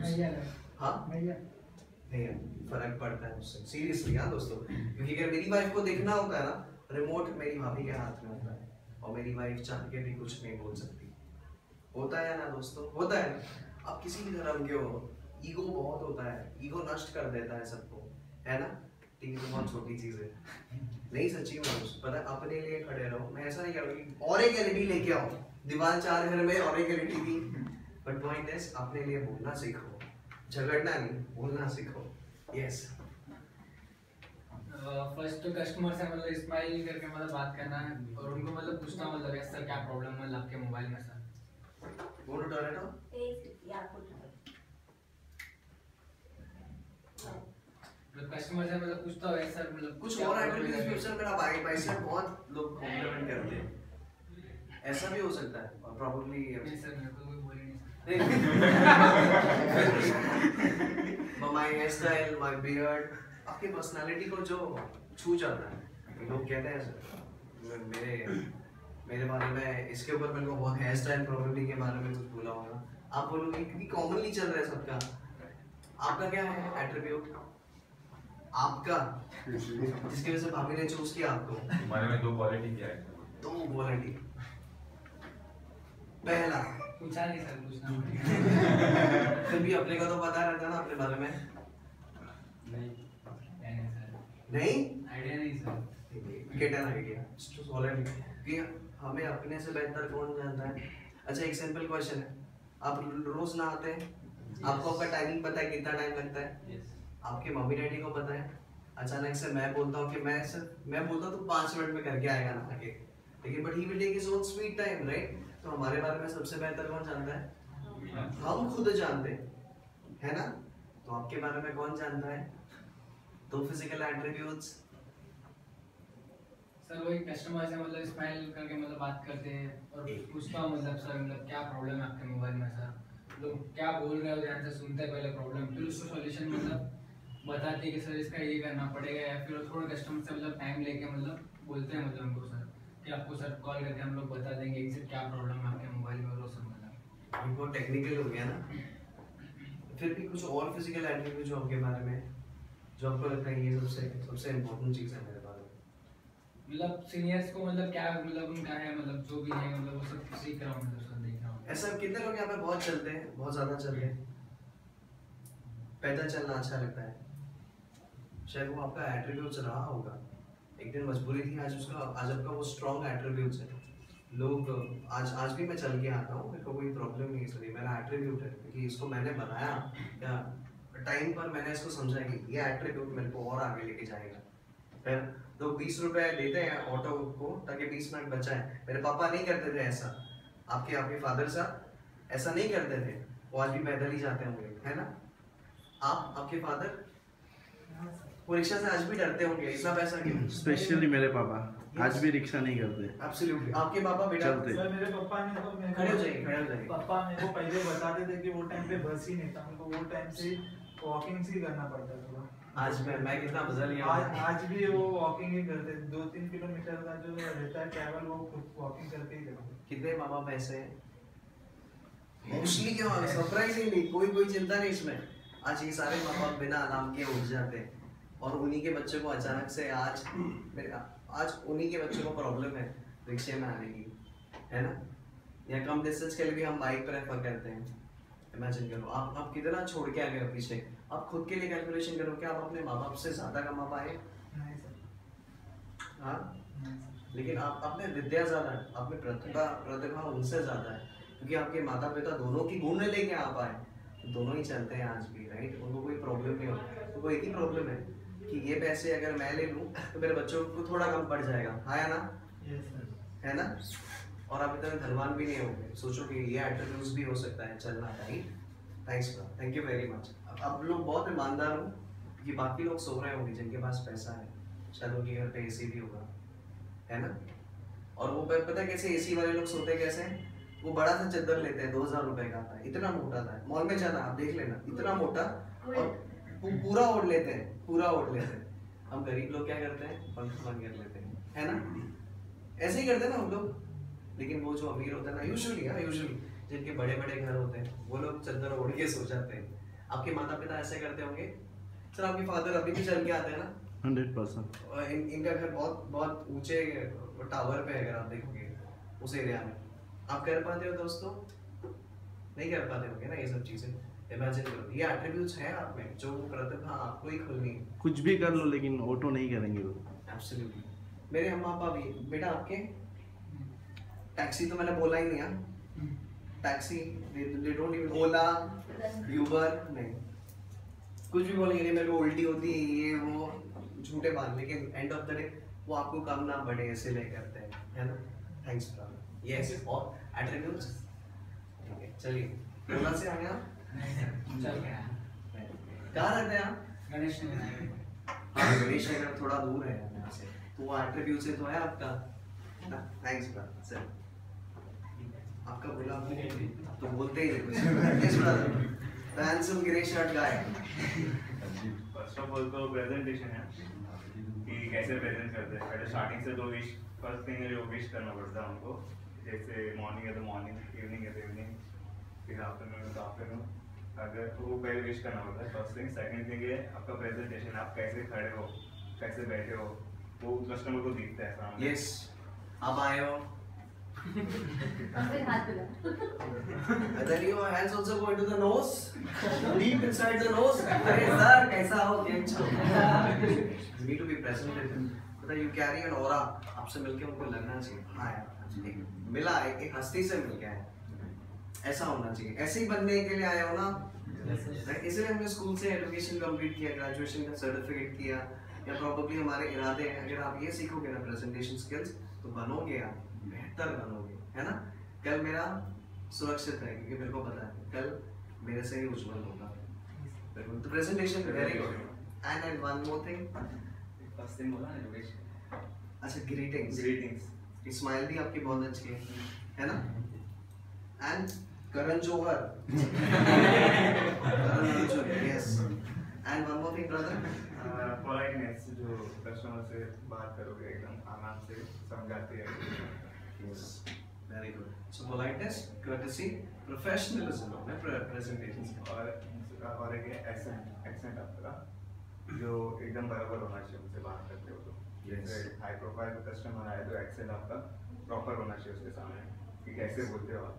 A: हाँ नहीं, फर्क पड़ता है उससे सीरियसली। हाँ दोस्तों, क्योंकि अगर मेरी वाइफ को देखना होता है ना, रिमोट मेरी भाभी के हाथ में होता है और मेरी वाइफ चाह के भी कुछ नहीं बोल सकती। होता है ना दोस्तों, होता है। आप किसी भी धर्म के हो, ईगो बहुत होता है, ईगो नष्ट कर देता है सबको, है ना? ठीक है, तो बहुत छोटी चीज है। नहीं सच्ची में पता, अपने लिए खड़े रहो। मैं ऐसा नहीं कह रहा कि और एक एलईडी लेके आओ, दीवार 4 घर में और एक एलईडी थी। बट पॉइंट इज अपने लिए बोलना सीखो, झगड़ना नहीं, बोलना सीखो। यस
H: फर्स्ट तो कस्टमर से मतलब स्माइल करके मतलब बात करना है और उनको मतलब पूछना मतलब यस सर क्या प्रॉब्लम है आपके मोबाइल में सर।
A: बोलो टोरेटो।
H: कस्टमर से मतलब पूछता हो सर मतलब
A: कुछ और एट्रीब्यूट्स सर मेरा भाई से बहुत लोग कॉम्प्लीमेंट करते हैं, ऐसा भी हो सकता है। और प्रॉब्लली
H: नहीं सर मेरे को कोई बोल नहीं
A: my hair style, my beard, आपकी पर्सनालिटी को जो छू जाता है। लोग कहते हैं सर मेरे बारे में, इसके ऊपर मेरे को बहुत हेयर स्टाइल प्रॉब्लली के बारे में कुछ बोला होगा, आप बोलोगे क्योंकि कॉमनली चल रहा है सबका। आपका क्या है एट्रीब्यूट आपका, जिसकी वजह से भाभी ने चूज किया आपको?
M: हमारे में 2 क्वालिटी क्या है?
A: 2 क्वालिटी। पहला
H: पूछा नहीं सर, पूछना
A: फिर भी अपने का तो पता रहता ना अपने बारे में? नहीं
H: आइडिया नहीं sir.
A: Get an idea solid कि हमें अपने से बेहतर कौन जानता है। अच्छा एक सिंपल क्वेश्चन है, आप रोज नहाते हैं? आपको आपका टाइमिंग पता है कितना टाइम लगता है? आपके मम्मी डैडी को पता है? अचानक से मैं बोलता हूँ कि मैं बोलता हूँ तो 5 मिनट में करके आएगा नहा के, लेकिन but he will take his own sweet time, right? तो हमारे बारे में सबसे बेहतर कौन जानता है? हम खुद जानते हैं, है ना? तो आपके बारे में कौन जानता है? 2 फिजिकल एट्रीब्यूट्स।
H: सर वही कस्टमर से मतलब स्माइल करके मतलब बात करते हैं और पूछता हूँ मतलब सर मतलब क्या प्रॉब्लम है आपके मोबाइल में सर, लोग क्या बोल रहे हो ध्यान से सुनते हैं पहले प्रॉब्लम, फिर उसको सॉल्यूशन मतलब बताते हैं कि सर इसका ये करना पड़ेगा, या फिर थोड़ा कस्टमर से मतलब टाइम लेके मतलब बोलते हैं मतलब उनको सर कि आपको सर कॉल करके हम लोग बता देंगे कि क्या प्रॉब्लम है आपके मोबाइल में, वो सब मतलब
A: वो टेक्निकल हो गया ना। फिर भी कुछ और फिजिकल एट्रीब्यूट जो आपके बारे में जो आपको लगता है ये सबसे इम्पोर्टेंट चीज़ है मेरे बारे में?
H: मतलब सीनियर्स को मतलब क्या मतलब उनका है मतलब जो भी है मतलब वो सब सीख रहा हूँ मतलब सब देख रहा हूँ।
A: ऐसा कितने लोग यहाँ पे बहुत चलते हैं, बहुत ज़्यादा चलते हैं? पैदल चलना अच्छा लगता है, शायद वो आपका एट्रीब्यूट्स रहा होगा। एक दिन मजबूरी थी, आज आपका वो स्ट्रॉन्ग एट्रीब्यूट्स है। लोग आज भी मैं चल के आता हूँ, मेरे को कोई प्रॉब्लम नहीं है, इसलिए मेरा एट्रीब्यूट है क्योंकि इसको मैंने बनाया या टाइम पर मैंने इसको समझा कि ये एट्रीब्यूट मेरे को और आगे लेके जाएगा। फिर लोग 20 रुपए देते हैं ऑटो को ताकि 20 मिनट बचाएं। मेरे पापा नहीं करते थे ऐसा, आपके फादर साहब ऐसा नहीं करते थे, वो आज भी पैदल ही जाते होंगे, है ना? आपके फादर वो रिक्शा से आज भी डरते होंगे, इतना पैसा क्यों?
D: स्पेशली मेरे पापा आज भी रिक्शा नहीं करते।
A: एब्सोल्युटली। आपके पापा बेटा
D: चलते।
L: सर मेरे पापा ने तो मेरे
A: खड़े हो जाइए, खड़े हो जाइए।
L: पापा मेरे को पहले बताते थे कि वो टाइम पे बस ही नहीं था, उनको वो टाइम से वॉकिंग से ही करना पड़ता था।
A: आज मैं कितना मजा लिया।
L: आज भी वो वॉकिंग ही करते, 2-3 किलोमीटर का जो रहता है ट्रैवल वो खुद वॉकिंग करके ही करते।
A: कितने माँ बाप ऐसे हैं? मोस्टली क्यों सरप्राइजिंगली कोई चिंता नहीं इसमें। आज ये सारे माँ बाप बिना अलार्म के उठ जाते हैं और उन्हीं के बच्चे को अचानक से आज उन्हीं के बच्चे को प्रॉब्लम है रिक्शे में आने की, है ना? या कम डिस्टेंस के लिए भी हम बाइक प्रेफर करते हैं। इमेजिन करो आप कितना छोड़ के आ गए पीछे। आप खुद के लिए कैलकुलेशन करो, क्या आप अपने माँ बाप से ज्यादा कमा पाए?
L: नहीं सर।
A: हाँ, लेकिन आप अपने विद्या ज्यादा है, अपने प्रतिभा उनसे ज्यादा है, क्योंकि आपके माता पिता दोनों की गुण लेके आ पाए, तो दोनों ही चलते हैं आज भी, राइट? उनको कोई प्रॉब्लम नहीं होती। तो एक ही प्रॉब्लम है कि ये पैसे अगर मैं ले लूँ तो मेरे बच्चों को थोड़ा कम पड़ जाएगा, हाँ या ना? है ना? और आप इतने धनवान भी नहीं होंगे। सोचो कि ये एट्रीब्यूट्स भी हो सकता है चलना, right? Thanks bro, thank you very much. अब लोग बहुत ईमानदार हो कि बाकी लोग सो रहे होंगे जिनके पास पैसा है, शायद उनके घर पे एसी भी होगा, है ना? और वो पता है कैसे एसी वाले लोग सोते कैसे हैं? वो बड़ा सा चद्दर लेते हैं, 2000 रुपए का आता है, इतना मोटा था। मॉल में जाना आप देख लेना, इतना मोटा, और पूरा ओढ़ लेते हैं, पूरा ओढ़ लेते हैं। हम गरीब लोग क्या करते हैं? पंख बंद कर लेते हैं, है ना? ऐसे ही करते हैं ना हम लोग। लेकिन वो जो अमीर होता है ना, यूजुअली जिनके बड़े बड़े घर होते हैं, वो लोग चद्दर ओढ़ के सो जाते हैं। आपके माता पिता ऐसे करते होंगे? सर आपके फादर अभी भी चल के आते हैं ना?
D: 100%।
A: और इनका घर बहुत ऊंचे टावर पे है, अगर आप देखोगे उस एरिया में। आप कर पाते हो दोस्तों? नहीं कर पाते होगे ना ये सब चीजें। इमेजिन करो, ये एट्रीब्यूट्स हैं आप में, जो प्रतिभा आपको ही खुलनी है।
D: कुछ भी कर लो लेकिन ऑटो नहीं करेंगे वो।
A: एब्सोल्युटली। मेरे हम पापा भी, बेटा आपके टैक्सी तो मैंने बोला ही नहीं है। Taxi they don't even, Ola, Uber नहीं, कुछ भी बोलेंगे नहीं, मेरे को उल्टी होती है, ये वो झूठे बात, लेकिन एंड ऑफ द डे वो आपको कम ना बढ़े इसलिए करते हैं, है ना? Thanks brother. यस, और एट्रीब्यूट्स ठीक है। चलिए ओला से आ गया,
H: चल गया।
A: कहाँ रहते हैं आप?
H: गणेश नगर।
A: हाँ, गणेश नगर थोड़ा दूर है यहाँ से, तो वो एट्रीब्यूट से तो है आपका ना? Thanks brother. सर आपका बोला आपने तो बोलते ही कुछ। Yes brother, the handsome grey shirt guy.
K: First of all तो प्रेजेंटेशन है कि कैसे प्रेजेंट करते हैं। पहले स्टार्टिंग से तो विश, फर्स्ट थिंग है जो विश करना पड़ता है उनको। जैसे मॉर्निंग है तो मॉर्निंग, इवनिंग है तो इवनिंग, फिर आफ्टरनून है तो आफ्टरनून। अगर वो पहले विश करना पड़ता है फर्स्ट थिंग। सेकंड थिंग है आपका प्रेजेंटेशन, आप कैसे खड़े हो, कैसे बैठे हो, वो कस्टमर को दिखता है सामने।
A: यस, आप आए हो। Then your hands also go into the nose, deep inside the nose. अरे सर कैसा हो? You need to be present. मतलब you carry an aura. आपसे मिलके उनको लगना चाहिए हाँ यार मिला, एक हस्ती से मिल गया है, ऐसा होना चाहिए। ऐसे ही बनने के लिए आए हो ना, इसलिए हमने स्कूल से एजुकेशन कंप्लीट किया, ग्रेजुएशन का सर्टिफिकेट किया, या प्रॉब्लली हमारे इरादे हैं। अगर आप ये सीखोगे ना प्रेजेंटेशन स्किल्स, तो बनोगे आप, बेहतर बनोगे, है ना? कल मेरा सुरक्षित है क्योंकि मेरे को पता है कल मेरे से ही उज्जवल होगा। तो presentation very good. And one more thing,
K: first thing बोला एजुकेशन।
A: अच्छा, ग्रीटिंग्स। स्माइल भी आपकी बहुत अच्छी है ना? And Karan Johar. Yes. And one more thing brother,
K: politeness, जो कस्टमर से बात करोगे एकदम आराम से समझाते हैं।
A: Yes, very good. So politeness, courtesy, professionalism, presentations.
K: और एक एक्सेंट आपका जो एकदम बराबर होना चाहिए उनसे बात करते हो तो। जैसे हाई प्रोफाइल कस्टमर आए तो एक्सेंट आपका प्रॉपर होना चाहिए उसके सामने कि कैसे बोलते हो आप।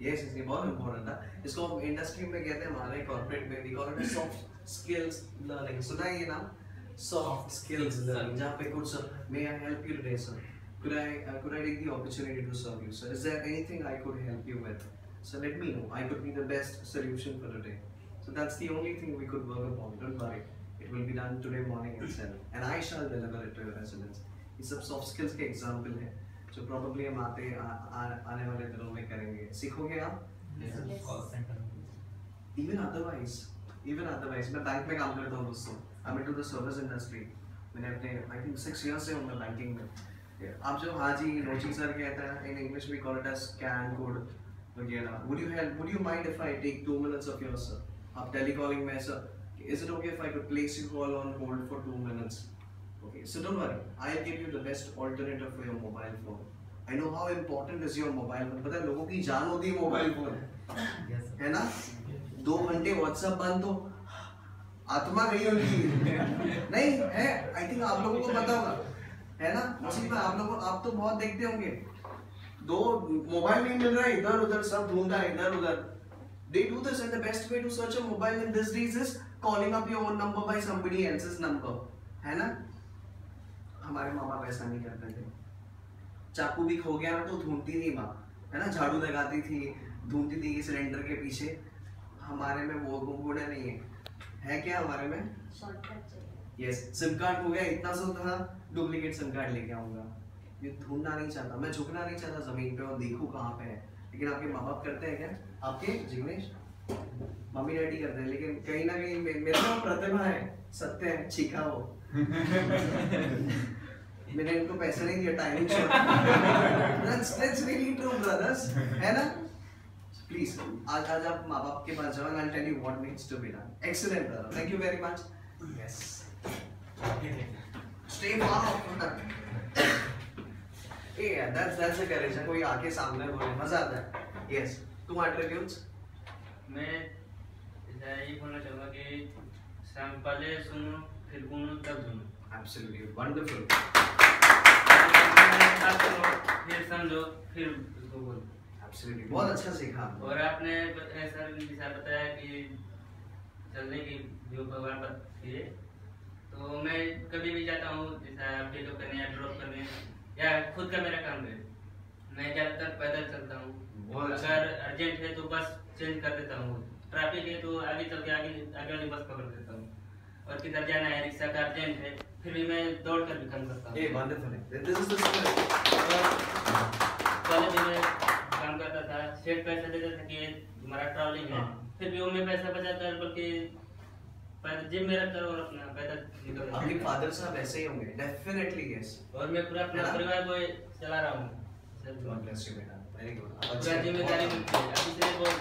A: Yes, ये बहुत इम्पोर्टेंट है। इसको हम इंडस्ट्री में कहते हैं, हमारे कॉर्पोरेट में भी call it soft skills learning. सुना है ये नाम, सॉफ्ट स्किल्स लर्निंग, जहाँ पे कुछ may I help you today sir, could I take the opportunity to serve you sir? Is there anything I could help you with? So let me know, I could be the best solution for today. So that's the only thing we could work upon. Don't worry, it will be done today morning itself, and I shall deliver it to your residents. ये सब soft skills के example है जो probably हम आने वाले दिनों में करेंगे। सीखोगे आप? Even otherwise, मैं बैंक में काम करता हूँ दोस्तों, I'm into the service industry. मैंने अपने I think 6 years से हूँ मैं बैंकिंग में। आप जो हाँ जी रोची सर कहते हैं, in English we call it as scan code वगैरह. Would you mind if I take 2 minutes of yours, sir? आप telecalling में sir, is it okay if I could place you call on hold for 2 minutes? Okay, so don't worry, I'll give you the best alternative for your mobile phone. I know how important is your mobile phone. पता है लोगों की जान होती है mobile phone, है ना? 2 घंटे WhatsApp बंद तो आत्मा गई होगी नहीं है? I think आप लोगों को पता होगा, है ना? उसी पे आप तो बहुत देखते होंगे, 2 मोबाइल नहीं मिल रहा है, इधर उधर सब ढूंढा है, इधर उधर. They do this, and the best way to search a mobile in these days is calling up your own number by somebody else's number, है ना? हमारे माँ बाप ऐसा नहीं करते थे. चाकू भी खो गया ना तो ढूंढती थी माँ, है ना? झाड़ू लगाती थी, ढूंढती थी सिलेंडर के पीछे. हमारे में वो गुण नहीं है क्या हमारे में? यस, सिम कार्ड हो गया, इतना सो था, डुप्लीकेट सिम कार्ड लेके आऊंगा. ये ढूंढना नहीं चाहता, मैं झुकना नहीं चाहता जमीन पे और देखूं कहाँ पे है. लेकिन आपके माँ बाप करते हैं क्या? आपके जिग्नेश मम्मी डैडी करते हैं, लेकिन कहीं ना कहीं मेरे में प्रतिभा है, सत्य है, चीखा हो. मैंने इनको पैसे नहीं दिया, timing shot. That's really true, brothers, है ना? Please, आज आप माँ बाप के पास जाओ, and I'll tell you what needs to be done. Excellent, brother. Thank you very much. Yes. Stay far off. Yeah, that's a courage. कोई आके सामने बोले, मजा आता है. Yes. 2 attributes.
G: मैं यही बोलना चाहूँगा कि पहले सुनो, फिर बोलो, तब सुनो.
A: Absolutely wonderful.
G: फिर समझो, फिर उसको बोलो.
A: Absolutely, बहुत अच्छा सीखा.
G: और आपने सर जैसा बताया कि चलने की जो भगवान बताइए, तो मैं कभी भी जाता हूँ जैसा पिकअप करने या ड्रॉप करने या खुद का मेरा काम है, मैं ज़्यादातर पैदल चलता हूँ. अगर अर्जेंट है तो बस चेंज कर देता हूँ, ट्रैफिक है तो आगे चल के आगे वाली बस पकड़ देता हूँ. और किधर जाना है, रिक्शा का अर्जेंट है, फिर भी मैं दौड़ कर भी काम करता हूँ.
A: ये वंडरफुल है. This is the spirit.
G: पहले भी मैं काम करता था, सेट पैसा देता था कि हमारा ट्रैवलिंग है, फिर भी वो मैं पैसा बचाता है, बल्कि जिम में रखता हूँ और अपना पैदल निकल.
A: आपके फादर साहब ऐसे ही होंगे, डेफिनेटली यस.
G: और मैं पूरा अपना परिवार को चला रहा हूँ.
A: God bless you बेटा, वेरी गुड.
G: पूरा जिम्मेदारी मिलती है, अभी से बहुत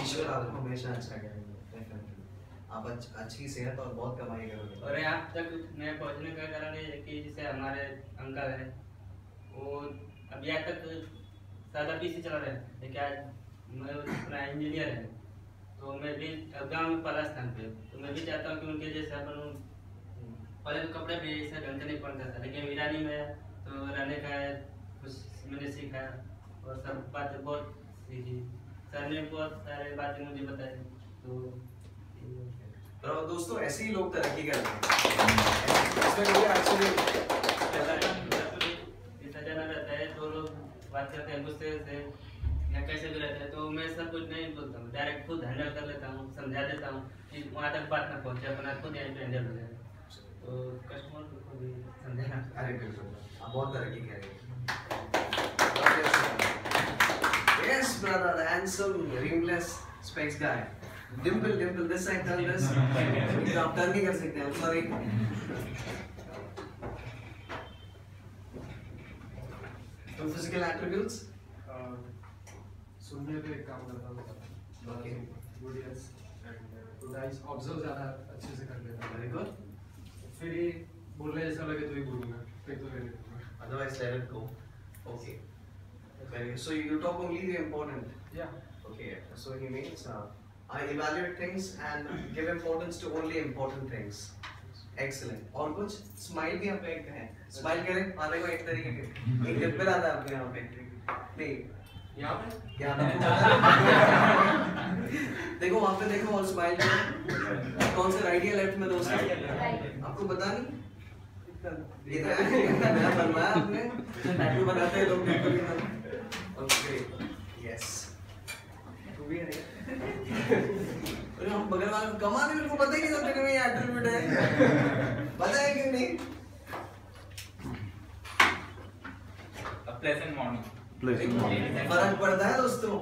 A: ईश्वर आपको हमेशा अच्छा करेंगे, डेफिनेटली. आप अच्छी सेहत और बहुत कमाई करोगे.
G: और यहाँ तक मैं पहुँचने का कारण ये है कि जैसे हमारे अंकल है, वो अभी यहाँ तक सादा पीसी चला रहे हैं, लेकिन आज मैं अपना इंजीनियर है, तो मैं भी गांव में पला स्थान पे, तो मैं भी चाहता हूँ कि उनके जैसे अपन पहले तो कपड़े भी ऐसे ढंग से नहीं पहनता था, लेकिन ईरानी में तो रहने का कुछ मैंने सीखा और सब बातें बहुत सीखी. सर ने बहुत सारे बातें मुझे बताई. तो
A: दोस्तों ऐसे ही लोग तरक्की करते हैं.
G: जैसा जाना रहता है तो लोग बात करते हैं गुस्से से या कैसे भी रहते हैं, तो मैं सब कुछ नहीं बोलता हूँ, डायरेक्ट खुद हैंडल कर लेता हूँ, समझा देता हूँ कि वहाँ तक बात ना पहुँचे, अपना खुद यहीं पे हैंडल हो जाए. तो कस्टमर को भी समझाना.
A: अरे बिल्कुल, आप बहुत तरक्की करेंगे. Yes, brother, the handsome, ringless, specs guy. Dimple, this side, turn this. आप turn नहीं कर सकते, I'm sorry. तो physical attributes?
C: सुनने पे एक काम करता हूँ.
A: Okay.
C: Good ears and good eyes. Observe ज़्यादा अच्छे से कर लेता हूँ.
A: Very good.
C: फिर ये बोलने जैसा लगे तो ही बोलूँगा, फिर तो रहने दूँगा.
A: Otherwise, let it go. Okay. Very good. So you talk only the important.
C: Yeah.
A: Okay. So he means I evaluate things and give importance to only important things. Excellent. और कुछ स्माइल भी आप एक है. स्माइल करें, आने को एक तरीके के एक डिब्बे आता है आपके यहाँ पे. नहीं. यहाँ पे देखो वहाँ पे देखो और स्माइल करो. कौन से राइट या लेफ्ट में दोस्त? आपको पता नहीं? इतना नया बनवाया आपने? टैटू बनाते हैं लोग. ओके. यस. तू भी है. हम बगल वाले कमा नहीं, उनको पता ही नहीं सबके में ये एट्रीब्यूट है. पता है कि नहीं?
E: Pleasant morning.
A: फर्क पड़ता है दोस्तों.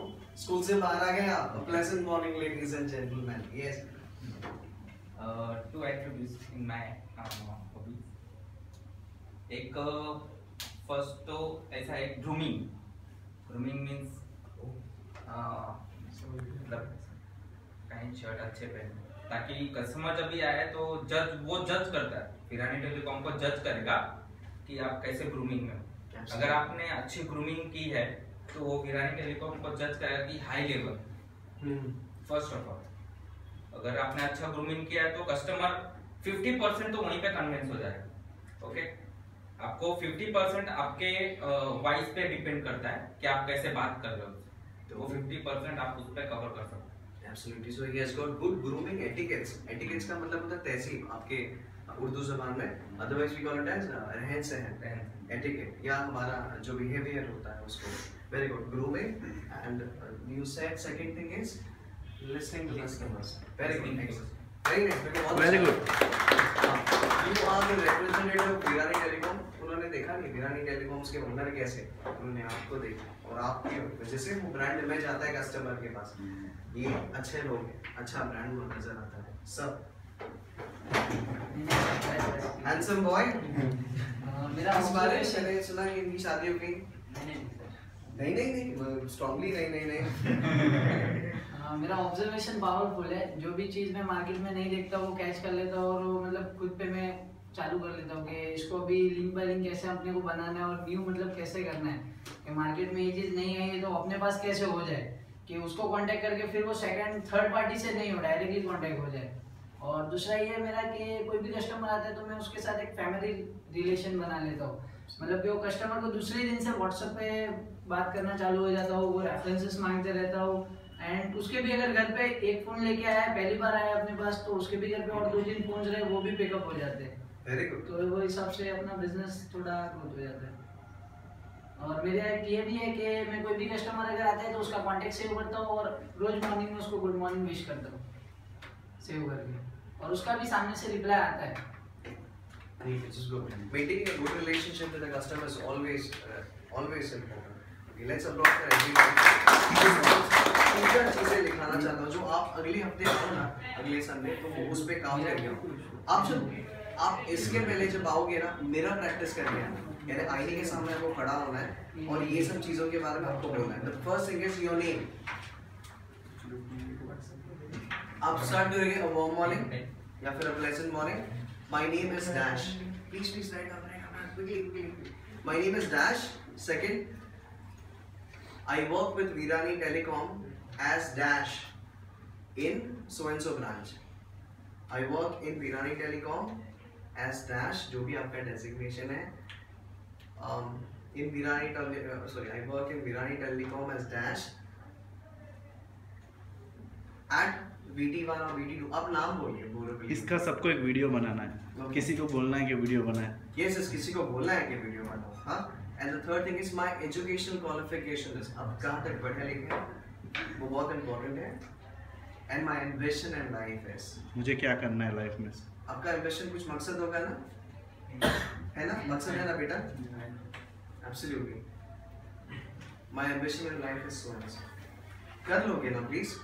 A: स्कूल से बाहर आ गए आप. Pleasant morning ladies and gentleman. Yes.
E: 2 attributes in my hobbies. एक फर्स्ट तो ऐसा है ग्रूमिंग मीन्स मतलब पैंट शर्ट अच्छे पहने, ताकि कस्टमर जब भी आए तो वो जज करता है, वीरानी टेलीकॉम को जज करेगा कि आप कैसे ग्रूमिंग में हो। अगर आपने अच्छी ग्रूमिंग की है तो वो वीरानी टेलीकॉम को जज करेगा कि high level. First of all अगर आपने अच्छा ग्रूमिंग किया है तो कस्टमर 50% तो वहीं पे कन्विंस हो जाएगा। ओके, आपको 50% आपके वॉइस पे डिपेंड करता है कि आप कैसे बात कर रहे हो, तो वो 50% आप उस पे कवर कर सकते हैं।
A: Absolutely. So he has got good grooming etiquettes. Etiquettes का मतलब होता है तहजीब आपके उर्दू ज़बान में, otherwise we call it as रहन सहन, etiquette या हमारा जो behavior होता है उसको। Very good. Grooming and you said second thing is listening to customers. Very good. Very nice.
D: Very good.
A: You are the representative of Virani Telecom. उन्होंने देखा नहीं Virani Telecoms के ओनर कैसे, उन्होंने आपको देखा और आपकी वजह से वो ब्रांड इमेज आता है कस्टमर के पास, ये अच्छे लोग हैं, अच्छा ब्रांड वो नजर आता है सब। हैंडसम बॉय,
I: मेरा
A: इस बारे में मैंने सुना कि इनकी शादी हो गई। नहीं स्ट्रांगली नहीं।
I: मेरा ऑब्जर्वेशन पावरफुल है, जो भी चीज़ मैं मार्केट में नहीं देखता वो कैच कर लेता हूँ और वो मतलब खुद पे मैं चालू कर लेता हूँ कि इसको भी लिंक बाय लिंक कैसे अपने को बनाना है और न्यू मतलब कैसे करना है कि मार्केट में ये चीज़ नहीं आई है तो अपने पास कैसे हो जाए कि उसको कांटेक्ट करके फिर वो सेकंड थर्ड पार्टी से नहीं हो, डायरेक्टली कांटेक्ट हो जाए। और दूसरा ये मेरा कि कोई भी कस्टमर आता है तो मैं उसके साथ एक फैमिली रिलेशन बना लेता हूँ, मतलब कि वो कस्टमर को दूसरे दिन से व्हाट्सएप पे बात करना चालू हो जाता हूँ, वो रेफरेंसेस मांगते रहता हूँ। एंड उसके भी अगर घर पे एक फोन लेके आया है, पहली बार आया अपने पास, तो उसके भी घर पे और 2-3 फोन रहे वो भी पिकअप हो जाते हैं।
A: Very good.
I: तो वो हिसाब से अपना बिजनेस थोड़ा ग्रोथ हो जाता है। और मेरा एक ये भी है कि मैं कोई भी कस्टमर अगर आता है तो उसका कांटेक्ट सेव करता हूँ और रोज मॉर्निंग में उसको गुड मॉर्निंग विश करता हूँ सेव करके, और उसका भी सामने से रिप्लाई आता है।
A: Which is good. Maintaining a good relationship with the customer is always important. Okay, let's applaud for everyone. तीन चीजें दिखाना चाहता हूँ जो आप अगले हफ्ते आओ ना, अगले संडे, तो उस पे काम करिए। आप इसके पहले जब आओगे ना, मेरा प्रैक्टिस करके आना, यानी आईने के सामने आपको खड़ा होना है और ये सब चीजों के बारे में आपको बोलना है। The first thing is your name. आप start करेंगे a warm morning या फिर a pleasant morning. My name is Dash. Please write down quickly. My name is Dash. Second, I work with Virani Telecom as Dash in so and so branch. I work in Virani Telecom as Dash, जो भी आपका designation है. I work in Virani Telecom as Dash at VT1 और VT2. अब नाम बोलिए।
D: इसका सबको एक वीडियो बनाना है, किसी को बोलना है कि वीडियो बनाए।
A: Yes, किसी को बोलना है कि वीडियो बनाओ, हाँ। And the third thing is my educational qualification is अब कहाँ तक पढ़े लिखे हैं, वो बहुत important है। And my ambition in life is,
D: मुझे क्या करना है लाइफ में?
A: आपका ambition कुछ मकसद होगा ना, है ना? मकसद है ना बेटा? Absolutely. My ambition in life is so and so. कर लोगे ना प्लीज?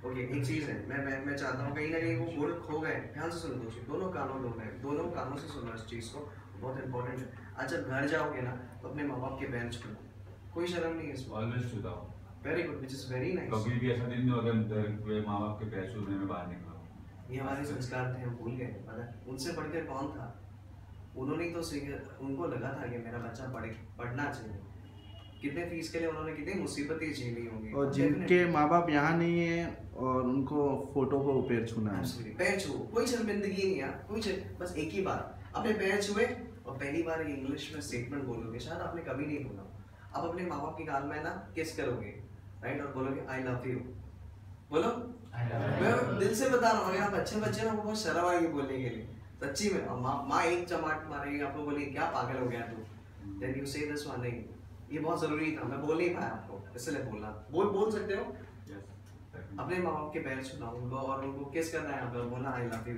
A: ओके, एक चीज है, मैं चाहता हूँ कहीं ना कहीं वो गुण खो गए। ध्यान से सुनो दोनों कानों से सुनो इस चीज को, बहुत इंपॉर्टेंट है। आज जब घर जाओगे ना तो अपने माँ बाप के पैर छूना, कोई शर्म नहीं है इसमें।
M: ऑलवेज छूता हूँ।
A: Very good, which is very nice.
M: कभी भी ऐसा दिन नहीं होगा माँ बाप के पैर छूने में बाहर निकला।
A: ये हमारे संस्कार थे, हम भूल गए। पता उनसे बढ़कर कौन था? उन्होंने तो उनको लगा था कि मेरा बच्चा पढ़ना चाहिए। कितने फीस के लिए उन्होंने कितनी मुसीबतें झेली होंगी।
D: और जिनके माँ बाप यहाँ नहीं है और उनको फोटो को पैर छूना है।
A: पैर छू, कोई शर्मिंदगी नहीं है, कोई बस एक ही बार अपने पैर छुए और पहली बार इंग्लिश में स्टेटमेंट बोलोगे, शायद आपने कभी नहीं बोला। अब अपने माँ बाप की गाल में ना किस करोगे, राइट, और बोलोगे आई लव यू। बोलो, मैं दिल से बता रहा हूँ, अगर आप अच्छे बच्चे ना, बहुत शर्म आएगी बोलने के लिए सच्ची में। और माँ एक चमाट मारेगी आपको, बोलेगी क्या पागल हो गया तू, देन यू से दिस वन। नहीं, ये बहुत जरूरी था, मैं बोल नहीं पाया आपको, इसलिए बोलना। बोल सकते हो अपने माँ बाप के पैर छूना उनको और उनको किस करना है, अगर बोला आई लव यू,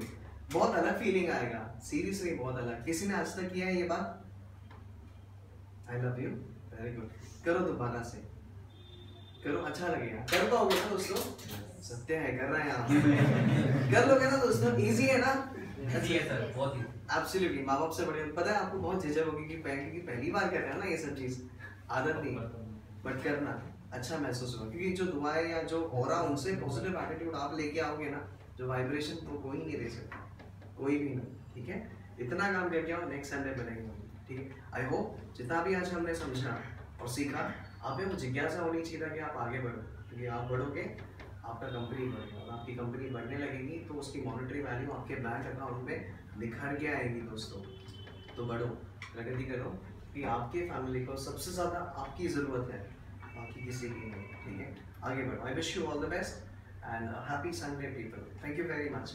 A: बहुत अलग फीलिंग आएगा, सीरियसली बहुत अलग। किसी ने आज तक किया है ये बात? I love you, very good. करो दोबारा से, करो, अच्छा लगेगा। कर पाओगे ना दोस्तों? सत्य है, कर रहे हैं आप। कर लोगे ना दोस्तों? इजी है ना?
G: इजी है सर, बहुत ही।
A: एब्सोल्युटली माँ बाप से बड़े पता है आपको बहुत झिझक होगी कि पहली बार कर रहे हैं ना ये सब चीज, आदत नहीं, बट करना अच्छा महसूस होगा क्योंकि जो दुआएं या जो ऑरा उनसे पॉजिटिव एटीट्यूड आप लेके आओगे ना, जो वाइब्रेशन तो कोई नहीं दे सकता, कोई भी नहीं, ठीक है। इतना काम करके आओ, नेक्स्ट संडे बनेंगे, ठीक है। आई होप जितना भी आज हमने समझा और सीखा, आप में वो जिज्ञासा होनी चाहिए कि आप आगे बढ़ो, क्योंकि आप बढ़ोगे आपका कंपनी बढ़ेगा, और आपकी कंपनी बढ़ने लगेगी तो उसकी मॉनेटरी वैल्यू आपके बैंक अकाउंट में निखर के आएगी दोस्तों। तो बढ़ो, प्रगति करो कि आपके फैमिली को सबसे ज़्यादा आपकी ज़रूरत है, बाकी किसी की नहीं, ठीक है। आगे बढ़ो। I wish you all the best and happy Sunday people. Thank you very much.